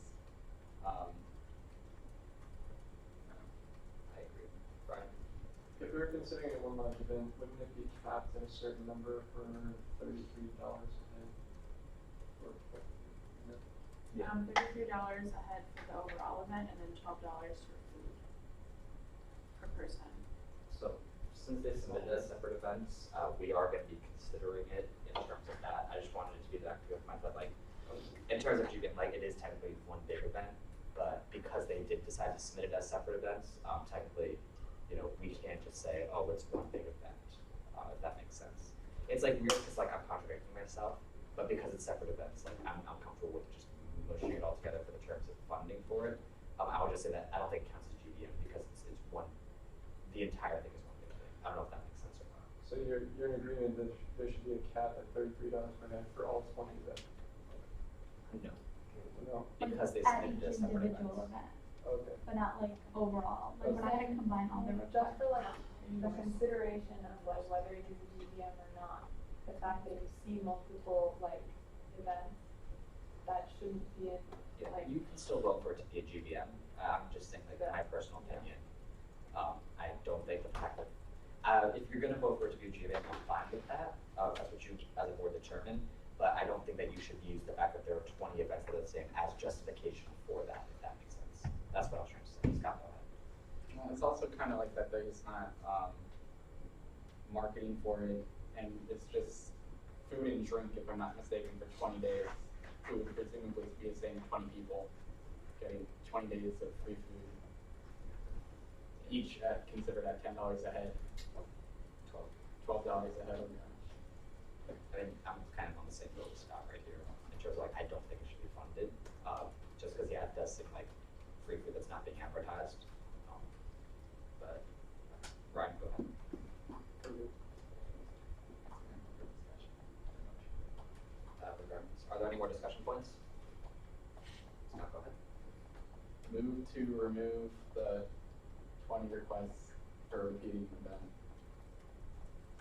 I agree. Brian? If we were considering a 1 month event, wouldn't it be capped at a certain number for $33 a head? Or, Yeah. $33 a head for the overall event, and then $12 for food per person. So since they submitted as separate events, we are going to be considering it in terms of that. I just wanted it to be that clear with my thought, like in terms of GBM, like it is technically one big event, but because they did decide to submit it as separate events, technically, you know, we can't just say, oh, it's one big event, if that makes sense. It's like weird because like I'm contradicting myself, but because it's separate events, like I'm comfortable with just mushing it all together for the terms of funding for it. I would just say that I don't think it counts as GBM because it's one, the entire thing is one big thing. I don't know if that makes sense or not. so you're in agreement that there should be a cap at $33 per head for all 20 events? No, No? because they at submitted each it as separate individual events. event, Okay. but not like overall. Like we're not gonna combine all the requests. Just for like the consideration of like whether it is a GBM or not, the fact that you see multiple like events, that shouldn't be it. Yeah, Like, you can still vote for it to be a GBM. I'm just saying, like, my personal opinion. I don't think the fact that, if you're gonna vote for it to be a GBM, I'm fine with that. That's what you, as a board, determine. But I don't think that you should use the fact that there are 20 events that are the same as justification for that, if that makes sense. That's what I was trying to say. Scott, go ahead. Well, it's also kind of like that there's not marketing for it, and it's just food and drink, if I'm not mistaken, for 20 days. Food would presumably be the same 20 people getting 20 days of free food, each considered at $10 a head, $12 a head. I mean, I'm kind of on the same boat with Scott right here in terms of like I don't think it should be funded, just because yeah, it does seem like free food that's not being advertised. But Ryan, go ahead. Regardless, are there any more discussion points? Scott, go ahead. Move to remove the 20 requests for repeating event.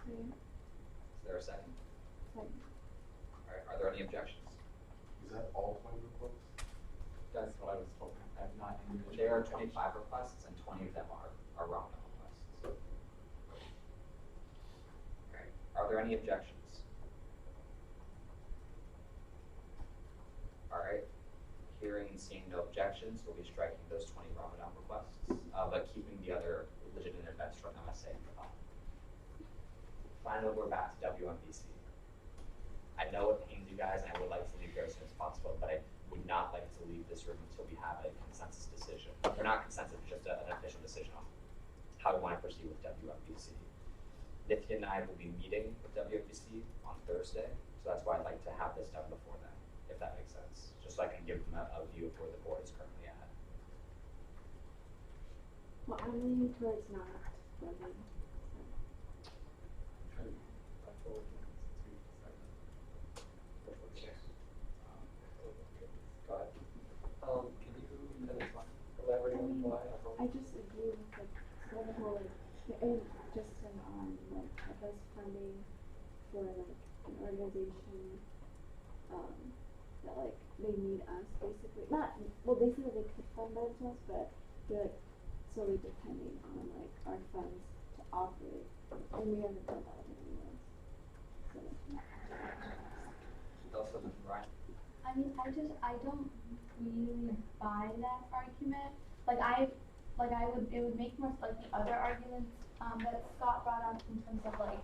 Is there a second? Second. All right, are there any objections? Is that all 20 requests? That's what I was told. I have not individually. There are 25 requests and 20 of them are round-up requests. Okay, are there any objections? All right, hearing and seeing no objections, we'll be striking those 20 Ramadan requests, but keeping the other legitimate events from MSA in the file. Finally, we're back to WMBC. I know it pains you guys, and I would like to leave here as soon as possible, but I would not like to leave this room until we have a consensus decision. Or not consensus, just an official decision on how we want to proceed with WMBC. Nithya and I will be meeting with WMBC on Thursday, so that's why I'd like to have this done before then, if that makes sense. Just so I can give them a view of where the board is currently at. Well, I'm leaning towards not funding. Go ahead. Can you elaborate on why? I just agree with like the whole like, and just on like us funding for like an organization that like they need us basically. Not well, they said that they could fund by themselves, but we're like solely depending on like our funds to operate, and we haven't done that in any months. So. Also, Ryan. I mean, I don't really buy that argument. It would make more, like, the other arguments, that Scott brought up in terms of, like,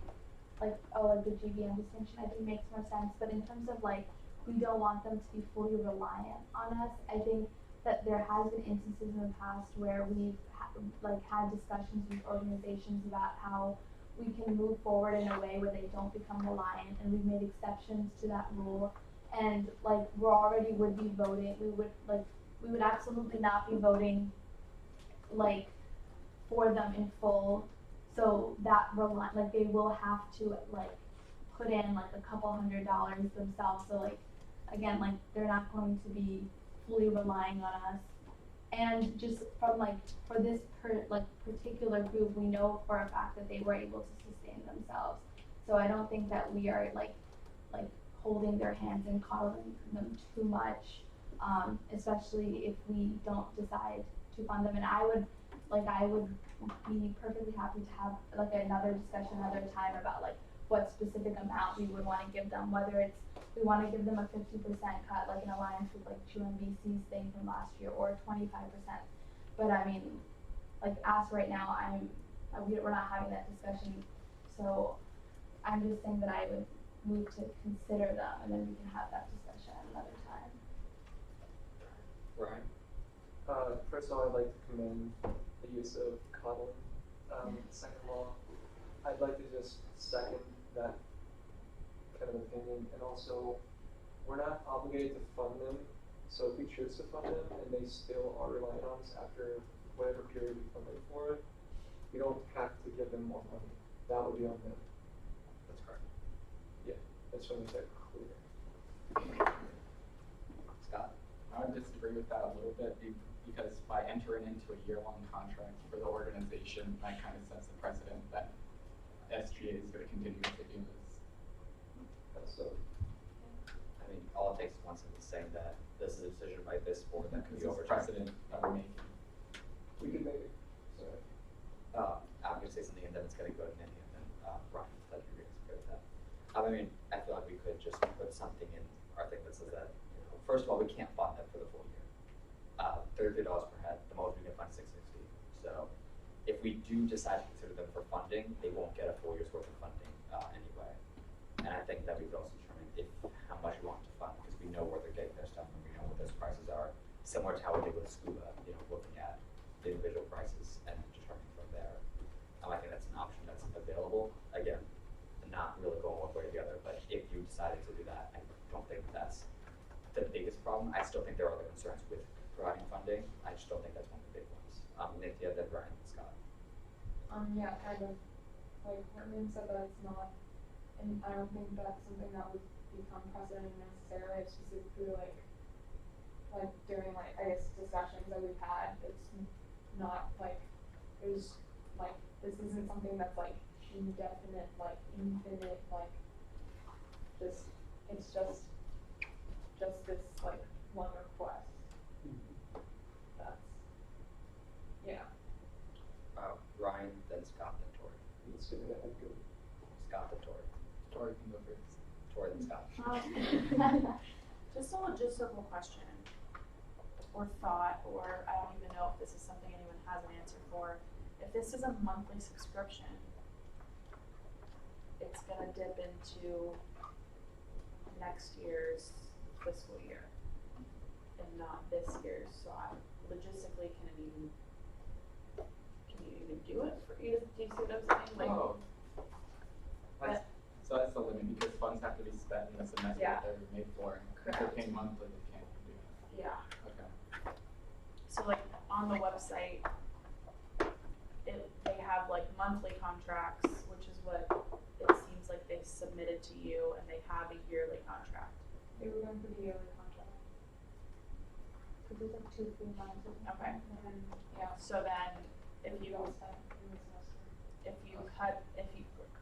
the GVM distinction, I think makes more sense, but in terms of, like, we don't want them to be fully reliant on us, I think that there has been instances in the past where we've, had discussions with organizations about how we can move forward in a way where they don't become reliant, and we've made exceptions to that rule. And like we would be voting, we would absolutely not be voting like for them in full. So that they will have to like put in like a couple $100 themselves. So like again, like they're not going to be fully relying on us. And just from like for this particular group, we know for a fact that they were able to sustain themselves. So I don't think that we are like holding their hands and coddling them too much, especially if we don't decide to fund them. And I would be perfectly happy to have like another discussion another time about like what specific amount we would want to give them, whether it's we want to give them a 50% cut like in alliance with like UMBC's thing from last year, or 25%. But I mean, like as right now, we're not having that discussion, so I'm just saying that I would move to consider them, and then we can have that discussion another time. Ryan? First of all, I'd like to commend the use of coddling. Second of all, I'd like to just second that kind of opinion, and also, we're not obligated to fund them, so if we choose to fund them and they still are relying on us after whatever period we fund them for, we don't have to give them more money. That would be on them. That's correct. Yeah, I just want to make that clear. Scott? I would disagree with that a little bit because by entering into a year-long contract for the organization, that kind of sets the precedent that SGA is going to continue to do this. So, I mean, all it takes is one sentence saying that this is a decision by this board that could This be is overturned. precedent that we're making. we could make it, sorry. I'm gonna say something and then it's gonna go to Nanny and then Ryan, that you're gonna agree with that. I mean, I feel like we could just put something in our thing that says that, first of all, we can't fund them for the full year. $33 per head, the most we can fund $660. So if we do decide to consider them for funding, they won't get a full year's worth of funding anyway. And I think that we could also determine how much we want to fund, because we know where they're getting their stuff and we know what those prices are, similar to how we did with Scuba, looking at the individual prices and determining from there. I think that's an option that's available. Again, not really going one way or the other, but if you decided to do that, I don't think that's the biggest problem. I still think there are other concerns with providing funding. I just don't think that's one of the big ones. Nithya, then Ryan, and Scott. Yeah, kind of, like, Herman said that it's not, and I don't think that's something that would become precedent necessarily, it's specifically like during, like, I guess, discussions that we've had, it's not, like, there's, like, this isn't something that's, like, indefinite, like, infinite, like, it's just this, like, one request. That's, yeah. Ryan, then Scott, then Tori. Let's get it ahead, good. Scott, then Tori. Tori can go first. Tori, then Scott. Just a logistical question or thought, or I don't even know if this is something anyone has an answer for. If this is a monthly subscription, it's gonna dip into next year's fiscal year and not this year's. So logistically, can you even do it for you? Do you see what I'm saying? Like, So that's the limit, because funds have to be spent in the semester Yeah. that they're made for. If they're Correct. paying monthly, they can't do that. yeah. Okay. So like on the website, they have like monthly contracts, which is what it seems like they submitted to you, and they have a yearly contract. They were going for the yearly contract. Cause there's like 2-3 months. Or something. Okay. And then, yeah, So then if you spent in the semester.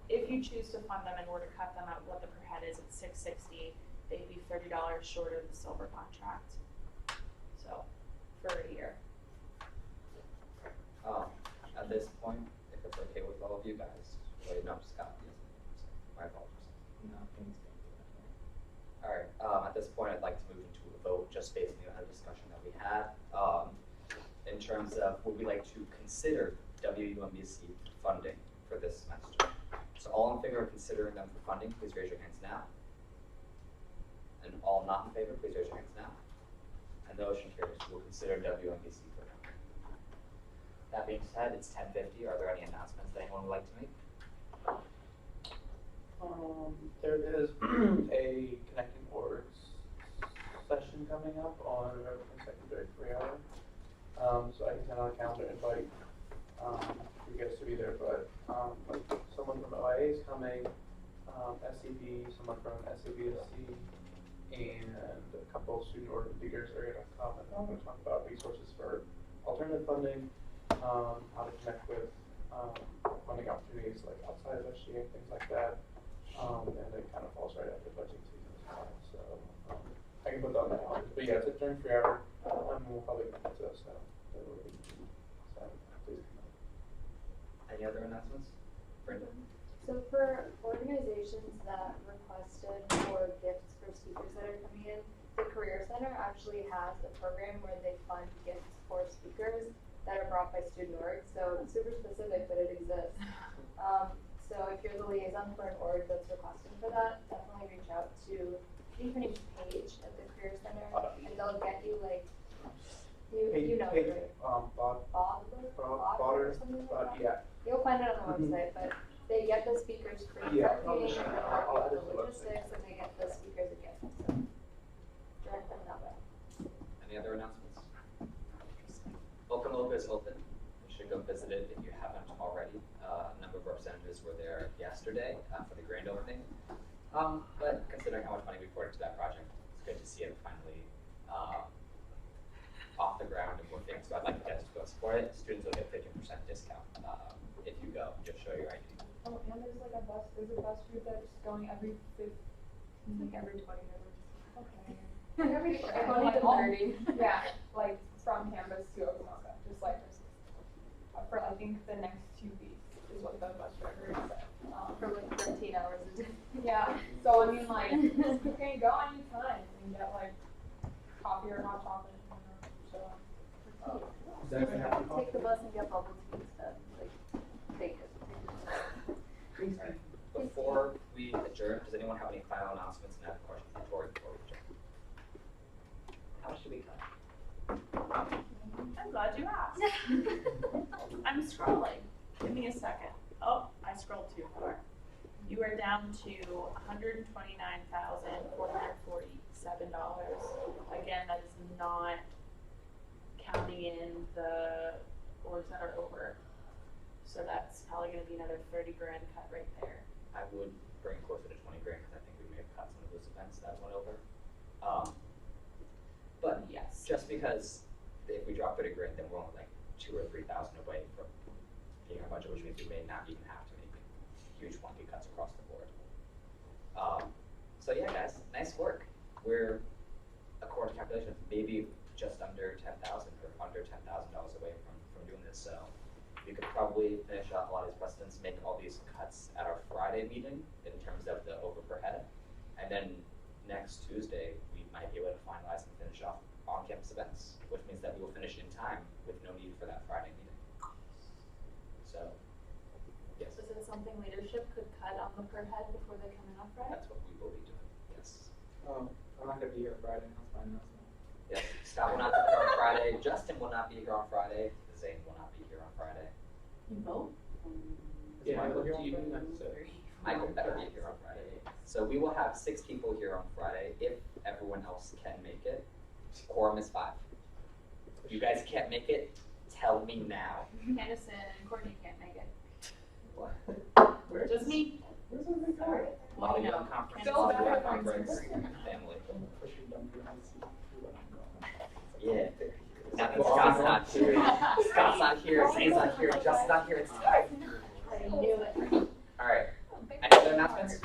if you choose to fund them and were to cut them at what the per head is at $660, they'd be $30 short of the silver contract. So for a year. of you guys. Wait, no, Scott. My apologies. No, things All right, at this point, I'd like to move into a vote just based on the discussion that we had. In terms of, would we like to consider WUMBC funding for this semester? So all in favor of considering them for funding, please raise your hands now. And all not in favor, please raise your hands now. And the motion carries. We'll consider WUMBC for funding. That being said, it's 10:50. Are there any announcements that anyone would like to make? There is a Connecting Orgs session coming up on November 22nd during 3 hour. So I can send out a calendar invite for you guys to be there, but someone from OIA is coming, SCB, someone from SABSC, and a couple of student org leaders are going to come, and I'm going to talk about resources for alternative funding, how to connect with funding opportunities like outside of SGA, things like that. And it kind of falls right after budgeting season as well. So I can put that on the calendar. But yeah, it's during 3 hour. We'll probably come to us now. So please come out. Any other announcements? Brenda? So for organizations that requested for gifts for speakers that are coming in, the Career Center actually has a program where they fund gifts for speakers that are brought by student orgs. So it's super specific, but it exists. So if you're the liaison for an org that's requesting for that, definitely reach out to Tiffany's page at the Career Center, and they'll get you like, you know it, right? Or something like that. Yeah. You'll find it on the website, but they get the speakers free Yeah, parking, I'll and add it to the the website. logistics, and they get the speakers a gift. So direct them that way. Any other announcements? Open is open. You should go visit it if you haven't already. A number of representatives were there yesterday for the grand opening. But considering how much money we poured into that project, it's good to see it finally off the ground and moving. So I'd like you guys to go support it. Students will get 15% discount if you go. Just show your ID. Oh, and there's like a bus route that's going every 15, like every 20 minutes. Okay. Every 20 to 30. Yeah, like from campus to Oklahoma, just like for I think the next 2 weeks is what the bus driver said. For like 13 hours a day. Yeah. So I mean, like, you can go anytime and get like coffee or hot chocolate. Is that gonna happen? Take the bus and get bubble tea instead. Like, take it. Before we adjourn, does anyone have any final announcements and have questions for Tori before we adjourn? How much should we cut? I'm glad you asked. I'm scrolling. Give me a second. Oh, I scrolled too far. You are down to $129,447. Again, that is not counting in the orgs that are over. So that's probably going to be another 30 grand cut right there. I would bring closer to 20 grand because I think we may have cut some of those events that went over. But yes, just because if we drop 30 grand, then we're only like 2,000 or 3,000 away from hitting our budget, which means we may not even have to make huge wonky cuts across the board. So yeah, guys, nice work. We're, according to calculations, maybe just under 10,000 or under $10,000 away from doing this. So we could probably finish off a lot of these precedents, make all these cuts at our Friday meeting in terms of the over per head, and then next Tuesday we might be able to finalize and finish off on-campus events, which means that we will finish in time with no need for that Friday meeting. So, yes, Is it something leadership could cut on the per head before they come in on Friday? that's what we will be doing. Yes. I'm not gonna be here Friday. That's my announcement. Yes. Scott will not be here on Friday. Justin will not be here on Friday. Zane will not be here on Friday. you vote. Is Yeah, Michael here do on you Friday? mean that's Michael better be here on Friday. So we will have 6 people here on Friday if everyone else can make it. Quorum is 5. If you guys can't make it, tell me now. Candace and Courtney can't make it. What? Just me. Where's everybody going? A lot of young conference, a Feel lot of better young than conference, this. family. Push your dumb UMBC. Yeah. Now that Scott's not here. Scott's not here. Zane's not here. Justin's not here. It's time. I knew it. All right. Any other announcements?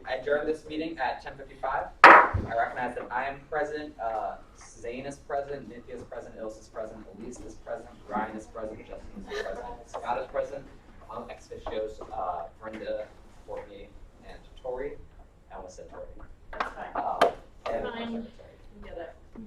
I adjourn this meeting at 10:55. I recognize that I am present, Zane is present, Nithya is present, Ilse is present, Elise is present, Ryan is present, Justin is present, Scott is present. ex officios, Brenda